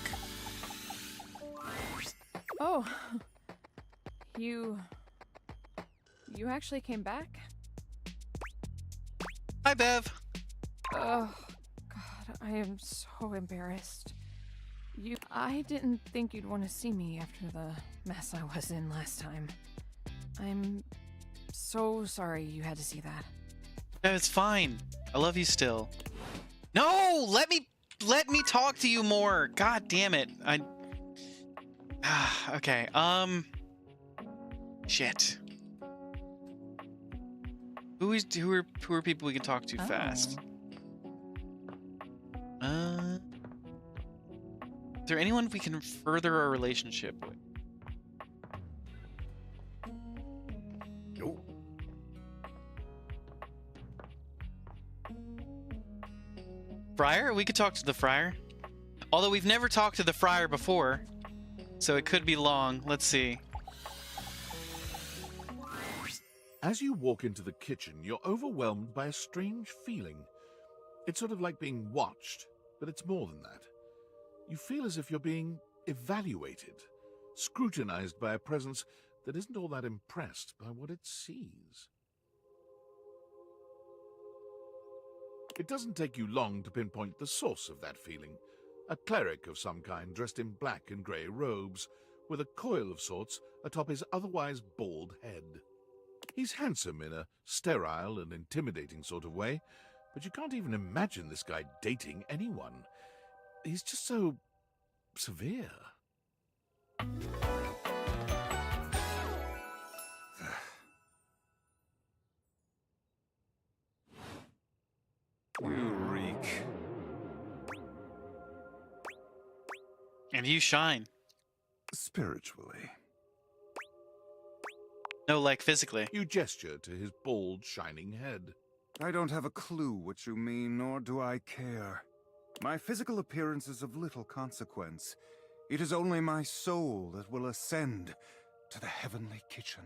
Oh. You actually came back? Hi, Bev. Oh, God, I am so embarrassed. I didn't think you'd want to see me after the mess I was in last time. I'm so sorry you had to see that. Bev, it's fine. I love you still. No, let me talk to you more. God damn it. Okay, shit. Who are people we can talk to fast? Is there anyone we can further our relationship with? Nope. Friar? We could talk to the Friar. Although we've never talked to the Friar before, so it could be long. Let's see. As you walk into the kitchen, you're overwhelmed by a strange feeling. It's sort of like being watched, but it's more than that. You feel as if you're being evaluated, scrutinized by a presence that isn't all that impressed by what it sees. It doesn't take you long to pinpoint the source of that feeling. A cleric of some kind dressed in black and grey robes, with a coil of sorts atop his otherwise bald head. He's handsome in a sterile and intimidating sort of way, but you can't even imagine this guy dating anyone. He's just so severe. You reek. And you shine. Spiritually. No, like physically. You gesture to his bald, shining head. I don't have a clue what you mean, nor do I care. My physical appearance is of little consequence. It is only my soul that will ascend to the heavenly kitchen.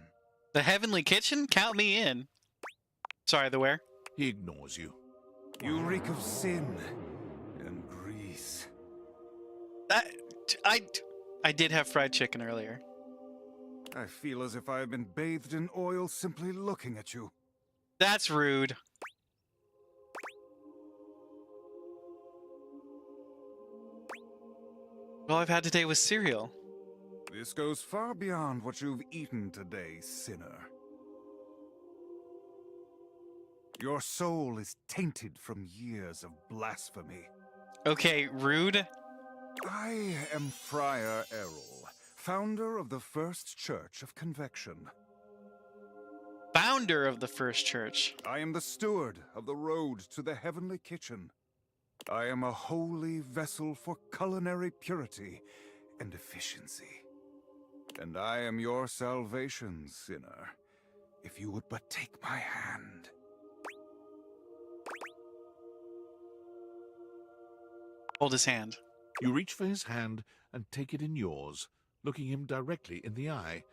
The heavenly kitchen? Count me in. Sorry, the where? He ignores you. You reek of sin and grease. I did have fried chicken earlier. I feel as if I have been bathed in oil simply looking at you. That's rude. All I've had today was cereal. This goes far beyond what you've eaten today, sinner. Your soul is tainted from years of blasphemy. Okay, rude. I am Friar Errol, founder of the First Church of Convection. Founder of the First Church. I am the steward of the road to the heavenly kitchen. I am a holy vessel for culinary purity and efficiency. And I am your salvation, sinner, if you would but take my hand. Hold his hand. You reach for his hand and take it in yours, looking him directly in the eye.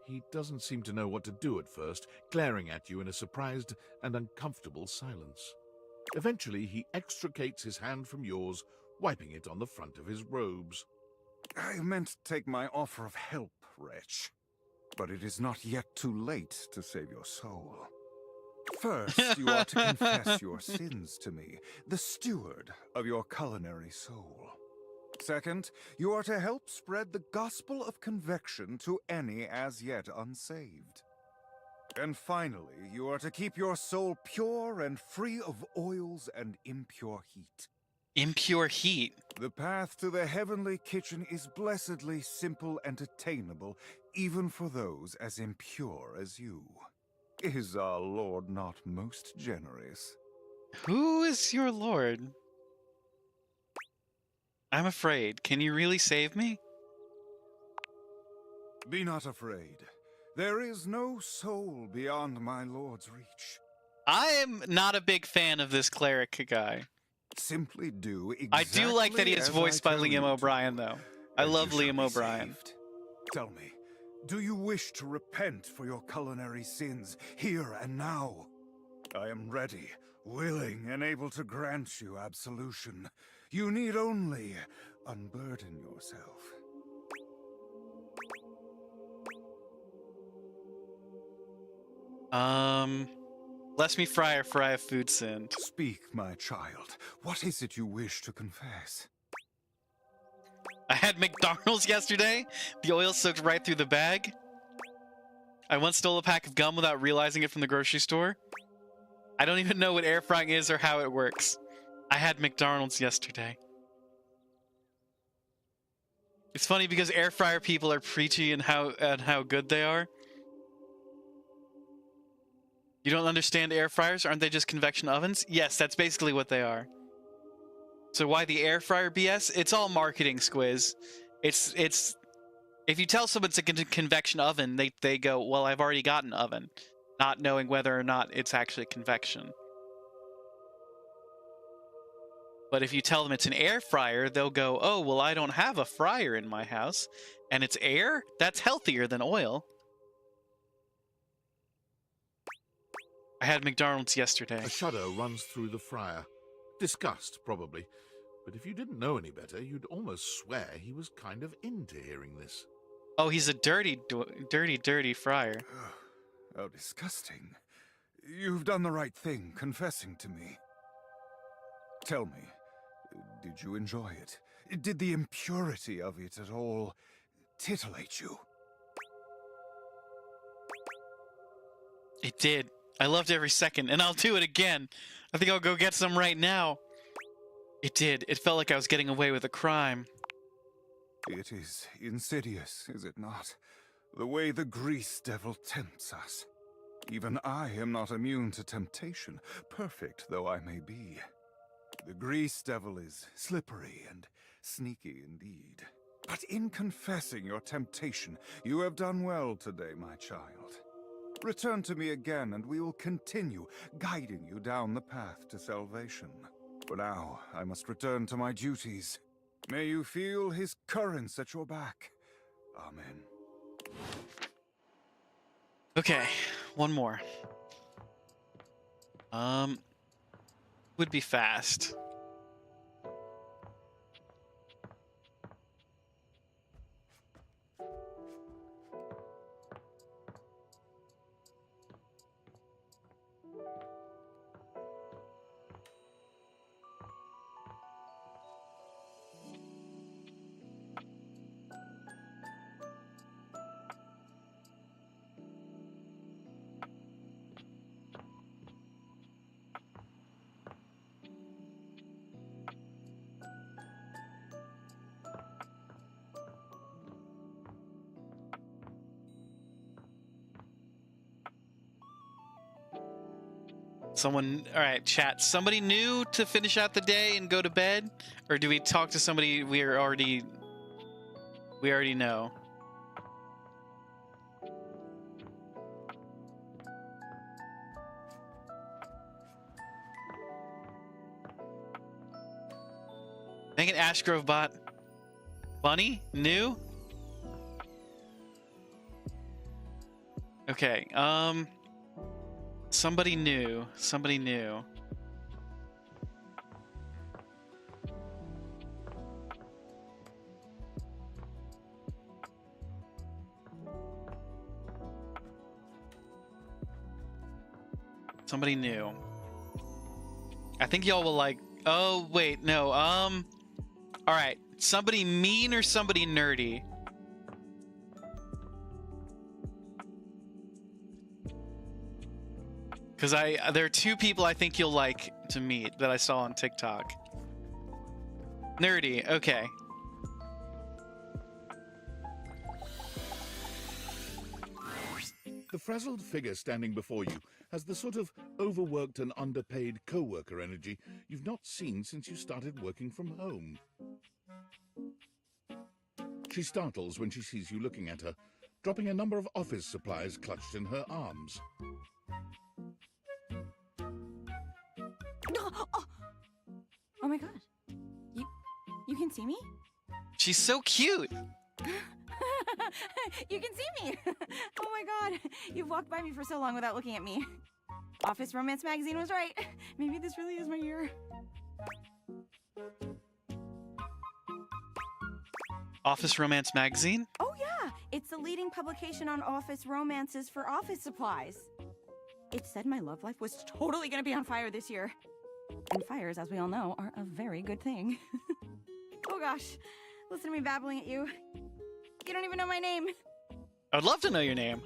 He doesn't seem to know what to do at first, glaring at you in a surprised and uncomfortable silence. Eventually, he extricates his hand from yours, wiping it on the front of his robes. I meant to take my offer of help, wretch. But it is not yet too late to save your soul. First, you are to confess your sins to me, the steward of your culinary soul. Second, you are to help spread the gospel of convection to any as yet unsaved. And finally, you are to keep your soul pure and free of oils and impure heat. Impure heat? The path to the heavenly kitchen is blessedly simple and attainable, even for those as impure as you. Is our Lord not most generous? Who is your Lord? I'm afraid. Can you really save me? Be not afraid. There is no soul beyond my Lord's reach. I am not a big fan of this cleric guy. Simply do exactly I do like that he is voiced by Liam O'Brien, though. I love Liam O'Brien. Saved. Tell me, do you wish to repent for your culinary sins here and now? I am ready, willing, and able to grant you absolution. You need only unburden yourself. Bless me, Friar, for I have food sinned. Speak, my child. What is it you wish to confess? I had McDonald's yesterday. The oil soaked right through the bag. I once stole a pack of gum without realizing it from the grocery store. I don't even know what air frying is or how it works. I had McDonald's yesterday. It's funny because air fryer people are preachy and how good they are. You don't understand air fryers? Aren't they just convection ovens? Yes, that's basically what they are. So why the air fryer BS? It's all marketing, Squiz. It's if you tell someone it's a convection oven, they go, well, I've already got an oven, not knowing whether or not it's actually convection. But if you tell them it's an air fryer, they'll go, oh, well, I don't have a fryer in my house, and it's air? That's healthier than oil. I had McDonald's yesterday. A shudder runs through the friar. Disgust, probably. But if you didn't know any better, you'd almost swear he was kind of into hearing this. Oh, he's a dirty friar. Oh, disgusting. You've done the right thing, confessing to me. Tell me, did you enjoy it? Did the impurity of it at all titillate you? It did. I loved every second, and I'll do it again. I think I'll go get some right now. It did. It felt like I was getting away with a crime. It is insidious, is it not? The way the grease devil tempts us. Even I am not immune to temptation, perfect though I may be. The grease devil is slippery and sneaky indeed. But in confessing your temptation, you have done well today, my child. Return to me again, and we will continue guiding you down the path to salvation. For now, I must return to my duties. May you feel his currents at your back. Amen. Okay, one more. Would be fast. Someone, all right, chat. Somebody new to finish out the day and go to bed, or do we talk to somebody we already know? Make an Ashgrove bot. Bunny, new. Okay. Somebody new. Somebody new. Somebody new. I think y'all will like. Oh wait, no. All right. Somebody mean or somebody nerdy. Because there are two people I think you'll like to meet that I saw on TikTok. Nerdy, okay. The frazzled figure standing before you has the sort of overworked and underpaid co-worker energy you've not seen since you started working from home. She startles when she sees you looking at her, dropping a number of office supplies clutched in her arms. Oh my god. You can see me? She's so cute. You can see me. Oh my god. You've walked by me for so long without looking at me. Office Romance Magazine was right. Maybe this really is my year. Office Romance Magazine? Oh yeah, it's the leading publication on office romances for office supplies. It said my love life was totally gonna be on fire this year. And fires, as we all know, are a very good thing. Oh gosh, listen to me babbling at you. You don't even know my name. I'd love to know your name.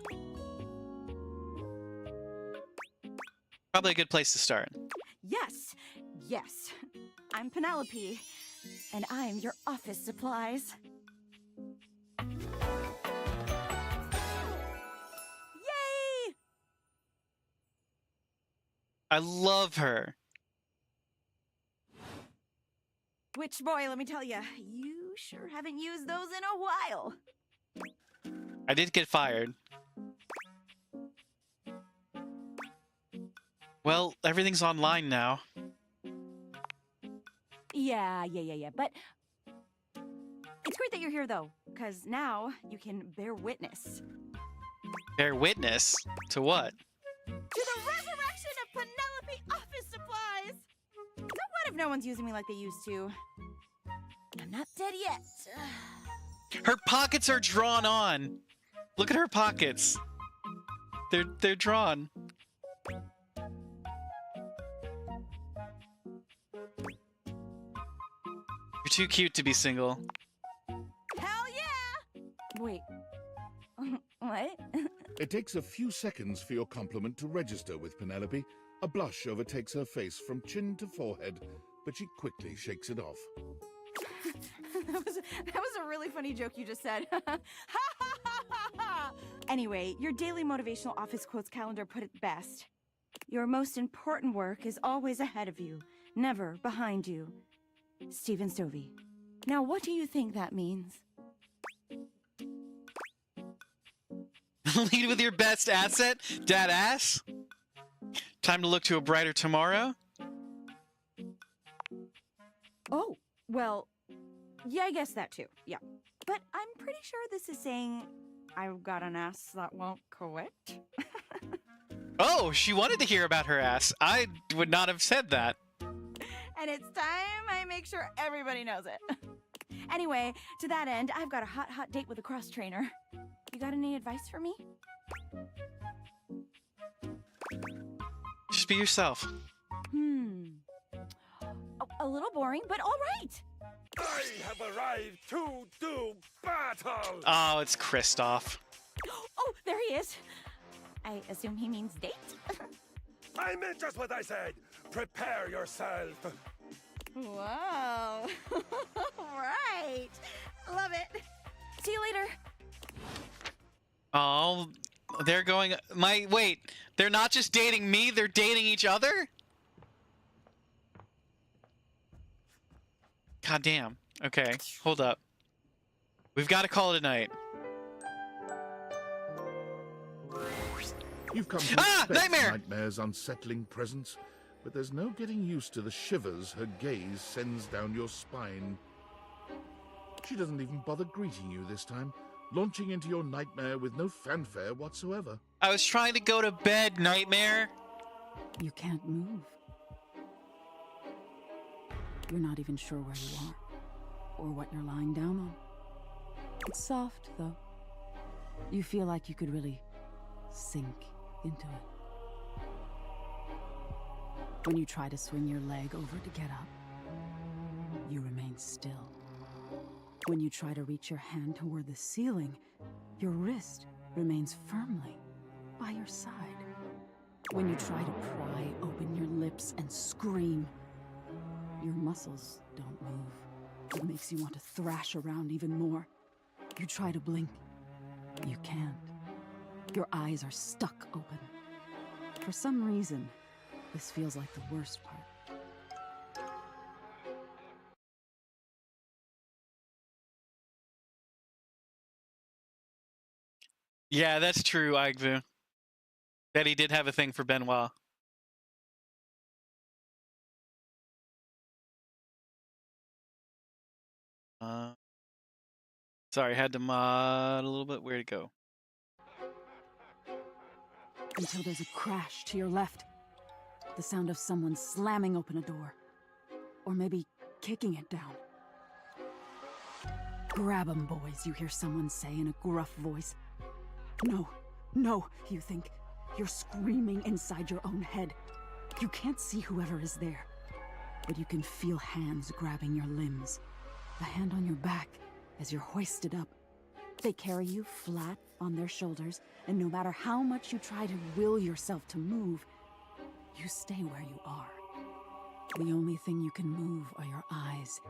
Probably a good place to start. Yes, yes. I'm Penelope, and I'm your office supplies. Yay! I love her. Which boy, let me tell you, you sure haven't used those in a while. I did get fired. Well, everything's online now. Yeah. But it's great that you're here, though, because now you can bear witness. Bear witness? To what? To the resurrection of Penelope office supplies! So what if no one's using me like they used to? I'm not dead yet. Her pockets are drawn on. Look at her pockets. They're drawn. You're too cute to be single. Hell yeah! Wait. What? It takes a few seconds for your compliment to register with Penelope. A blush overtakes her face from chin to forehead, but she quickly shakes it off. That was a really funny joke you just said. Anyway, your daily motivational office quotes calendar put it best. Your most important work is always ahead of you, never behind you. Stephen Stovey. Now, what do you think that means? Lead with your best asset, dad ass. Time to look to a brighter tomorrow. Oh, well, yeah, I guess that too. Yeah. But I'm pretty sure this is saying I've got an ass that won't quit. Oh, she wanted to hear about her ass. I would not have said that. And it's time I make sure everybody knows it. Anyway, to that end, I've got a hot date with a cross trainer. You got any advice for me? Just be yourself. A little boring, but all right. I have arrived to do battle! Oh, it's Kristoff. Oh, there he is. I assume he means date? I meant just what I said. Prepare yourself. Whoa. Right. Love it. See you later. Oh, they're going... Wait, they're not just dating me, they're dating each other? God damn. Okay, hold up. We've got to call it a night. You've come to expect Nightmare's unsettling presence, but there's no getting used to the shivers her gaze sends down your spine. She doesn't even bother greeting you this time, launching into your nightmare with no fanfare whatsoever. I was trying to go to bed, Nightmare. You can't move. You're not even sure where you are, or what you're lying down on. It's soft, though. You feel like you could really sink into it. When you try to swing your leg over to get up, you remain still. When you try to reach your hand toward the ceiling, your wrist remains firmly by your side. When you try to pry open your lips and scream, your muscles don't move. It makes you want to thrash around even more. You try to blink. You can't. Your eyes are stuck open. For some reason, this feels like the worst part. Yeah, that's true, Agvu. That he did have a thing for Benoit. Sorry, had to mod a little bit. Where'd it go? Until there's a crash to your left. The sound of someone slamming open a door. Or maybe kicking it down. Grab 'em, boys, you hear someone say in a gruff voice. No, no, you think. You're screaming inside your own head. You can't see whoever is there. But you can feel hands grabbing your limbs. A hand on your back as you're hoisted up. They carry you flat on their shoulders, and no matter how much you try to will yourself to move, you stay where you are. The only thing you can move are your eyes,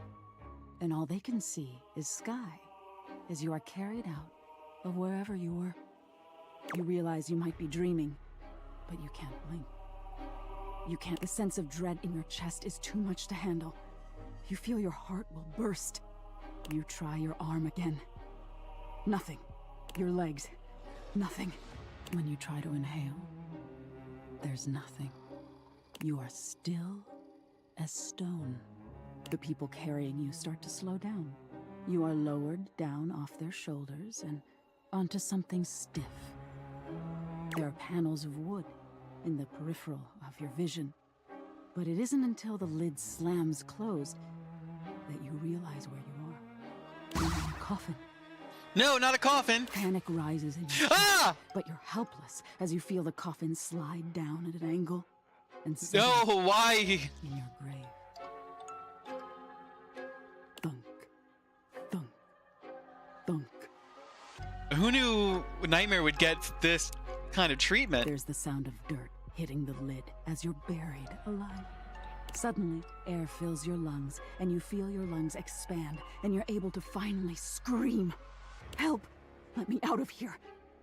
and all they can see is sky as you are carried out of wherever you were. You realize you might be dreaming, but you can't blink. You can't. The sense of dread in your chest is too much to handle. You feel your heart will burst. You try your arm again. Nothing. Your legs. Nothing. When you try to inhale, there's nothing. You are still as stone. The people carrying you start to slow down. You are lowered down off their shoulders and onto something stiff. There are panels of wood in the peripheral of your vision. But it isn't until the lid slams closed that you realize where you are. You're in a coffin. No, not a coffin! Panic rises in your chest, but you're helpless as you feel the coffin slide down at an angle. And no, why? In your grave. Thunk. Thunk. Thunk. Who knew Nightmare would get this kind of treatment? There's the sound of dirt hitting the lid as you're buried alive. Suddenly, air fills your lungs, and you feel your lungs expand, and you're able to finally scream. Help! Let me out of here!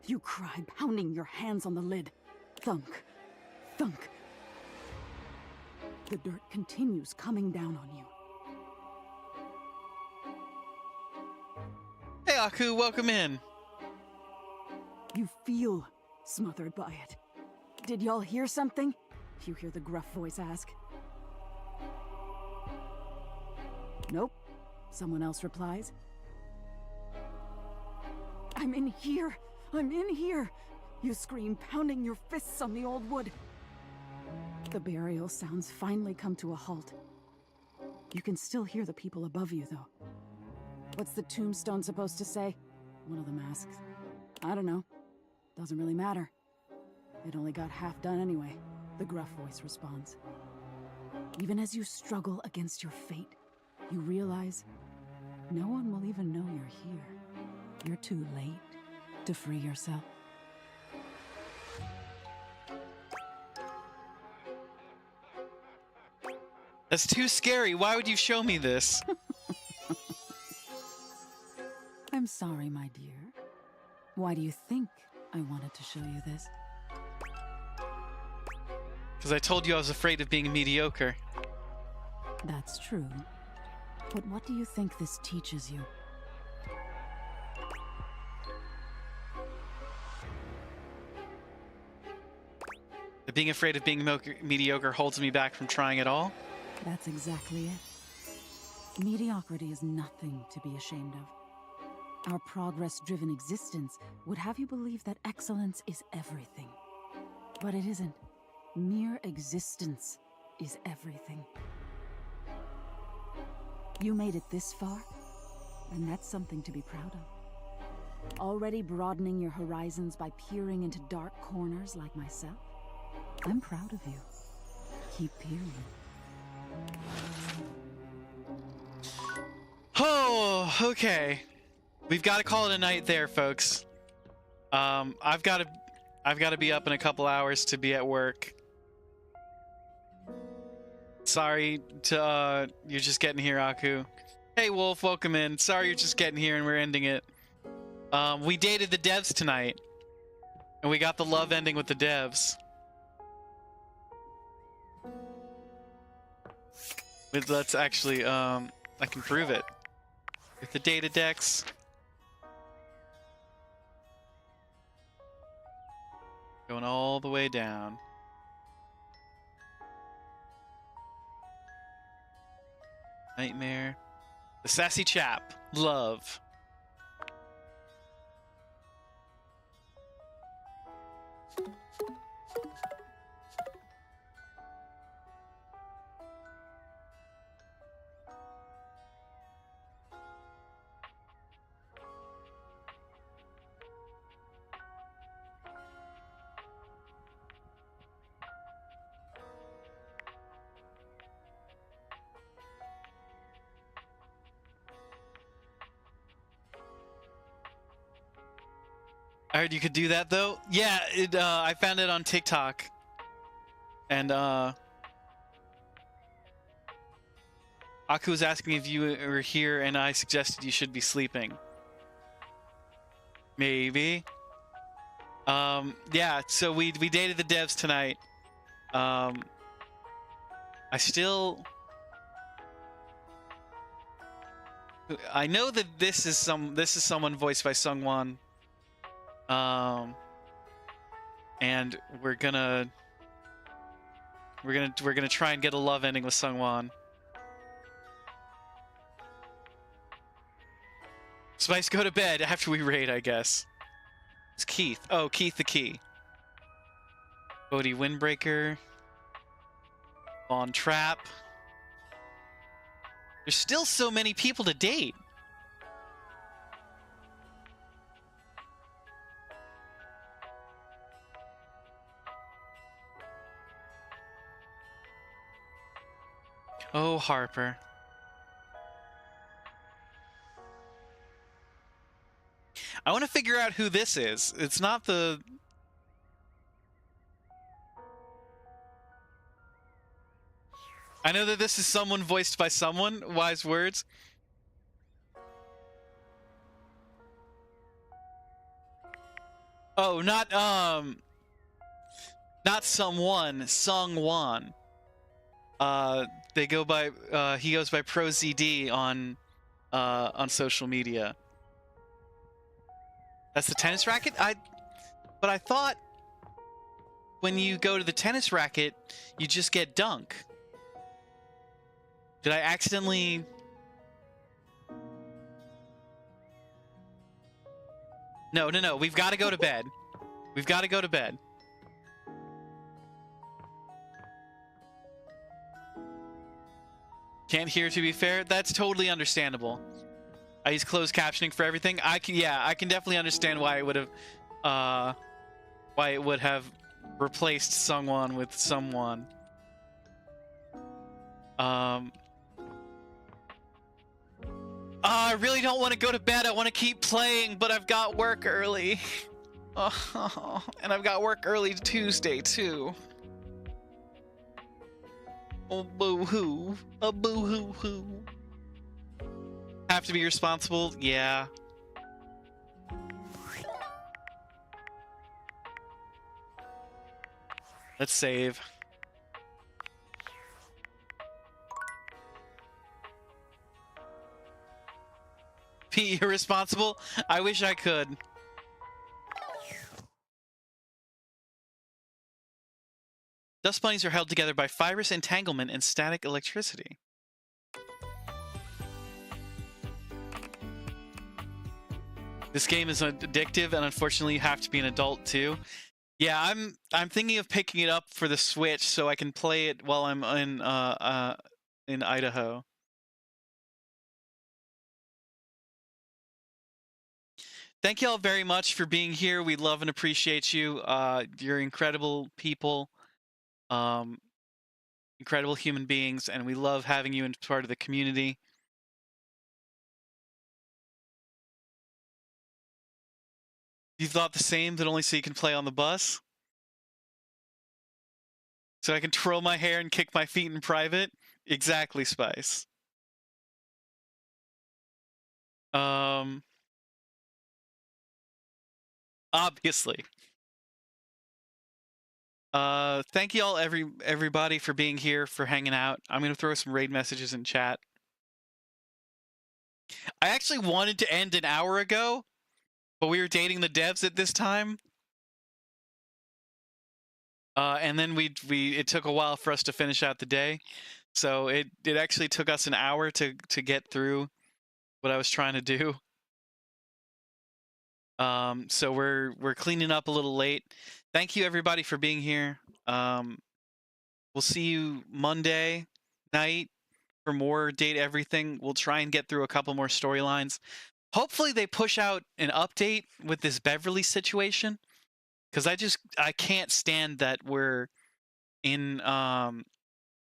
You cry, pounding your hands on the lid. Thunk. Thunk. The dirt continues coming down on you. Hey, Aku, welcome in. You feel smothered by it. Did y'all hear something? You hear the gruff voice ask. Nope. Someone else replies. I'm in here! I'm in here! You scream, pounding your fists on the old wood. The burial sounds finally come to a halt. You can still hear the people above you, though. What's the tombstone supposed to say? One of them asks. I don't know. Doesn't really matter. It only got half done anyway, the gruff voice responds. Even as you struggle against your fate, you realize no one will even know you're here. You're too late to free yourself. That's too scary. Why would you show me this? I'm sorry, my dear. Why do you think I wanted to show you this? Because I told you I was afraid of being mediocre. That's true. But what do you think this teaches you? That being afraid of being mediocre holds me back from trying at all? That's exactly it. Mediocrity is nothing to be ashamed of. Our progress-driven existence would have you believe that excellence is everything. But it isn't. Mere existence is everything. You made it this far, and that's something to be proud of. Already broadening your horizons by peering into dark corners like myself? I'm proud of you. Keep peering. Oh, okay. We've got to call it a night there, folks. I've got to be up in a couple hours to be at work. Sorry to you're just getting here, Aku. Hey, Wolf, welcome in. Sorry you're just getting here and we're ending it. We dated the devs tonight, and we got the love ending with the devs. Let's actually, I can prove it with the data decks. Going all the way down. Nightmare. The sassy chap. Love. I heard you could do that though. Yeah, I found it on TikTok, and Aku was asking if you were here, and I suggested you should be sleeping. Maybe. Yeah. So we dated the devs tonight. I know that this is someone voiced by Sungwon. And we're gonna try and get a love ending with Sungwon. Spice, go to bed after we raid, I guess. It's Keith. Oh, Keith the Key. Bodhi Windbreaker. On Trap. There's still so many people to date. Oh, Harper. I want to figure out who this is. It's not the... I know that this is someone voiced by someone. Wise words. Oh, not someone. Sungwon. They go by he goes by ProZD on social media. That's the tennis racket? But I thought when you go to the tennis racket, you just get dunk. Did I accidentally... No, no, no. We've got to go to bed. We've got to go to bed. Can't hear, to be fair. That's totally understandable. I use closed captioning for everything. I can definitely understand why it would have replaced someone with someone. I really don't want to go to bed. I want to keep playing, but I've got work early. Oh, and I've got work early Tuesday too. Oh, boo-hoo. A boo-hoo-hoo. Have to be responsible? Yeah. Let's save. Be irresponsible? I wish I could. Dust bunnies are held together by fibrous entanglement and static electricity. This game is addictive, and unfortunately you have to be an adult too. Yeah, I'm thinking of picking it up for the Switch so I can play it while I'm in Idaho. Thank you all very much for being here. We love and appreciate you. You're incredible people, incredible human beings, and we love having you as part of the community. You thought the same, that only so you can play on the bus? So I can twirl my hair and kick my feet in private? Exactly, Spice. Obviously. Thank you all, everybody, for being here, for hanging out. I'm gonna throw some raid messages in chat. I actually wanted to end an hour ago, but we were dating the devs at this time. And then it took a while for us to finish out the day. So it actually took us an hour to get through what I was trying to do. So we're cleaning up a little late. Thank you everybody for being here. We'll see you Monday night for more Date Everything. We'll try and get through a couple more storylines. Hopefully they push out an update with this Beverly situation, because I can't stand that we're in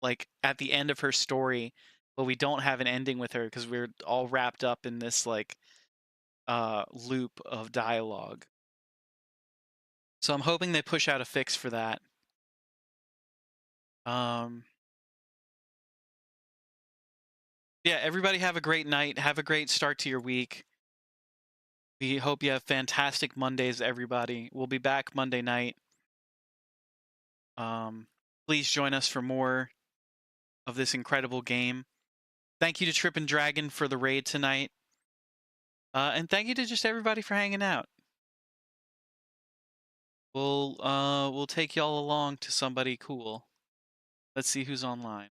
like at the end of her story, but we don't have an ending with her because we're all wrapped up in this like loop of dialogue. So I'm hoping they push out a fix for that. Yeah, everybody have a great night. Have a great start to your week. We hope you have fantastic Mondays, everybody. We'll be back Monday night. Please join us for more of this incredible game. Thank you to Trippin' Dragon for the raid tonight. And thank you to just everybody for hanging out. We'll take y'all along to somebody cool. Let's see who's online.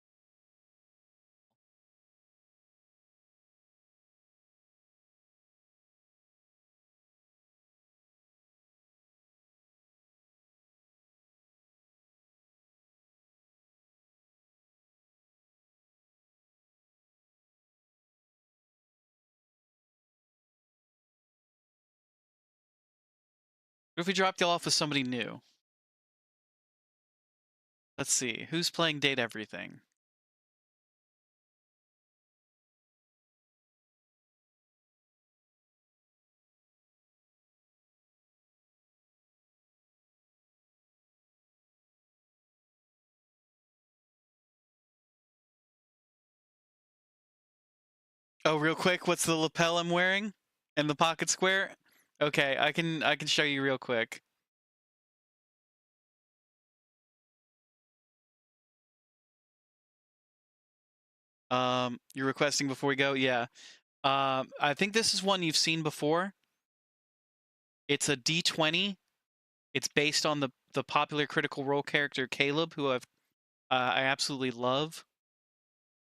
What if we dropped y'all off with somebody new? Let's see. Who's playing Date Everything? Oh, real quick, what's the lapel I'm wearing? And the pocket square? Okay, I can show you real quick. You're requesting before we go? Yeah. I think this is one you've seen before. It's a D20 It's based on the popular Critical Role character Caleb, who I absolutely love.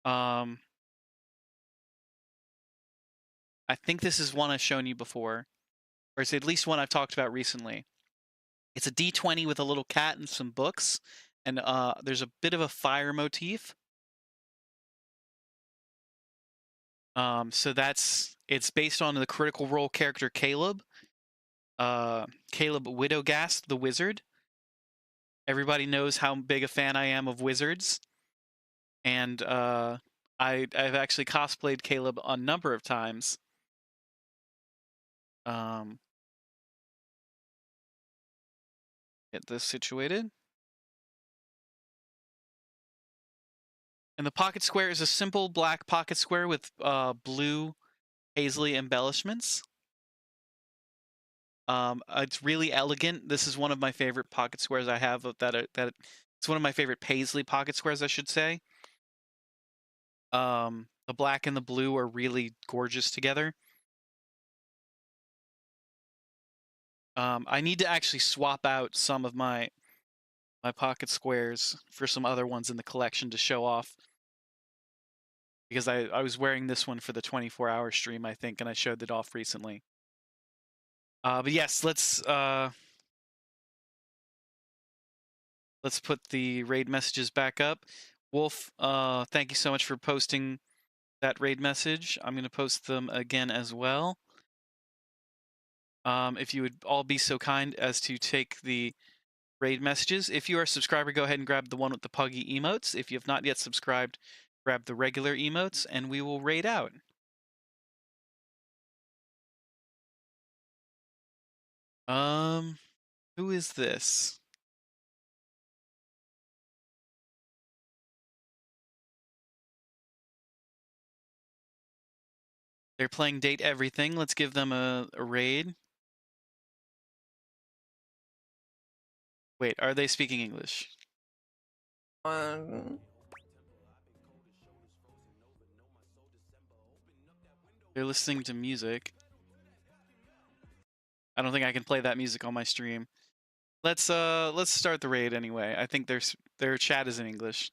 I think this is one I've shown you before, or it's at least one I've talked about recently. It's a D20 with a little cat and some books, and there's a bit of a fire motif. So it's based on the Critical Role character Caleb. Caleb Widogast, the wizard. Everybody knows how big a fan I am of wizards, and I've actually cosplayed Caleb a number of times. Get this situated. And the pocket square is a simple black pocket square with blue paisley embellishments. It's really elegant. This is one of my favorite pocket squares I have. It's one of my favorite paisley pocket squares, I should say. The black and the blue are really gorgeous together. I need to actually swap out some of my pocket squares for some other ones in the collection to show off, because I was wearing this one for the 24-hour stream, I think, and I showed it off recently. But yes, let's put the raid messages back up. Wolf, thank you so much for posting that raid message. I'm going to post them again as well. If you would all be so kind as to take the raid messages. If you are a subscriber, go ahead and grab the one with the puggy emotes. If you have not yet subscribed, grab the regular emotes, and we will raid out. Who is this? They're playing Date Everything. Let's give them a raid. Wait, are they speaking English? They're listening to music. I don't think I can play that music on my stream. Let's start the raid anyway. I think their chat is in English.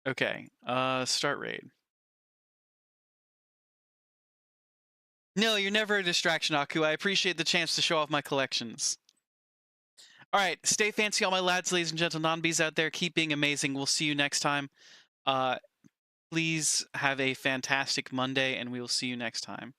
Okay, start raid. No, you're never a distraction, Aku. I appreciate the chance to show off my collections. All right, stay fancy, all my lads, ladies and gentle non-bees out there. Keep being amazing. We'll see you next time. Please have a fantastic Monday, and we will see you next time.